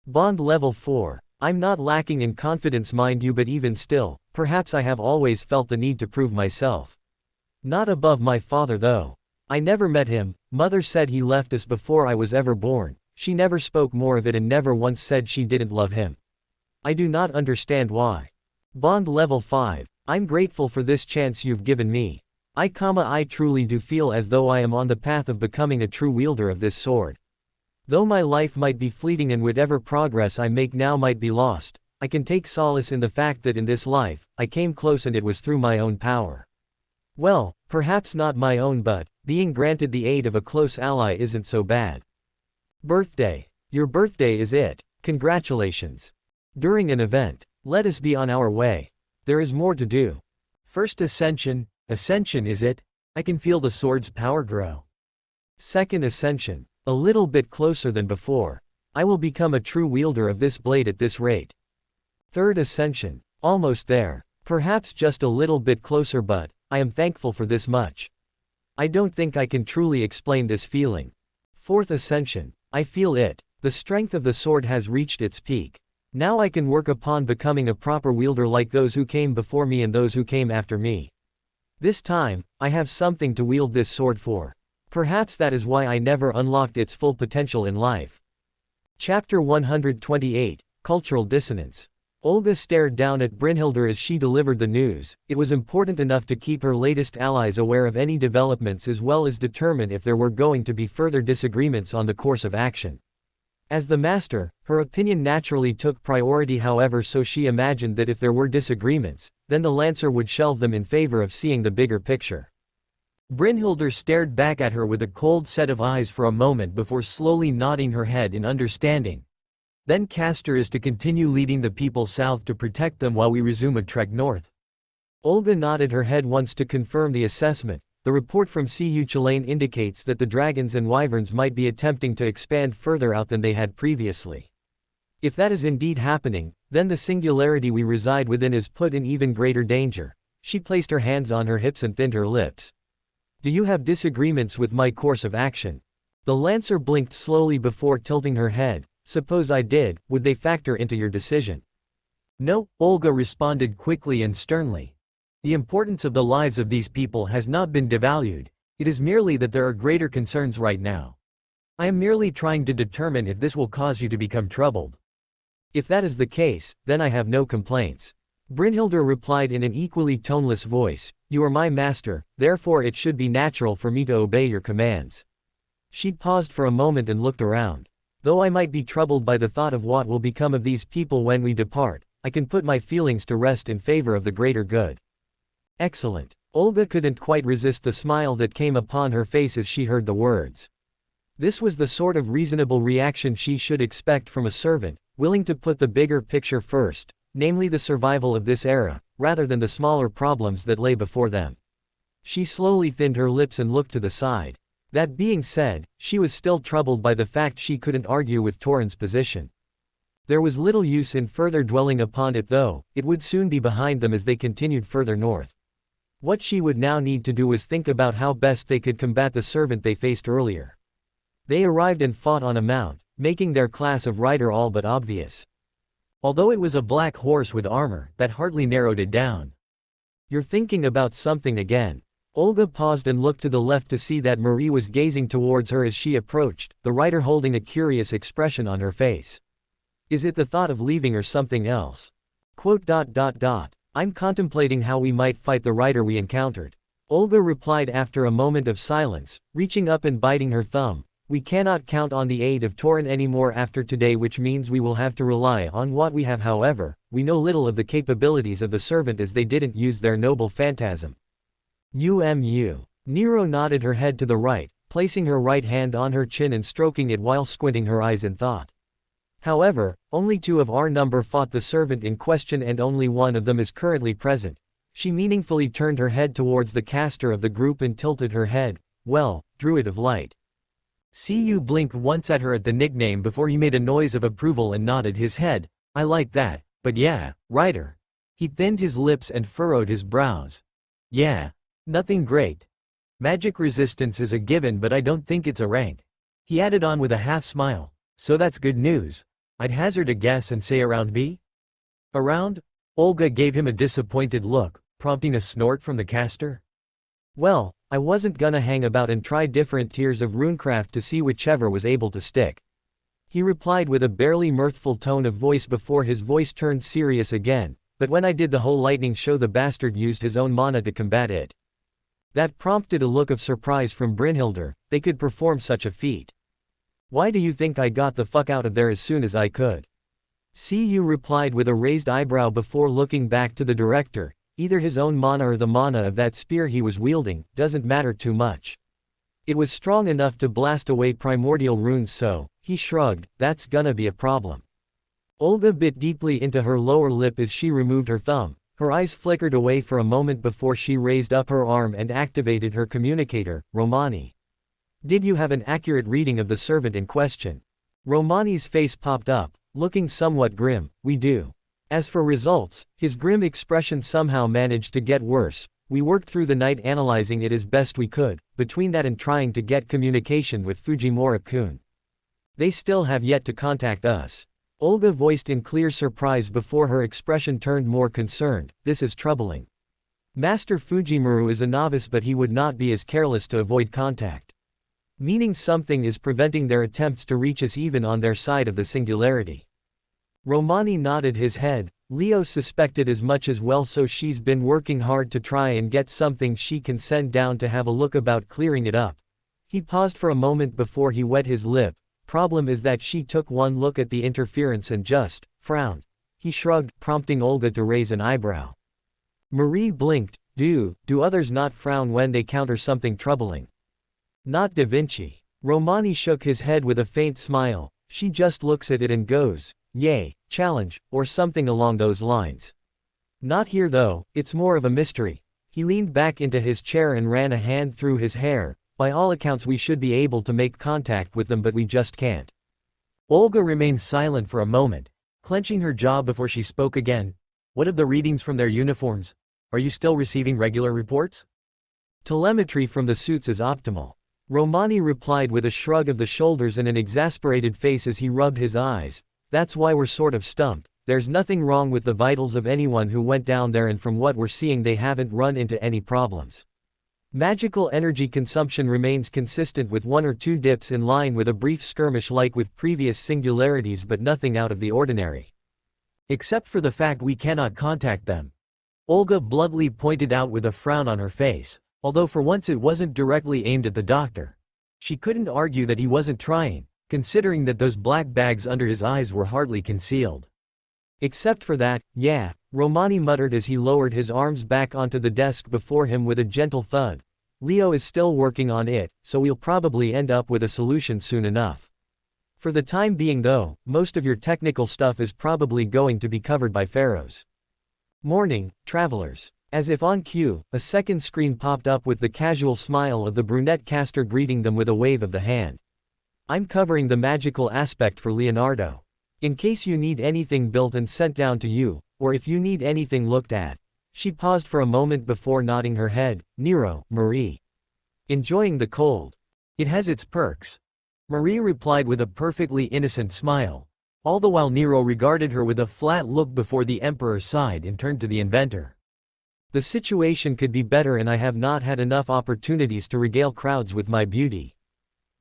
Speaker 1: Bond level 4. I'm not lacking in confidence, mind you, but even still, perhaps I have always felt the need to prove myself. Not above my father though. I never met him, mother said he left us before I was ever born. She never spoke more of it and never once said she didn't love him. I do not understand why. Bond level 5. I'm grateful for this chance you've given me. I truly do feel as though I am on the path of becoming a true wielder of this sword. Though my life might be fleeting and whatever progress I make now might be lost, I can take solace in the fact that in this life, I came close and it was through my own power. Well, Perhaps not my own, but being granted the aid of a close ally isn't so bad. Birthday. Your birthday is it. Congratulations. During an event. Let us be on our way. There is more to do. First ascension. Ascension is it? I can feel the sword's power grow. Second ascension. A little bit closer than before. I will become a true wielder of this blade at this rate. Third ascension. Almost there. Perhaps just a little bit closer, but I am thankful for this much. I don't think I can truly explain this feeling. Fourth ascension. I feel it. The strength of the sword has reached its peak. Now I can work upon becoming a proper wielder like those who came before me and those who came after me. This time, I have something to wield this sword for. Perhaps that is why I never unlocked its full potential in life. Chapter 128, Cultural Dissonance. Olga stared down at Brynhildr as she delivered the news. It was important enough to keep her latest allies aware of any developments as well as determine if there were going to be further disagreements on the course of action. As the master, her opinion naturally took priority, however, so she imagined that if there were disagreements, then the Lancer would shelve them in favor of seeing the bigger picture. Brynhildr stared back at her with a cold set of eyes for a moment before slowly nodding her head in understanding. Then Castor is to continue leading the people south to protect them while we resume a trek north. Olga nodded her head once to confirm the assessment. The report from CU Chilane indicates that the dragons and wyverns might be attempting to expand further out than they had previously. If that is indeed happening, then the singularity we reside within is put in even greater danger. She placed her hands on her hips and thinned her lips. Do you have disagreements with my course of action? The Lancer blinked slowly before tilting her head. Suppose I did, would they factor into your decision? No, Olga responded quickly and sternly. The importance of the lives of these people has not been devalued. It is merely that there are greater concerns right now. I am merely trying to determine if this will cause you to become troubled. If that is the case, then I have no complaints. Brynhildr replied in an equally toneless voice. You are my master, therefore it should be natural for me to obey your commands. She paused for a moment and looked around. Though I might be troubled by the thought of what will become of these people when we depart, I can put my feelings to rest in favor of the greater good. Excellent. Olga couldn't quite resist the smile that came upon her face as she heard the words. This was the sort of reasonable reaction she should expect from a servant, willing to put the bigger picture first, namely the survival of this era, rather than the smaller problems that lay before them. She slowly thinned her lips and looked to the side. That being said, she was still troubled by the fact she couldn't argue with Torin's position. There was little use in further dwelling upon it though, it would soon be behind them as they continued further north. What she would now need to do was think about how best they could combat the servant they faced earlier. They arrived and fought on a mount, making their class of rider all but obvious. Although it was a black horse with armor, that hardly narrowed it down. You're thinking about something again. Olga paused and looked to the left to see that Marie was gazing towards her as she approached, the rider holding a curious expression on her face. Is it the thought of leaving or something else? I'm contemplating how we might fight the rider we encountered. Olga replied after a moment of silence, reaching up and biting her thumb. We cannot count on the aid of Torin anymore after today, which means we will have to rely on what we have. However, we know little of the capabilities of the servant as they didn't use their noble phantasm. Nero nodded her head to the right, placing her right hand on her chin and stroking it while squinting her eyes in thought. However, only 2 of our number fought the servant in question and only 1 of them is currently present. She meaningfully turned her head towards the caster of the group and tilted her head. Well, Druid of Light. Cu blinked once at her at the nickname before he made a noise of approval and nodded his head. I like that, but yeah, rider. He thinned his lips and furrowed his brows. Yeah. Nothing great. Magic resistance is a given, but I don't think it's a rank. He added on with a half smile. So that's good news. I'd hazard a guess and say around B? Around? Olga gave him a disappointed look, prompting a snort from the caster. Well, I wasn't gonna hang about and try different tiers of runecraft to see whichever was able to stick. He replied with a barely mirthful tone of voice before his voice turned serious again. But when I did the whole lightning show, the bastard used his own mana to combat it. That prompted a look of surprise from Brynhildr. They could perform such a feat. Why do you think I got the fuck out of there as soon as I could? Cu replied with a raised eyebrow before looking back to the director. Either his own mana or the mana of that spear he was wielding, doesn't matter too much. It was strong enough to blast away primordial runes, so, he shrugged, that's gonna be a problem. Olga bit deeply into her lower lip as she removed her thumb. Her eyes flickered away for a moment before she raised up her arm and activated her communicator, Romani. Did you have an accurate reading of the servant in question? Romani's face popped up, looking somewhat grim. We do. As for results, his grim expression somehow managed to get worse. We worked through the night analyzing it as best we could, between that and trying to get communication with Fujimura-kun. They still have yet to contact us. Olga voiced in clear surprise before her expression turned more concerned. This is troubling. Master Fujimura is a novice, but he would not be as careless to avoid contact. Meaning something is preventing their attempts to reach us even on their side of the singularity. Romani nodded his head. Leo suspected as much as well, so she's been working hard to try and get something she can send down to have a look about clearing it up. He paused for a moment before he wet his lip. Problem is that she took one look at the interference and just frowned. He shrugged, prompting Olga to raise an eyebrow. Marie blinked. Do others not frown when they counter something troubling? Not Da Vinci. Romani shook his head with a faint smile. She just looks at it and goes, yay, challenge, or something along those lines. Not here though, it's more of a mystery. He leaned back into his chair and ran a hand through his hair. By all accounts we should be able to make contact with them, but we just can't. Olga remained silent for a moment, clenching her jaw before she spoke again. What of the readings from their uniforms? Are you still receiving regular reports? Telemetry from the suits is optimal. Romani replied with a shrug of the shoulders and an exasperated face as he rubbed his eyes. That's why we're sort of stumped. There's nothing wrong with the vitals of anyone who went down there, and from what we're seeing they haven't run into any problems. Magical energy consumption remains consistent with 1 or 2 dips in line with a brief skirmish like with previous singularities, but nothing out of the ordinary. Except for the fact we cannot contact them. Olga bluntly pointed out with a frown on her face, although for once it wasn't directly aimed at the doctor. She couldn't argue that he wasn't trying, considering that those black bags under his eyes were hardly concealed. Except for that, yeah, Romani muttered as he lowered his arms back onto the desk before him with a gentle thud. Leo is still working on it, so we'll probably end up with a solution soon enough. For the time being though, most of your technical stuff is probably going to be covered by Pharaohs. Morning, travelers. As if on cue, a second screen popped up with the casual smile of the brunette caster greeting them with a wave of the hand. I'm covering the magical aspect for Leonardo. In case you need anything built and sent down to you, or if you need anything looked at. She paused for a moment before nodding her head. Nero, Marie. Enjoying the cold. It has its perks. Marie replied with a perfectly innocent smile. All the while Nero regarded her with a flat look before the Emperor sighed and turned to the inventor. The situation could be better, and I have not had enough opportunities to regale crowds with my beauty.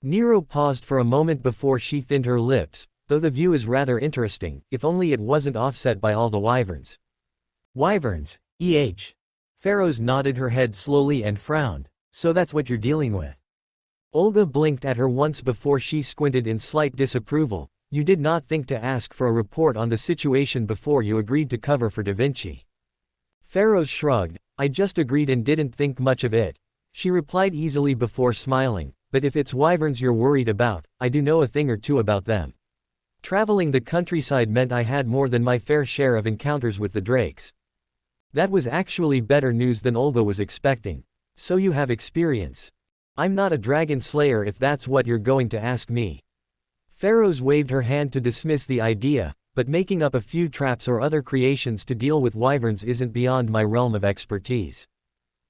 Speaker 1: Nero paused for a moment before she thinned her lips. Though the view is rather interesting, if only it wasn't offset by all the wyverns. Wyverns, Pharaohs nodded her head slowly and frowned. So that's what you're dealing with. Olga blinked at her once before she squinted in slight disapproval. You did not think to ask for a report on the situation before you agreed to cover for Da Vinci. Pharaohs shrugged. I just agreed and didn't think much of it. She replied easily before smiling. But if it's wyverns you're worried about, I do know a thing or two about them. Traveling the countryside meant I had more than my fair share of encounters with the drakes. That was actually better news than Olga was expecting. So you have experience. I'm not a dragon slayer if that's what you're going to ask me. Pharaohs waved her hand to dismiss the idea, but making up a few traps or other creations to deal with wyverns isn't beyond my realm of expertise.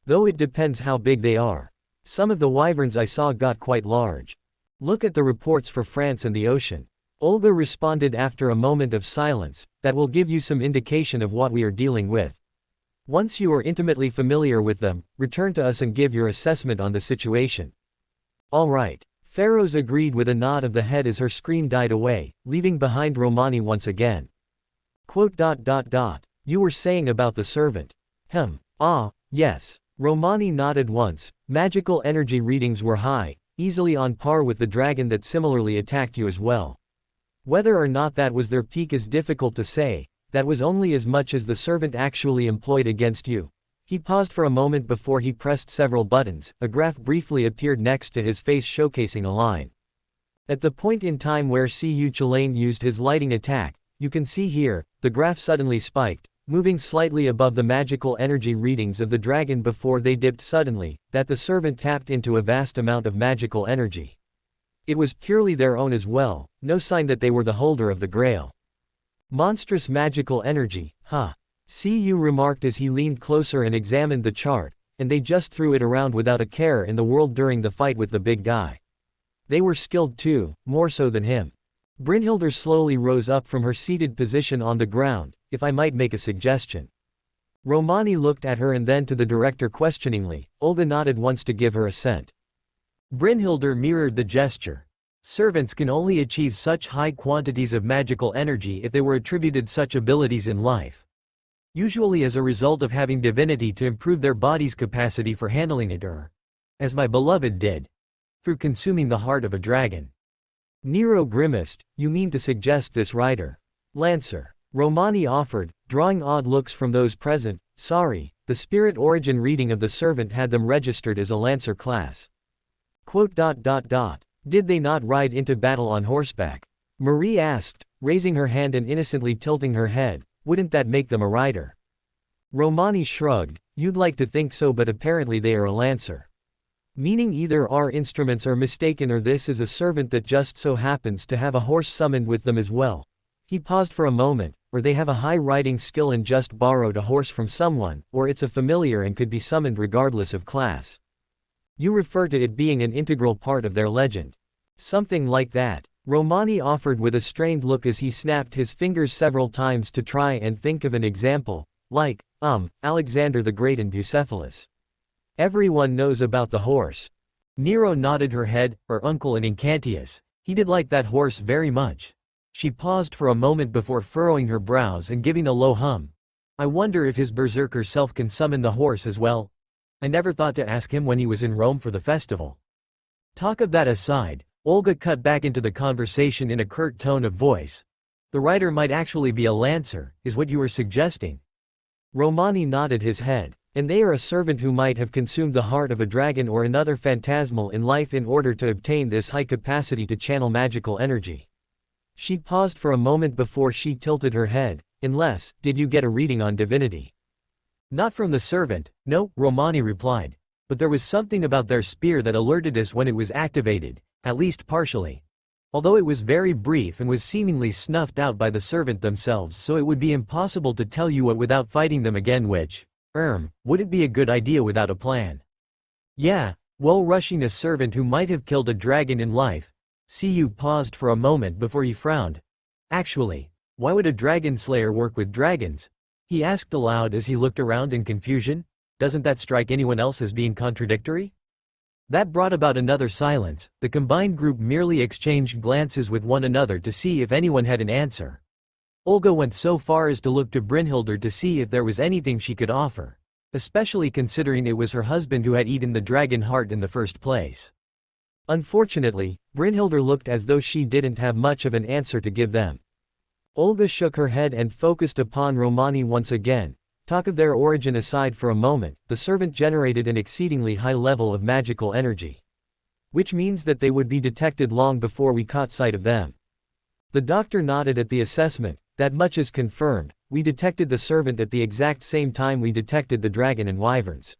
Speaker 1: Though it depends how big they are. Some of the wyverns I saw got quite large. Look at the reports for France and the ocean. Olga responded after a moment of silence. That will give you some indication of what we are dealing with. Once you are intimately familiar with them, return to us and give your assessment on the situation. All right. Pharaohs agreed with a nod of the head as her screen died away, leaving behind Romani once again. You were saying about the servant. Yes. Romani nodded once. Magical energy readings were high, easily on par with the dragon that similarly attacked you as well. Whether or not that was their peak is difficult to say. That was only as much as the servant actually employed against you. He paused for a moment before he pressed several buttons. A graph briefly appeared next to his face showcasing a line. At the point in time where Cu Chalain used his lighting attack, you can see here, the graph suddenly spiked, moving slightly above the magical energy readings of the dragon before they dipped suddenly, that the servant tapped into a vast amount of magical energy. It was purely their own as well, no sign that they were the holder of the Grail. Monstrous magical energy, huh? Cu remarked as he leaned closer and examined the chart, and they just threw it around without a care in the world during the fight with the big guy. They were skilled too, more so than him. Brynhildr slowly rose up from her seated position on the ground. If I might make a suggestion. Romani looked at her and then to the director questioningly. Olga nodded once to give her assent. Brynhildr mirrored the gesture. Servants can only achieve such high quantities of magical energy if they were attributed such abilities in life. Usually as a result of having divinity to improve their body's capacity for handling it or, as my beloved did, through consuming the heart of a dragon. Nero grimaced. You mean to suggest this writer? Lancer. Romani offered, drawing odd looks from those present. Sorry, the spirit origin reading of the servant had them registered as a Lancer class. Did they not ride into battle on horseback? Marie asked, raising her hand and innocently tilting her head. Wouldn't that make them a rider? Romani shrugged. You'd like to think so, but apparently they are a Lancer. Meaning either our instruments are mistaken or this is a servant that just so happens to have a horse summoned with them as well. He paused for a moment, or they have a high riding skill and just borrowed a horse from someone, or it's a familiar and could be summoned regardless of class. You refer to it being an integral part of their legend. Something like that. Romani offered with a strained look as he snapped his fingers several times to try and think of an example, like, Alexander the Great and Bucephalus. Everyone knows about the horse. Nero nodded her head, or uncle in Incantius. He did like that horse very much. She paused for a moment before furrowing her brows and giving a low hum. I wonder if his berserker self can summon the horse as well. I never thought to ask him when he was in Rome for the festival. Talk of that aside, Olga cut back into the conversation in a curt tone of voice. The writer might actually be a Lancer, is what you were suggesting? Romani nodded his head. And they are a servant who might have consumed the heart of a dragon or another phantasmal in life in order to obtain this high capacity to channel magical energy. She paused for a moment before she tilted her head. Unless, did you get a reading on divinity? Not from the servant, no, Romani replied. But there was something about their spear that alerted us when it was activated, at least partially. Although it was very brief and was seemingly snuffed out by the servant themselves, so it would be impossible to tell you what without fighting them again, which, would it be a good idea without a plan? Yeah, well, rushing a servant who might have killed a dragon in life. Cu paused for a moment before he frowned. Actually, why would a dragon slayer work with dragons? He asked aloud as he looked around in confusion. Doesn't that strike anyone else as being contradictory? That brought about another silence. The combined group merely exchanged glances with one another to see if anyone had an answer. Olga went so far as to look to Brynhildr to see if there was anything she could offer, especially considering it was her husband who had eaten the dragon heart in the first place. Unfortunately, Brynhildr looked as though she didn't have much of an answer to give them. Olga shook her head and focused upon Romani once again. Talk of their origin aside for a moment, the servant generated an exceedingly high level of magical energy. Which means that they would be detected long before we caught sight of them. The doctor nodded at the assessment. That much is confirmed. We detected the servant at the exact same time we detected the dragon and wyverns.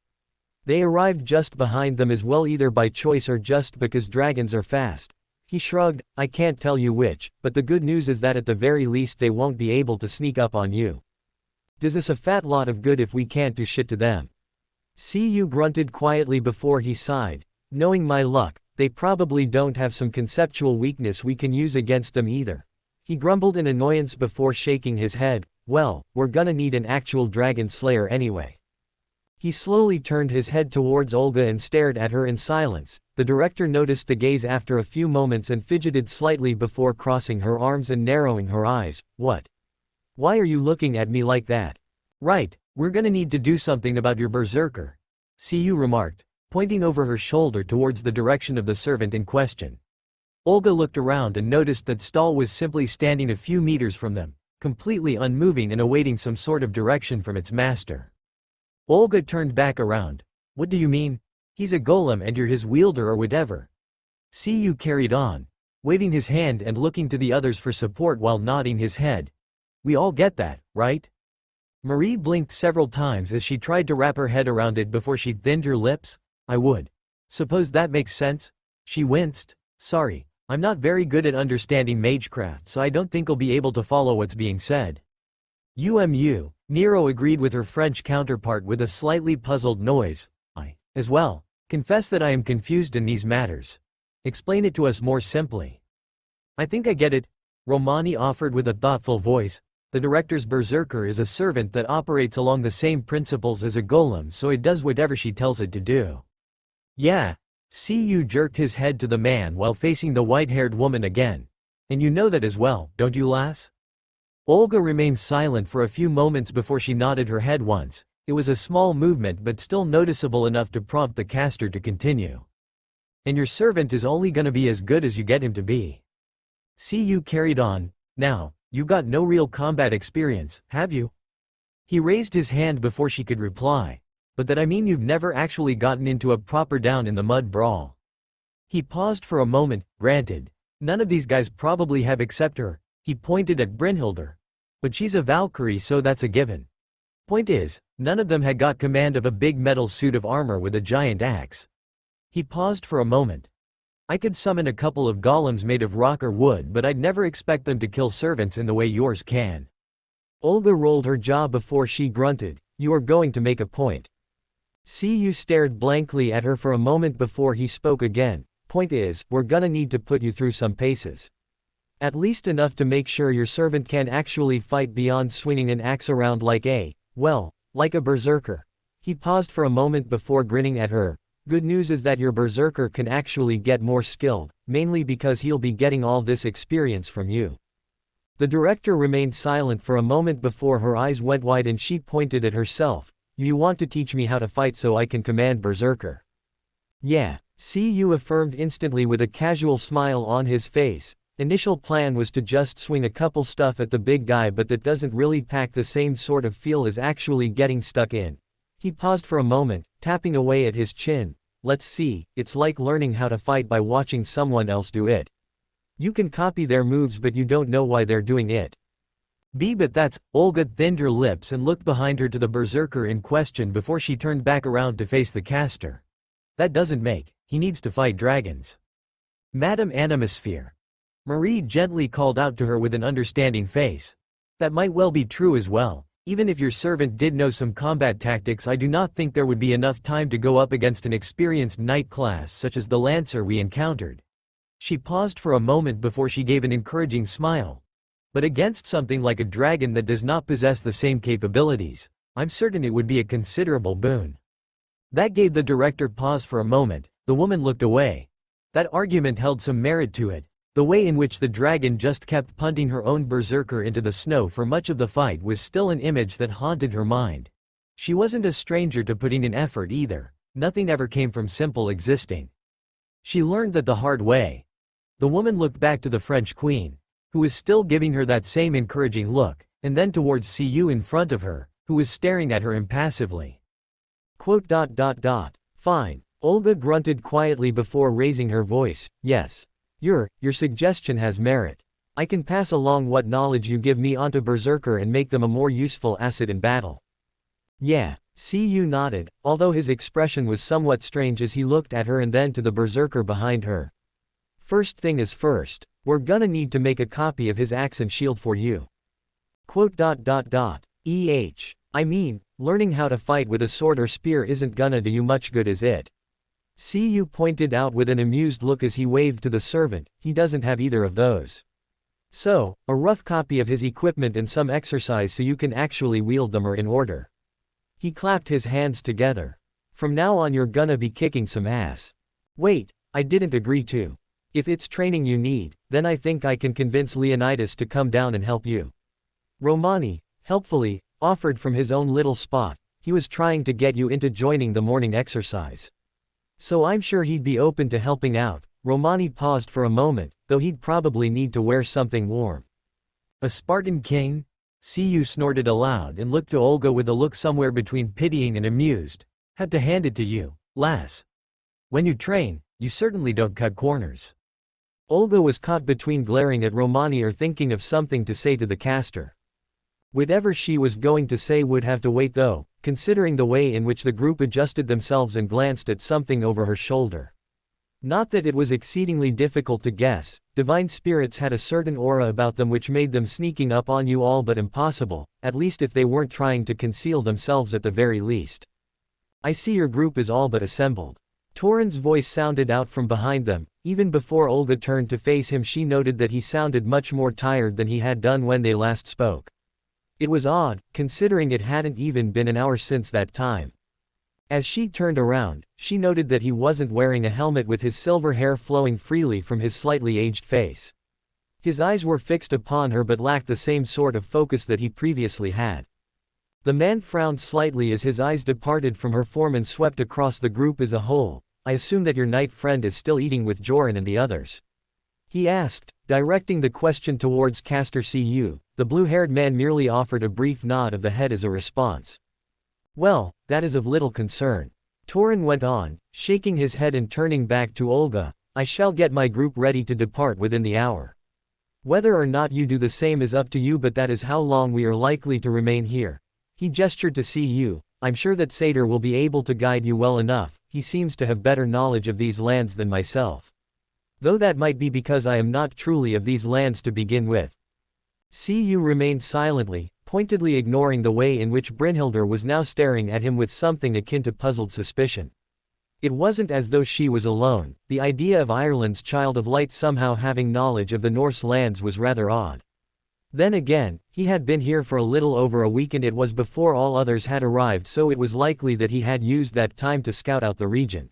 Speaker 1: They arrived just behind them as well, either by choice or just because dragons are fast. He shrugged. I can't tell you which, but the good news is that at the very least they won't be able to sneak up on you. Does us a fat lot of good if we can't do shit to them. Cu grunted quietly before he sighed. Knowing my luck, they probably don't have some conceptual weakness we can use against them either. He grumbled in annoyance before shaking his head. Well, we're gonna need an actual dragon slayer anyway. He slowly turned his head towards Olga and stared at her in silence. The director noticed the gaze after a few moments and fidgeted slightly before crossing her arms and narrowing her eyes. What? Why are you looking at me like that? Right, we're gonna need to do something about your berserker, Cu remarked, pointing over her shoulder towards the direction of the servant in question. Olga looked around and noticed that Stahl was simply standing a few meters from them, completely unmoving and awaiting some sort of direction from its master. Olga turned back around. What do you mean? He's a golem and you're his wielder or whatever. Cu carried on, waving his hand and looking to the others for support while nodding his head. We all get that, right? Marie blinked several times as she tried to wrap her head around it before she thinned her lips. I would. Suppose that makes sense? She winced. Sorry, I'm not very good at understanding magecraft, so I don't think I'll be able to follow what's being said. Nero agreed with her French counterpart with a slightly puzzled noise. I, as well, confess that I am confused in these matters. Explain it to us more simply. I think I get it, Romani offered with a thoughtful voice. The director's berserker is a servant that operates along the same principles as a golem, so it does whatever she tells it to do. Yeah. Cu jerked his head to the man while facing the white-haired woman again. And you know that as well, don't you, lass? Olga remained silent for a few moments before she nodded her head once. It was a small movement but still noticeable enough to prompt the caster to continue. And your servant is only gonna be as good as you get him to be. Cu carried on. Now, you've got no real combat experience, have you? He raised his hand before she could reply. But that I mean you've never actually gotten into a proper down-in-the-mud brawl. He paused for a moment. Granted, none of these guys probably have except her. He pointed at Brynhildr. But she's a Valkyrie, so that's a given. Point is, none of them had got command of a big metal suit of armor with a giant axe. He paused for a moment. I could summon a couple of golems made of rock or wood, but I'd never expect them to kill servants in the way yours can. Olga rolled her jaw before she grunted. You are going to make a point. Cu stared blankly at her for a moment before he spoke again. Point is, we're gonna need to put you through some paces. At least enough to make sure your servant can actually fight beyond swinging an axe around like a berserker. He paused for a moment before grinning at her. Good news is that your berserker can actually get more skilled, mainly because he'll be getting all this experience from you. The director remained silent for a moment before her eyes went wide and she pointed at herself. You want to teach me how to fight so I can command berserker? Yeah, Cu affirmed instantly with a casual smile on his face. Initial plan was to just swing a couple stuff at the big guy, but that doesn't really pack the same sort of feel as actually getting stuck in. He paused for a moment, tapping away at his chin. Let's see, it's like learning how to fight by watching someone else do it. You can copy their moves but you don't know why they're doing it. But that's, Olga thinned her lips and looked behind her to the berserker in question before she turned back around to face the caster. That doesn't make, he needs to fight dragons. Madam Animosphere. Marie gently called out to her with an understanding face. That might well be true as well. Even if your servant did know some combat tactics, I do not think there would be enough time to go up against an experienced knight class such as the lancer we encountered. She paused for a moment before she gave an encouraging smile. But against something like a dragon that does not possess the same capabilities, I'm certain it would be a considerable boon. That gave the director pause for a moment. The woman looked away. That argument held some merit to it. The way in which the dragon just kept punting her own berserker into the snow for much of the fight was still an image that haunted her mind. She wasn't a stranger to putting in effort either. Nothing ever came from simple existing. She learned that the hard way. The woman looked back to the French queen, who was still giving her that same encouraging look, and then towards Cu in front of her, who was staring at her impassively. Fine. Olga grunted quietly before raising her voice. Yes. Your suggestion has merit. I can pass along what knowledge you give me onto berserker and make them a more useful asset in battle. Yeah. Cu nodded, although his expression was somewhat strange as he looked at her and then to the berserker behind her. First thing is first. We're gonna need to make a copy of his axe and shield for you. I mean, learning how to fight with a sword or spear isn't gonna do you much good, is it? Cu pointed out with an amused look as he waved to the servant. He doesn't have either of those. So, a rough copy of his equipment and some exercise so you can actually wield them are in order. He clapped his hands together. From now on you're gonna be kicking some ass. Wait, I didn't agree to. If it's training you need, then I think I can convince Leonidas to come down and help you. Romani, helpfully, offered from his own little spot. He was trying to get you into joining the morning exercise. So I'm sure he'd be open to helping out. Romani paused for a moment, though he'd probably need to wear something warm. A Spartan king? Cu snorted aloud and looked to Olga with a look somewhere between pitying and amused. Had to hand it to you, lass. When you train, you certainly don't cut corners. Olga was caught between glaring at Romani or thinking of something to say to the caster. Whatever she was going to say would have to wait though, considering the way in which the group adjusted themselves and glanced at something over her shoulder. Not that it was exceedingly difficult to guess, divine spirits had a certain aura about them which made them sneaking up on you all but impossible, at least if they weren't trying to conceal themselves at the very least. I see your group is all but assembled. Torin's voice sounded out from behind them. Even before Olga turned to face him, she noted that he sounded much more tired than he had done when they last spoke. It was odd, considering it hadn't even been an hour since that time. As she turned around, she noted that he wasn't wearing a helmet with his silver hair flowing freely from his slightly aged face. His eyes were fixed upon her but lacked the same sort of focus that he previously had. The man frowned slightly as his eyes departed from her form and swept across the group as a whole. I assume that your knight friend is still eating with Joran and the others? He asked, directing the question towards Caster Cu. The blue-haired man merely offered a brief nod of the head as a response. Well, that is of little concern. Torin went on, shaking his head and turning back to Olga. I shall get my group ready to depart within the hour. Whether or not you do the same is up to you, but that is how long we are likely to remain here. He gestured to Cu. I'm sure that Satyr will be able to guide you well enough. He seems to have better knowledge of these lands than myself. Though that might be because I am not truly of these lands to begin with. Cu remained silently, pointedly ignoring the way in which Brynhildr was now staring at him with something akin to puzzled suspicion. It wasn't as though she was alone. The idea of Ireland's Child of Light somehow having knowledge of the Norse lands was rather odd. Then again, he had been here for a little over a week and it was before all others had arrived, so it was likely that he had used that time to scout out the region.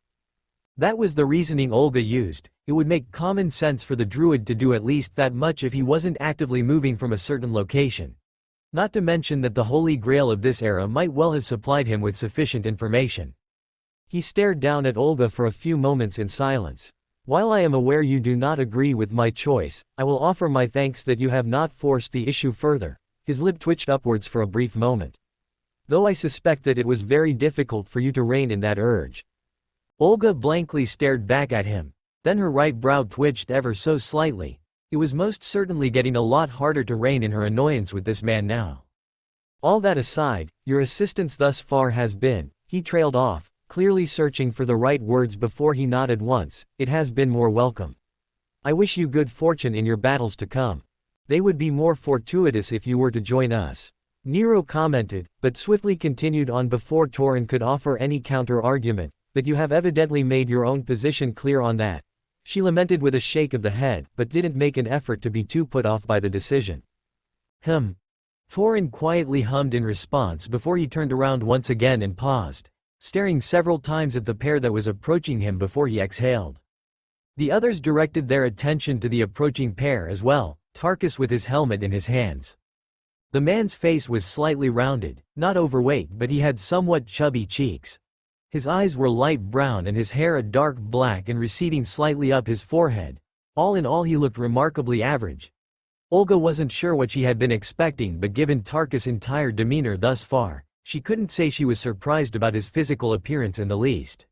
Speaker 1: That was the reasoning Olga used. It would make common sense for the druid to do at least that much if he wasn't actively moving from a certain location. Not to mention that the Holy Grail of this era might well have supplied him with sufficient information. He stared down at Olga for a few moments in silence. While I am aware you do not agree with my choice, I will offer my thanks that you have not forced the issue further. His lip twitched upwards for a brief moment. Though I suspect that it was very difficult for you to rein in that urge. Olga blankly stared back at him. Then her right brow twitched ever so slightly. It was most certainly getting a lot harder to rein in her annoyance with this man now. All that aside, your assistance thus far has been, he trailed off, clearly searching for the right words before he nodded once, it has been more welcome. I wish you good fortune in your battles to come. They would be more fortuitous if you were to join us. Nero commented, but swiftly continued on before Torin could offer any counter-argument, but you have evidently made your own position clear on that. She lamented with a shake of the head, but didn't make an effort to be too put off by the decision. Torin quietly hummed in response before he turned around once again and paused, staring several times at the pair that was approaching him before he exhaled. The others directed their attention to the approaching pair as well, Tarkus with his helmet in his hands. The man's face was slightly rounded, not overweight, but he had somewhat chubby cheeks. His eyes were light brown and his hair a dark black and receding slightly up his forehead. All in all, he looked remarkably average. Olga wasn't sure what she had been expecting, but given Tarkus' entire demeanor thus far, she couldn't say she was surprised about his physical appearance in the least.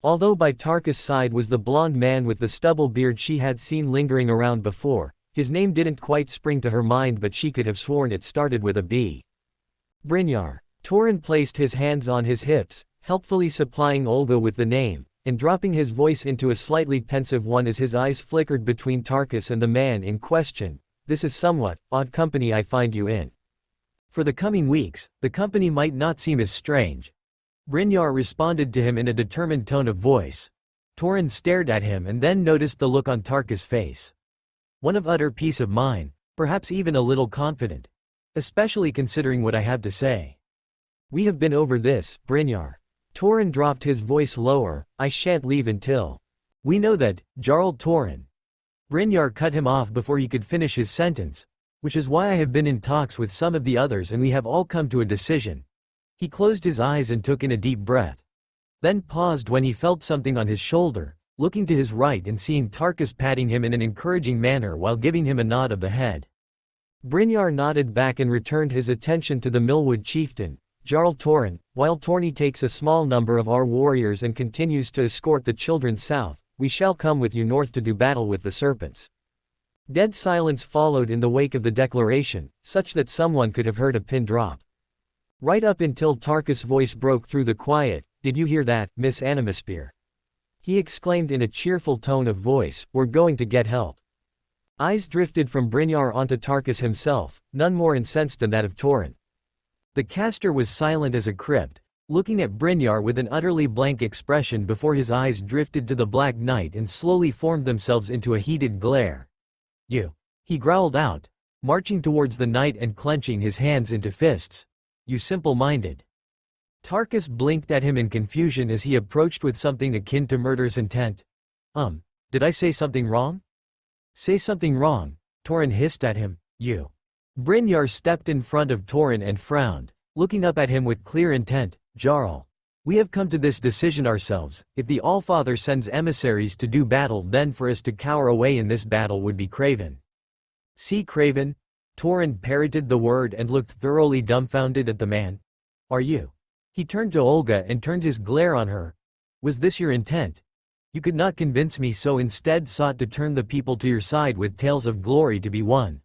Speaker 1: Although by Tarkus' side was the blond man with the stubble beard she had seen lingering around before, his name didn't quite spring to her mind, but she could have sworn it started with a B. Brynjar. Torin placed his hands on his hips, helpfully supplying Olga with the name, and dropping his voice into a slightly pensive one as his eyes flickered between Tarkus and the man in question. This is somewhat odd company I find you in. For the coming weeks, the company might not seem as strange. Brynjar responded to him in a determined tone of voice. Torin stared at him and then noticed the look on Tarkus' face. One of utter peace of mind, perhaps even a little confident. Especially considering what I have to say. We have been over this, Brynjar. Torin dropped his voice lower. I shan't leave until. We know that, Jarl Torin. Brynjar cut him off before he could finish his sentence. Which is why I have been in talks with some of the others and we have all come to a decision. He closed his eyes and took in a deep breath. Then paused when he felt something on his shoulder, looking to his right and seeing Tarkus patting him in an encouraging manner while giving him a nod of the head. Brynjar nodded back and returned his attention to the Millwood chieftain, Jarl Torin. While Torni takes a small number of our warriors and continues to escort the children south, we shall come with you north to do battle with the serpents. Dead silence followed in the wake of the declaration, such that someone could have heard a pin drop. Right up until Tarkus' voice broke through the quiet. Did you hear that, Miss Animasphere? He exclaimed in a cheerful tone of voice, we're going to get help. Eyes drifted from Brynjar onto Tarkus himself, none more incensed than that of Torin. The caster was silent as a crypt, looking at Brynjar with an utterly blank expression before his eyes drifted to the black night and slowly formed themselves into a heated glare. You. He growled out, marching towards the night and clenching his hands into fists. You simple-minded. Tarkus blinked at him in confusion as he approached with something akin to murderous intent. Did I say something wrong? Say something wrong, Torin hissed at him, you. Brynjar stepped in front of Torin and frowned, looking up at him with clear intent. Jarl. We have come to this decision ourselves. If the Allfather sends emissaries to do battle, then for us to cower away in this battle would be craven. See craven? Torin parroted the word and looked thoroughly dumbfounded at the man. Are you? He turned to Olga and turned his glare on her. Was this your intent? You could not convince me, so instead sought to turn the people to your side with tales of glory to be won.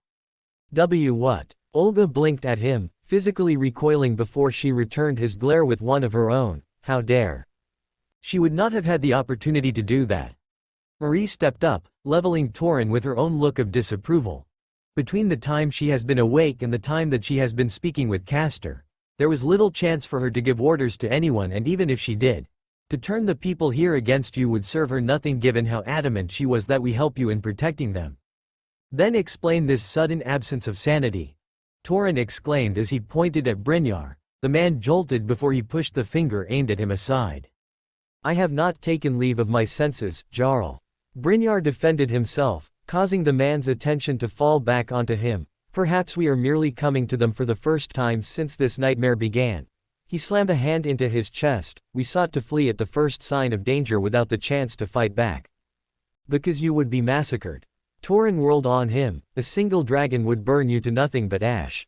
Speaker 1: What? Olga blinked at him, physically recoiling before she returned his glare with one of her own. How dare. She would not have had the opportunity to do that. Marie stepped up, leveling Torin with her own look of disapproval. Between the time she has been awake and the time that she has been speaking with Castor, there was little chance for her to give orders to anyone, and even if she did, to turn the people here against you would serve her nothing given how adamant she was that we help you in protecting them. Then explain this sudden absence of sanity, Torin exclaimed as he pointed at Brynjar. The man jolted before he pushed the finger aimed at him aside. I have not taken leave of my senses, Jarl. Brynjar defended himself, causing the man's attention to fall back onto him. Perhaps we are merely coming to them for the first time since this nightmare began. He slammed a hand into his chest. We sought to flee at the first sign of danger without the chance to fight back. Because you would be massacred. Torin whirled on him. A single dragon would burn you to nothing but ash.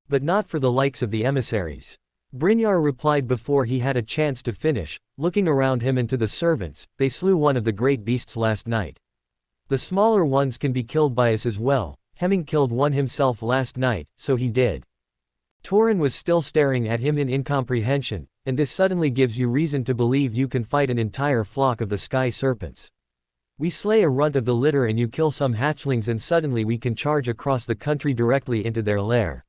Speaker 1: But not for the likes of the emissaries. Brynjar replied before he had a chance to finish, looking around him and to the servants. They slew one of the great beasts last night. The smaller ones can be killed by us as well. Hemming killed one himself last night, so he did. Torin was still staring at him in incomprehension, and this suddenly gives you reason to believe you can fight an entire flock of the sky serpents. We slay a runt of the litter and you kill some hatchlings, and suddenly we can charge across the country directly into their lair.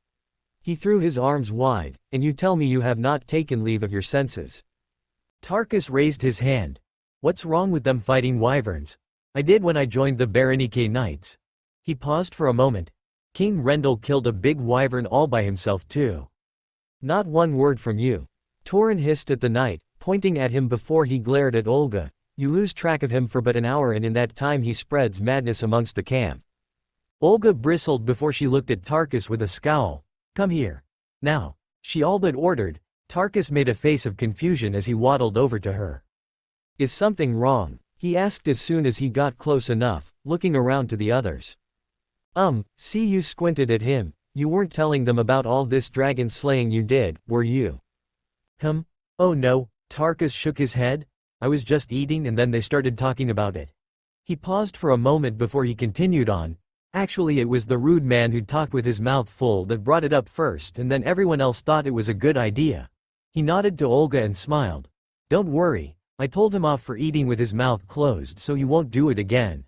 Speaker 1: He threw his arms wide, and you tell me you have not taken leave of your senses. Tarkus raised his hand. What's wrong with them fighting wyverns? I did when I joined the Berenike Knights. He paused for a moment. King Rendell killed a big wyvern all by himself too. Not one word from you. Torin hissed at the knight, pointing at him before he glared at Olga. You lose track of him for but an hour, and in that time he spreads madness amongst the camp. Olga bristled before she looked at Tarkus with a scowl. Come here. Now, she all but ordered. Tarkus made a face of confusion as he waddled over to her. Is something wrong? He asked as soon as he got close enough, looking around to the others. See, you squinted at him. You weren't telling them about all this dragon slaying you did, were you? Oh no, Tarkus shook his head. I was just eating and then they started talking about it. He paused for a moment before he continued on. Actually, it was the rude man who talked with his mouth full that brought it up first, and then everyone else thought it was a good idea. He nodded to Olga and smiled. Don't worry, I told him off for eating with his mouth closed, so he won't do it again.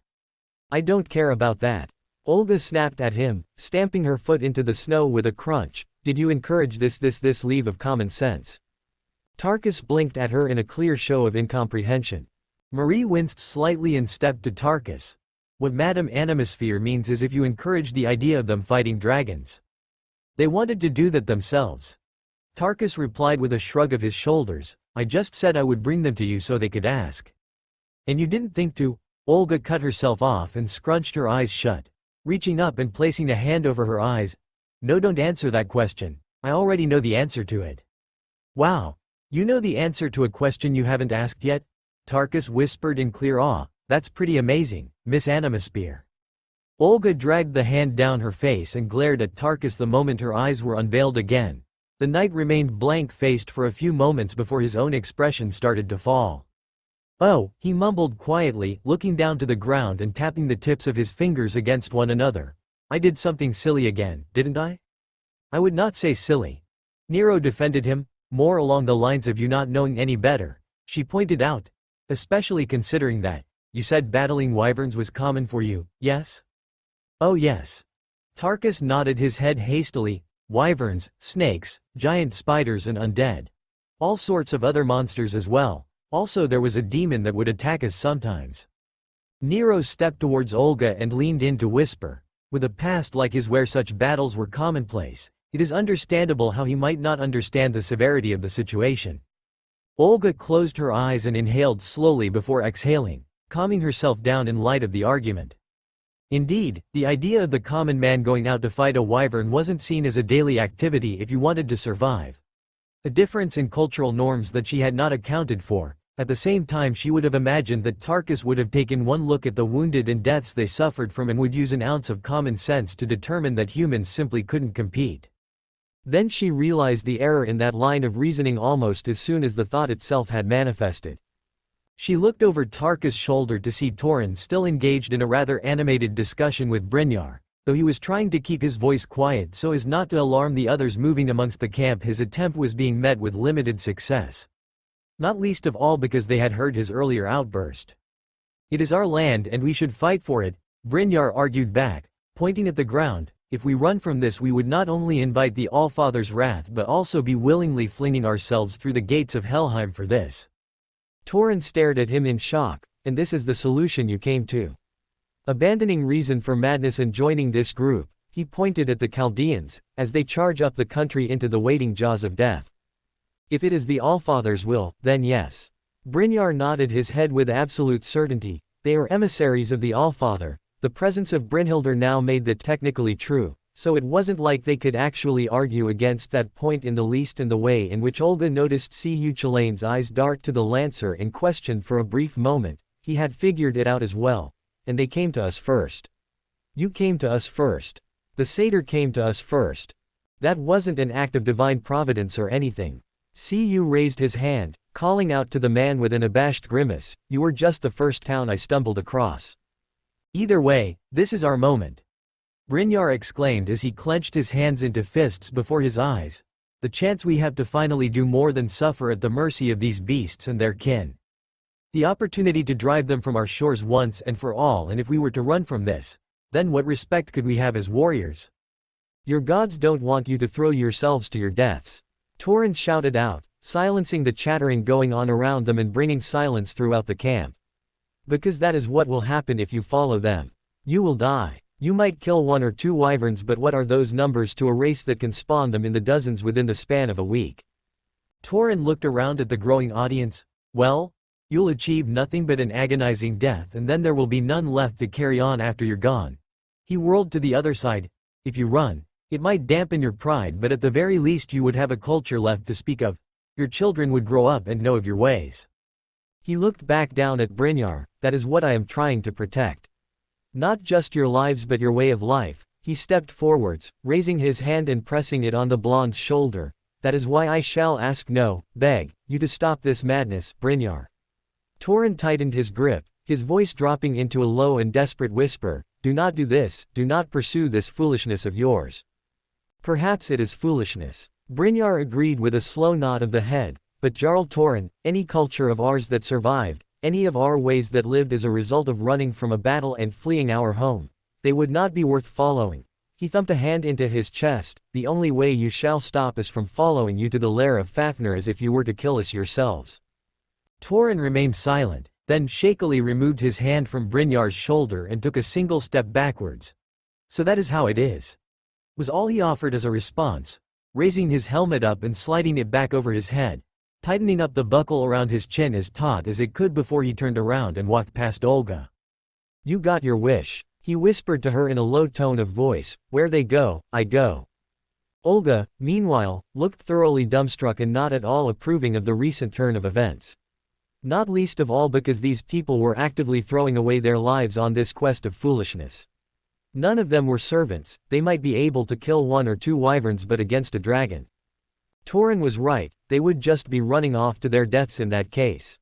Speaker 1: I don't care about that. Olga snapped at him, stamping her foot into the snow with a crunch. Did you encourage this leave of common sense? Tarkus blinked at her in a clear show of incomprehension. Marie winced slightly and stepped to Tarkus. What Madame Animasphere means is if you encourage the idea of them fighting dragons. They wanted to do that themselves. Tarkus replied with a shrug of his shoulders. I just said I would bring them to you so they could ask. And you didn't think to? Olga cut herself off and scrunched her eyes shut, reaching up and placing a hand over her eyes. No, don't answer that question. I already know the answer to it. Wow. You know the answer to a question you haven't asked yet? Tarkus whispered in clear awe. That's pretty amazing, Miss Animasphere. Olga dragged the hand down her face and glared at Tarkus the moment her eyes were unveiled again. The knight remained blank-faced for a few moments before his own expression started to fall. "Oh," he mumbled quietly, looking down to the ground and tapping the tips of his fingers against one another. "I did something silly again, didn't I?" "I would not say silly." Nero defended him, more along the lines of you not knowing any better. She pointed out. "Especially considering that, you said battling wyverns was common for you, yes?" "Oh yes." Tarkus nodded his head hastily. "Wyverns, snakes, giant spiders and undead. All sorts of other monsters as well. Also there was a demon that would attack us sometimes." Nero stepped towards Olga and leaned in to whisper. With a past like his where such battles were commonplace, it is understandable how he might not understand the severity of the situation. Olga closed her eyes and inhaled slowly before exhaling, calming herself down in light of the argument. Indeed, the idea of the common man going out to fight a wyvern wasn't seen as a daily activity if you wanted to survive. A difference in cultural norms that she had not accounted for. At the same time she would have imagined that Tarkus would have taken one look at the wounded and deaths they suffered from and would use an ounce of common sense to determine that humans simply couldn't compete. Then she realized the error in that line of reasoning almost as soon as the thought itself had manifested. She looked over Tarkus' shoulder to see Torin still engaged in a rather animated discussion with Brynjar. Though he was trying to keep his voice quiet so as not to alarm the others moving amongst the camp, his attempt was being met with limited success. Not least of all because they had heard his earlier outburst. "It is our land and we should fight for it," Brynjar argued back, pointing at the ground. "If we run from this we would not only invite the Allfather's wrath but also be willingly flinging ourselves through the gates of Helheim for this." Torin stared at him in shock. "And this is the solution you came to? Abandoning reason for madness and joining this group?" He pointed at the Chaldeans, as they charge up the country into the waiting jaws of death. "If it is the Allfather's will, then yes." Brynjar nodded his head with absolute certainty. "They are emissaries of the Allfather." The presence of Brynhildr now made that technically true, so it wasn't like they could actually argue against that point in the least, and the way in which Olga noticed Cu Chalane's eyes dart to the Lancer in question for a brief moment, he had figured it out as well. "And they came to us first." "You came to us first." "The satyr came to us first." "That wasn't an act of divine providence or anything." Cu raised his hand, calling out to the man with an abashed grimace, "You were just the first town I stumbled across." "Either way, this is our moment," Brynjar exclaimed as he clenched his hands into fists before his eyes. "The chance we have to finally do more than suffer at the mercy of these beasts and their kin. The opportunity to drive them from our shores once and for all, and if we were to run from this, then what respect could we have as warriors? Your gods don't want you to throw yourselves to your deaths." Torin shouted out, silencing the chattering going on around them and bringing silence throughout the camp. "Because that is what will happen if you follow them. You will die. You might kill 1 or 2 wyverns, but what are those numbers to a race that can spawn them in the dozens within the span of a week?" Torin looked around at the growing audience. "Well, you'll achieve nothing but an agonizing death, and then there will be none left to carry on after you're gone." He whirled to the other side. "If you run, it might dampen your pride, but at the very least you would have a culture left to speak of. Your children would grow up and know of your ways." He looked back down at Brynjar. "That is what I am trying to protect. Not just your lives but your way of life." He stepped forwards, raising his hand and pressing it on the blonde's shoulder. "That is why I shall ask, no, beg, you to stop this madness, Brynjar." Torin tightened his grip, his voice dropping into a low and desperate whisper. "Do not do this, do not pursue this foolishness of yours." "Perhaps it is foolishness," Brynjar agreed with a slow nod of the head, "but Jarl Torin, any culture of ours that survived, any of our ways that lived as a result of running from a battle and fleeing our home, they would not be worth following." He thumped a hand into his chest. "The only way you shall stop us from following you to the lair of Fafnir is if you were to kill us yourselves." Torin remained silent, then shakily removed his hand from Brynjar's shoulder and took a single step backwards. "So that is how it is," was all he offered as a response, raising his helmet up and sliding it back over his head, tightening up the buckle around his chin as taut as it could before he turned around and walked past Olga. "You got your wish," he whispered to her in a low tone of voice. "Where they go, I go." Olga, meanwhile, looked thoroughly dumbstruck and not at all approving of the recent turn of events. Not least of all because these people were actively throwing away their lives on this quest of foolishness. None of them were servants, they might be able to kill 1 or 2 wyverns, but against a dragon. Torin was right, they would just be running off to their deaths in that case.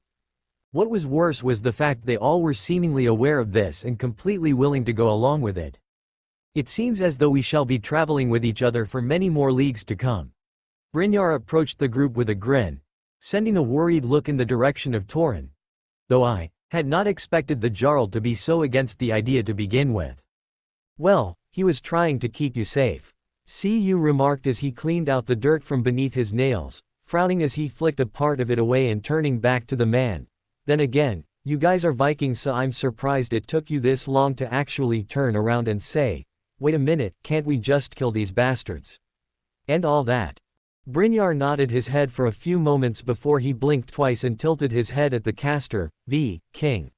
Speaker 1: What was worse was the fact they all were seemingly aware of this and completely willing to go along with it. It seems as though we shall be traveling with each other for many more leagues to come. Brynjar approached the group with a grin, sending a worried look in the direction of Torin. Though I had not expected the Jarl to be so against the idea to begin with. Well, he was trying to keep you safe. Cu remarked as he cleaned out the dirt from beneath his nails, frowning as he flicked a part of it away and turning back to the man. Then again, you guys are Vikings, so I'm surprised it took you this long to actually turn around and say, wait a minute, can't we just kill these bastards? And all that. Brynjar nodded his head for a few moments before he blinked twice and tilted his head at the caster, the king.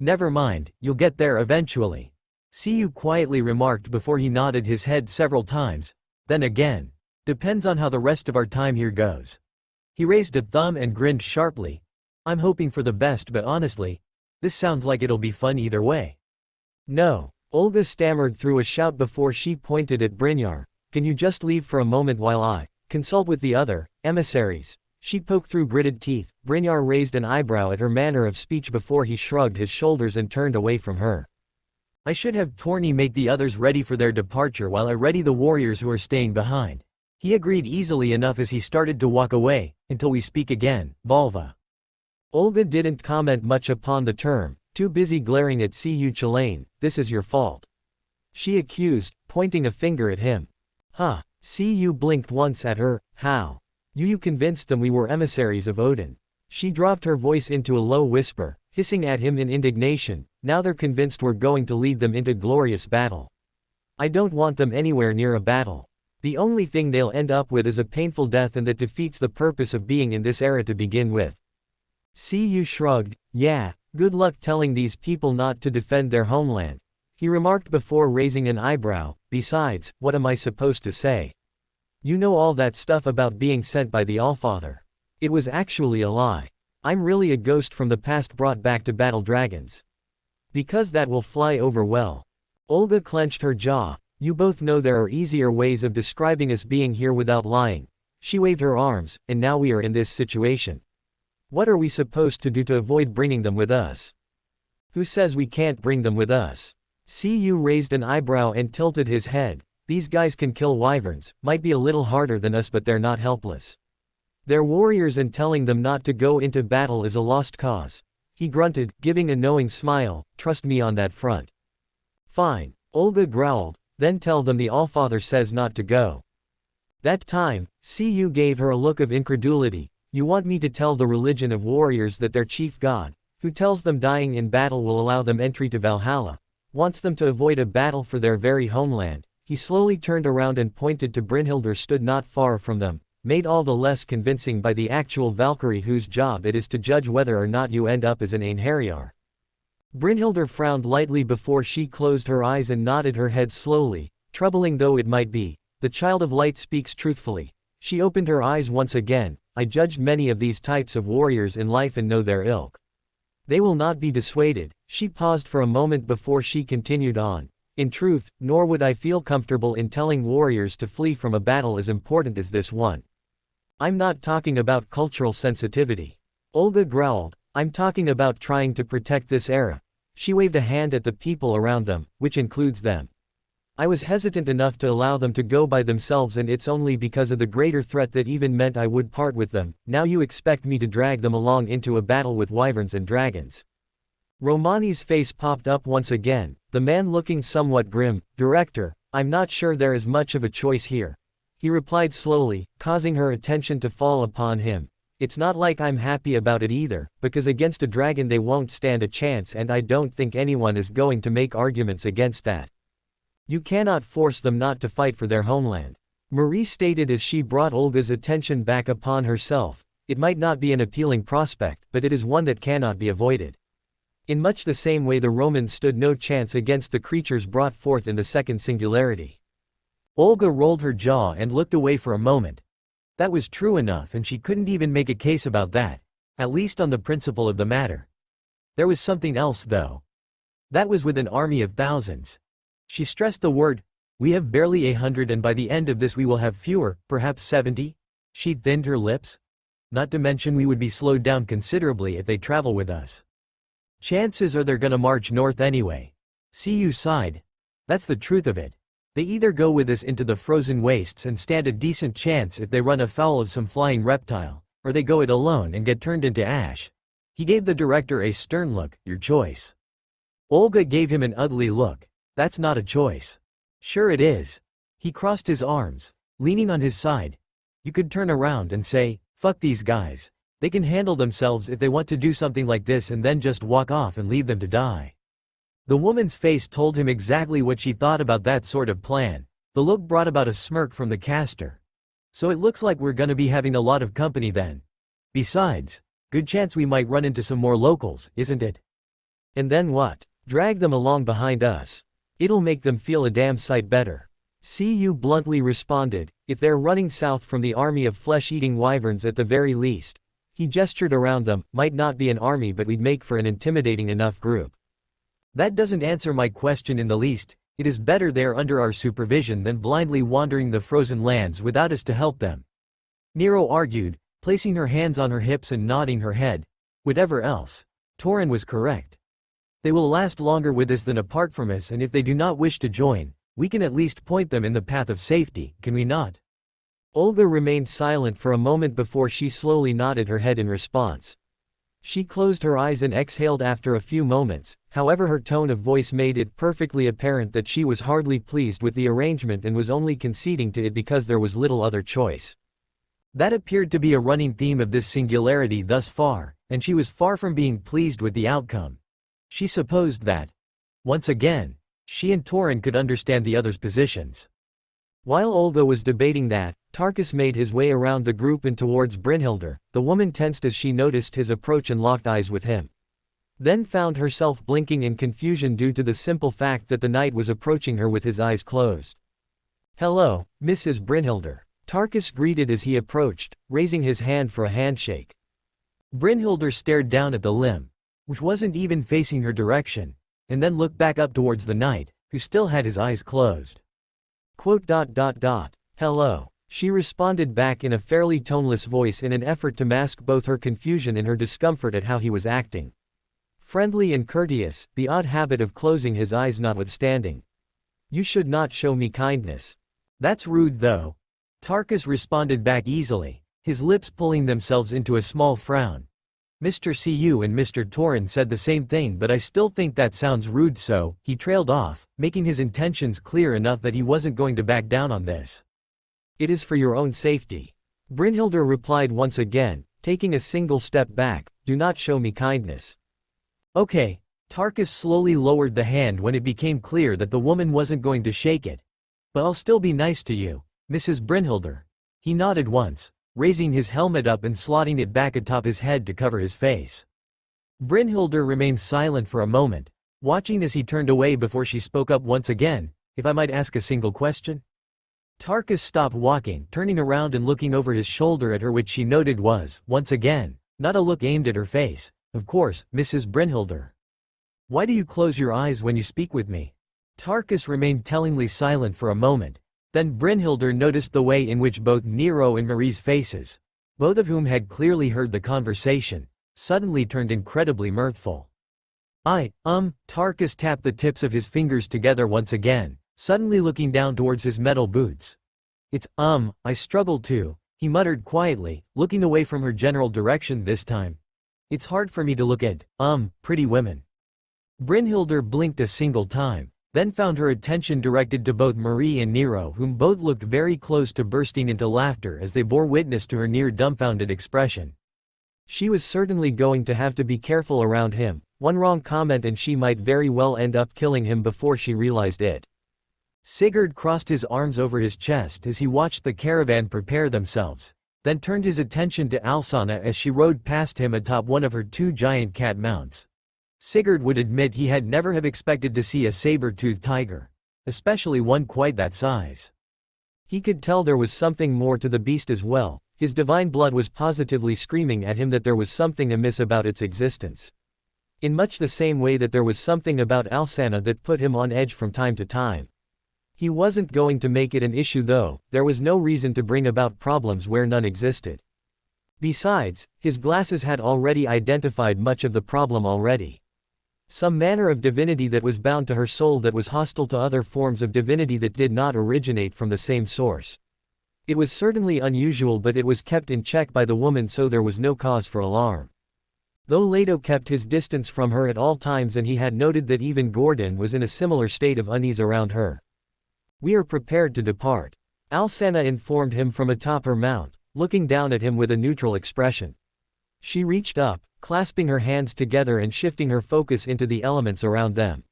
Speaker 1: Never mind, you'll get there eventually. Cu quietly remarked before he nodded his head several times. Then again. Depends on how the rest of our time here goes. He raised a thumb and grinned sharply. I'm hoping for the best, but honestly, this sounds like it'll be fun either way. No, Olga stammered through a shout before she pointed at Brynjar. Can you just leave for a moment while I consult with the other emissaries? She poked through gritted teeth. Brynjar raised an eyebrow at her manner of speech before he shrugged his shoulders and turned away from her. I should have Torni make the others ready for their departure while I ready the warriors who are staying behind. He agreed easily enough as he started to walk away. Until we speak again, Volva. Olga didn't comment much upon the term, too busy glaring at Cu Chalain. This is your fault, she accused, pointing a finger at him. Huh. Cu blinked once at her. How? You convinced them we were emissaries of Odin. She dropped her voice into a low whisper, hissing at him in indignation. Now they're convinced we're going to lead them into glorious battle. I don't want them anywhere near a battle. The only thing they'll end up with is a painful death, and that defeats the purpose of being in this era to begin with. Cu shrugged. Yeah, good luck telling these people not to defend their homeland, he remarked before raising an eyebrow. Besides, what am I supposed to say? You know all that stuff about being sent by the Allfather. It was actually a lie. I'm really a ghost from the past brought back to battle dragons. Because that will fly over well. Olga clenched her jaw. You both know there are easier ways of describing us being here without lying. She waved her arms, and now we are in this situation. What are we supposed to do to avoid bringing them with us? Who says we can't bring them with us? Cu raised an eyebrow and tilted his head. These guys can kill wyverns, might be a little harder than us, but they're not helpless. They're warriors, and telling them not to go into battle is a lost cause. He grunted, giving a knowing smile. Trust me on that front. Fine, Olga growled. Then tell them the Allfather says not to go. That time, Cu gave her a look of incredulity. You want me to tell the religion of warriors that their chief god, who tells them dying in battle will allow them entry to Valhalla, wants them to avoid a battle for their very homeland? He slowly turned around and pointed to Brynhildr stood not far from them, made all the less convincing by the actual Valkyrie whose job it is to judge whether or not you end up as an Einherjar. Brynhildr frowned lightly before she closed her eyes and nodded her head slowly. Troubling though it might be, the Child of Light speaks truthfully. She opened her eyes once again. I judged many of these types of warriors in life and know their ilk. They will not be dissuaded. She paused for a moment before she continued on. In truth, nor would I feel comfortable in telling warriors to flee from a battle as important as this one. I'm not talking about cultural sensitivity. Olga growled. I'm talking about trying to protect this era. She waved a hand at the people around them, which includes them. I was hesitant enough to allow them to go by themselves, and it's only because of the greater threat that even meant I would part with them. Now you expect me to drag them along into a battle with wyverns and dragons. Romani's face popped up once again, the man looking somewhat grim. Director, I'm not sure there is much of a choice here, he replied slowly, causing her attention to fall upon him. It's not like I'm happy about it either, because against a dragon they won't stand a chance, and I don't think anyone is going to make arguments against that. You cannot force them not to fight for their homeland, Marie stated as she brought Olga's attention back upon herself. It might not be an appealing prospect, but it is one that cannot be avoided. In much the same way the Romans stood no chance against the creatures brought forth in the second singularity. Olga rolled her jaw and looked away for a moment. That was true enough, and she couldn't even make a case about that, at least on the principle of the matter. There was something else though. That was with an army of thousands. She stressed the word. We have barely 100 and by the end of this we will have fewer, perhaps 70? She thinned her lips. Not to mention we would be slowed down considerably if they travel with us. Chances are they're gonna march north anyway. CU sighed. That's the truth of it. They either go with us into the frozen wastes and stand a decent chance if they run afoul of some flying reptile, or they go it alone and get turned into ash. He gave the director a stern look. Your choice. Olga gave him an ugly look. That's not a choice. Sure it is. He crossed his arms, leaning on his side. You could turn around and say, fuck these guys. They can handle themselves if they want to do something like this and then just walk off and leave them to die. The woman's face told him exactly what she thought about that sort of plan. The look brought about a smirk from the caster. So it looks like we're gonna be having a lot of company then. Besides, good chance we might run into some more locals, isn't it? And then what? Drag them along behind us. It'll make them feel a damn sight better. CU bluntly responded, if they're running south from the army of flesh-eating wyverns at the very least. He gestured around them, might not be an army but we'd make for an intimidating enough group. That doesn't answer my question in the least. It is better they're under our supervision than blindly wandering the frozen lands without us to help them. Nero argued, placing her hands on her hips and nodding her head. Whatever else. Torin was correct. They will last longer with us than apart from us, and if they do not wish to join, we can at least point them in the path of safety, can we not? Olga remained silent for a moment before she slowly nodded her head in response. She closed her eyes and exhaled after a few moments, however her tone of voice made it perfectly apparent that she was hardly pleased with the arrangement and was only conceding to it because there was little other choice. That appeared to be a running theme of this singularity thus far, and she was far from being pleased with the outcome. She supposed that, once again, she and Torin could understand the other's positions. While Olga was debating that, Tarkus made his way around the group and towards Brynhildr. The woman tensed as she noticed his approach and locked eyes with him. Then found herself blinking in confusion due to the simple fact that the knight was approaching her with his eyes closed. Hello, Mrs. Brynhildr. Tarkus greeted as he approached, raising his hand for a handshake. Brynhildr stared down at the limb, which wasn't even facing her direction, and then looked back up towards the knight, who still had his eyes closed. Hello. She responded back in a fairly toneless voice in an effort to mask both her confusion and her discomfort at how he was acting. Friendly and courteous, the odd habit of closing his eyes notwithstanding. You should not show me kindness. That's rude though. Tarkus responded back easily, his lips pulling themselves into a small frown. Mr. Cu and Mr. Torin said the same thing, but I still think that sounds rude, so he trailed off, making his intentions clear enough that he wasn't going to back down on this. It is for your own safety. Brynhildr replied once again, taking a single step back, do not show me kindness. Okay. Tarkus slowly lowered the hand when it became clear that the woman wasn't going to shake it. But I'll still be nice to you, Mrs. Brynhildr. He nodded once, raising his helmet up and slotting it back atop his head to cover his face. Brynhildr remained silent for a moment, watching as he turned away before she spoke up once again, if I might ask a single question? Tarkus stopped walking, turning around and looking over his shoulder at her, which she noted was, once again, not a look aimed at her face. Of course, Mrs. Brynhildr. Why do you close your eyes when you speak with me? Tarkus remained tellingly silent for a moment. Then Brynhildr noticed the way in which both Nero and Marie's faces, both of whom had clearly heard the conversation, suddenly turned incredibly mirthful. Tarkus tapped the tips of his fingers together once again, suddenly looking down towards his metal boots. It's, I struggled too, he muttered quietly, looking away from her general direction this time. It's hard for me to look at, pretty women. Brynhildr blinked a single time, then found her attention directed to both Marie and Nero, whom both looked very close to bursting into laughter as they bore witness to her near dumbfounded expression. She was certainly going to have to be careful around him. One wrong comment and she might very well end up killing him before she realized it. Sigurd crossed his arms over his chest as he watched the caravan prepare themselves, then turned his attention to Alsana as she rode past him atop one of her two giant cat mounts. Sigurd would admit he had never have expected to see a saber-toothed tiger, especially one quite that size. He could tell there was something more to the beast as well. His divine blood was positively screaming at him that there was something amiss about its existence. In much the same way that there was something about Alsana that put him on edge from time to time. He wasn't going to make it an issue though, there was no reason to bring about problems where none existed. Besides, his glasses had already identified much of the problem already. Some manner of divinity that was bound to her soul that was hostile to other forms of divinity that did not originate from the same source. It was certainly unusual, but it was kept in check by the woman, so there was no cause for alarm. Though Leto kept his distance from her at all times, and he had noted that even Gordon was in a similar state of unease around her. "We are prepared to depart," Alsana informed him from atop her mount, looking down at him with a neutral expression. She reached up, clasping her hands together and shifting her focus into the elements around them.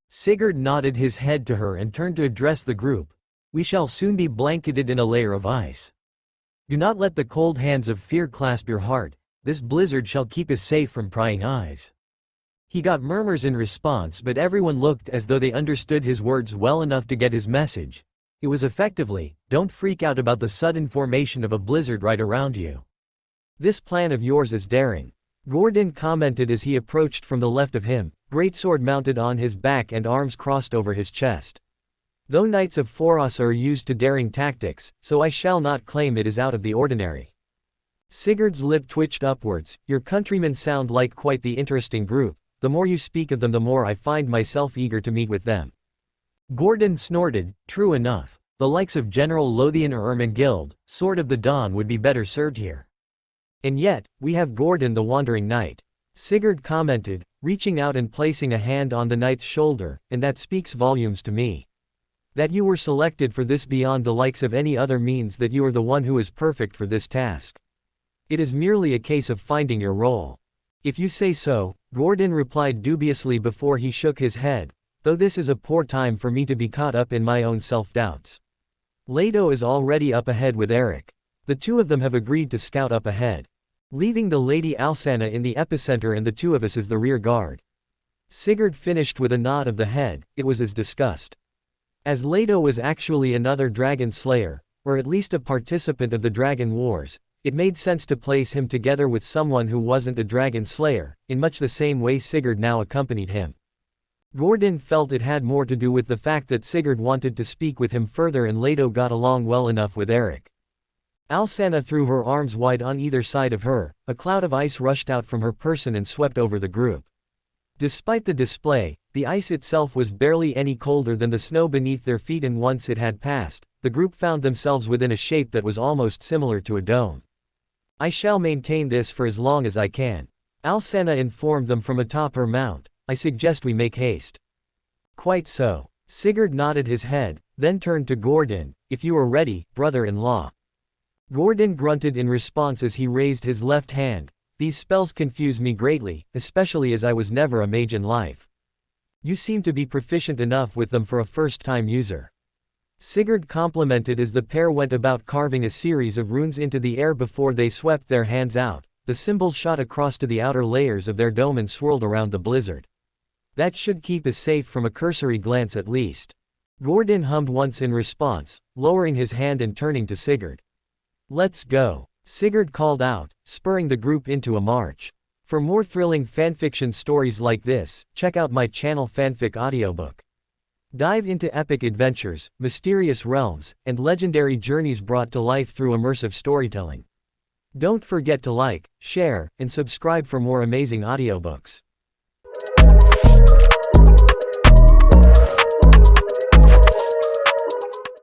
Speaker 1: Sigurd nodded his head to her and turned to address the group. "We shall soon be blanketed in a layer of ice. Do not let the cold hands of fear clasp your heart, this blizzard shall keep us safe from prying eyes." He got murmurs in response, but everyone looked as though they understood his words well enough to get his message. It was effectively, don't freak out about the sudden formation of a blizzard right around you. This plan of yours is daring. Gordon commented as he approached from the left of him, greatsword mounted on his back and arms crossed over his chest. Though Knights of Foros are used to daring tactics, so I shall not claim it is out of the ordinary. Sigurd's lip twitched upwards. Your countrymen sound like quite the interesting group. The more you speak of them, the more I find myself eager to meet with them. Gordon snorted. True enough. The likes of General Lothian or Ermengild, Sword of the Dawn, would be better served here. And yet, we have Gordon the Wandering Knight. Sigurd commented, reaching out and placing a hand on the knight's shoulder, and that speaks volumes to me. That you were selected for this beyond the likes of any other means that you are the one who is perfect for this task. It is merely a case of finding your role. If you say so, Gordon replied dubiously before he shook his head, though this is a poor time for me to be caught up in my own self-doubts. Leto is already up ahead with Eric. The two of them have agreed to scout up ahead, leaving the Lady Alsana in the epicenter and the two of us as the rear guard. Sigurd finished with a nod of the head. It was as discussed. As Leto was actually another dragon slayer, or at least a participant of the Dragon Wars, it made sense to place him together with someone who wasn't a dragon slayer, in much the same way Sigurd now accompanied him. Gordon felt it had more to do with the fact that Sigurd wanted to speak with him further and Leto got along well enough with Eric. Alsana threw her arms wide on either side of her, a cloud of ice rushed out from her person and swept over the group. Despite the display, the ice itself was barely any colder than the snow beneath their feet, and once it had passed, the group found themselves within a shape that was almost similar to a dome. I shall maintain this for as long as I can, Alsana informed them from atop her mount. I suggest we make haste. Quite so. Sigurd nodded his head, then turned to Gordon. If you are ready, brother-in-law. Gordon grunted in response as he raised his left hand. These spells confuse me greatly, especially as I was never a mage in life. You seem to be proficient enough with them for a first-time user. Sigurd complimented as the pair went about carving a series of runes into the air before they swept their hands out. The symbols shot across to the outer layers of their dome and swirled around the blizzard. That should keep us safe from a cursory glance at least. Gordon hummed once in response, lowering his hand and turning to Sigurd. Let's go, Sigurd called out, spurring the group into a march. For more thrilling fanfiction stories like this, check out my channel Fanfic Audiobook. Dive into epic adventures, mysterious realms, and legendary journeys brought to life through immersive storytelling. Don't forget to like, share, and subscribe for more amazing audiobooks.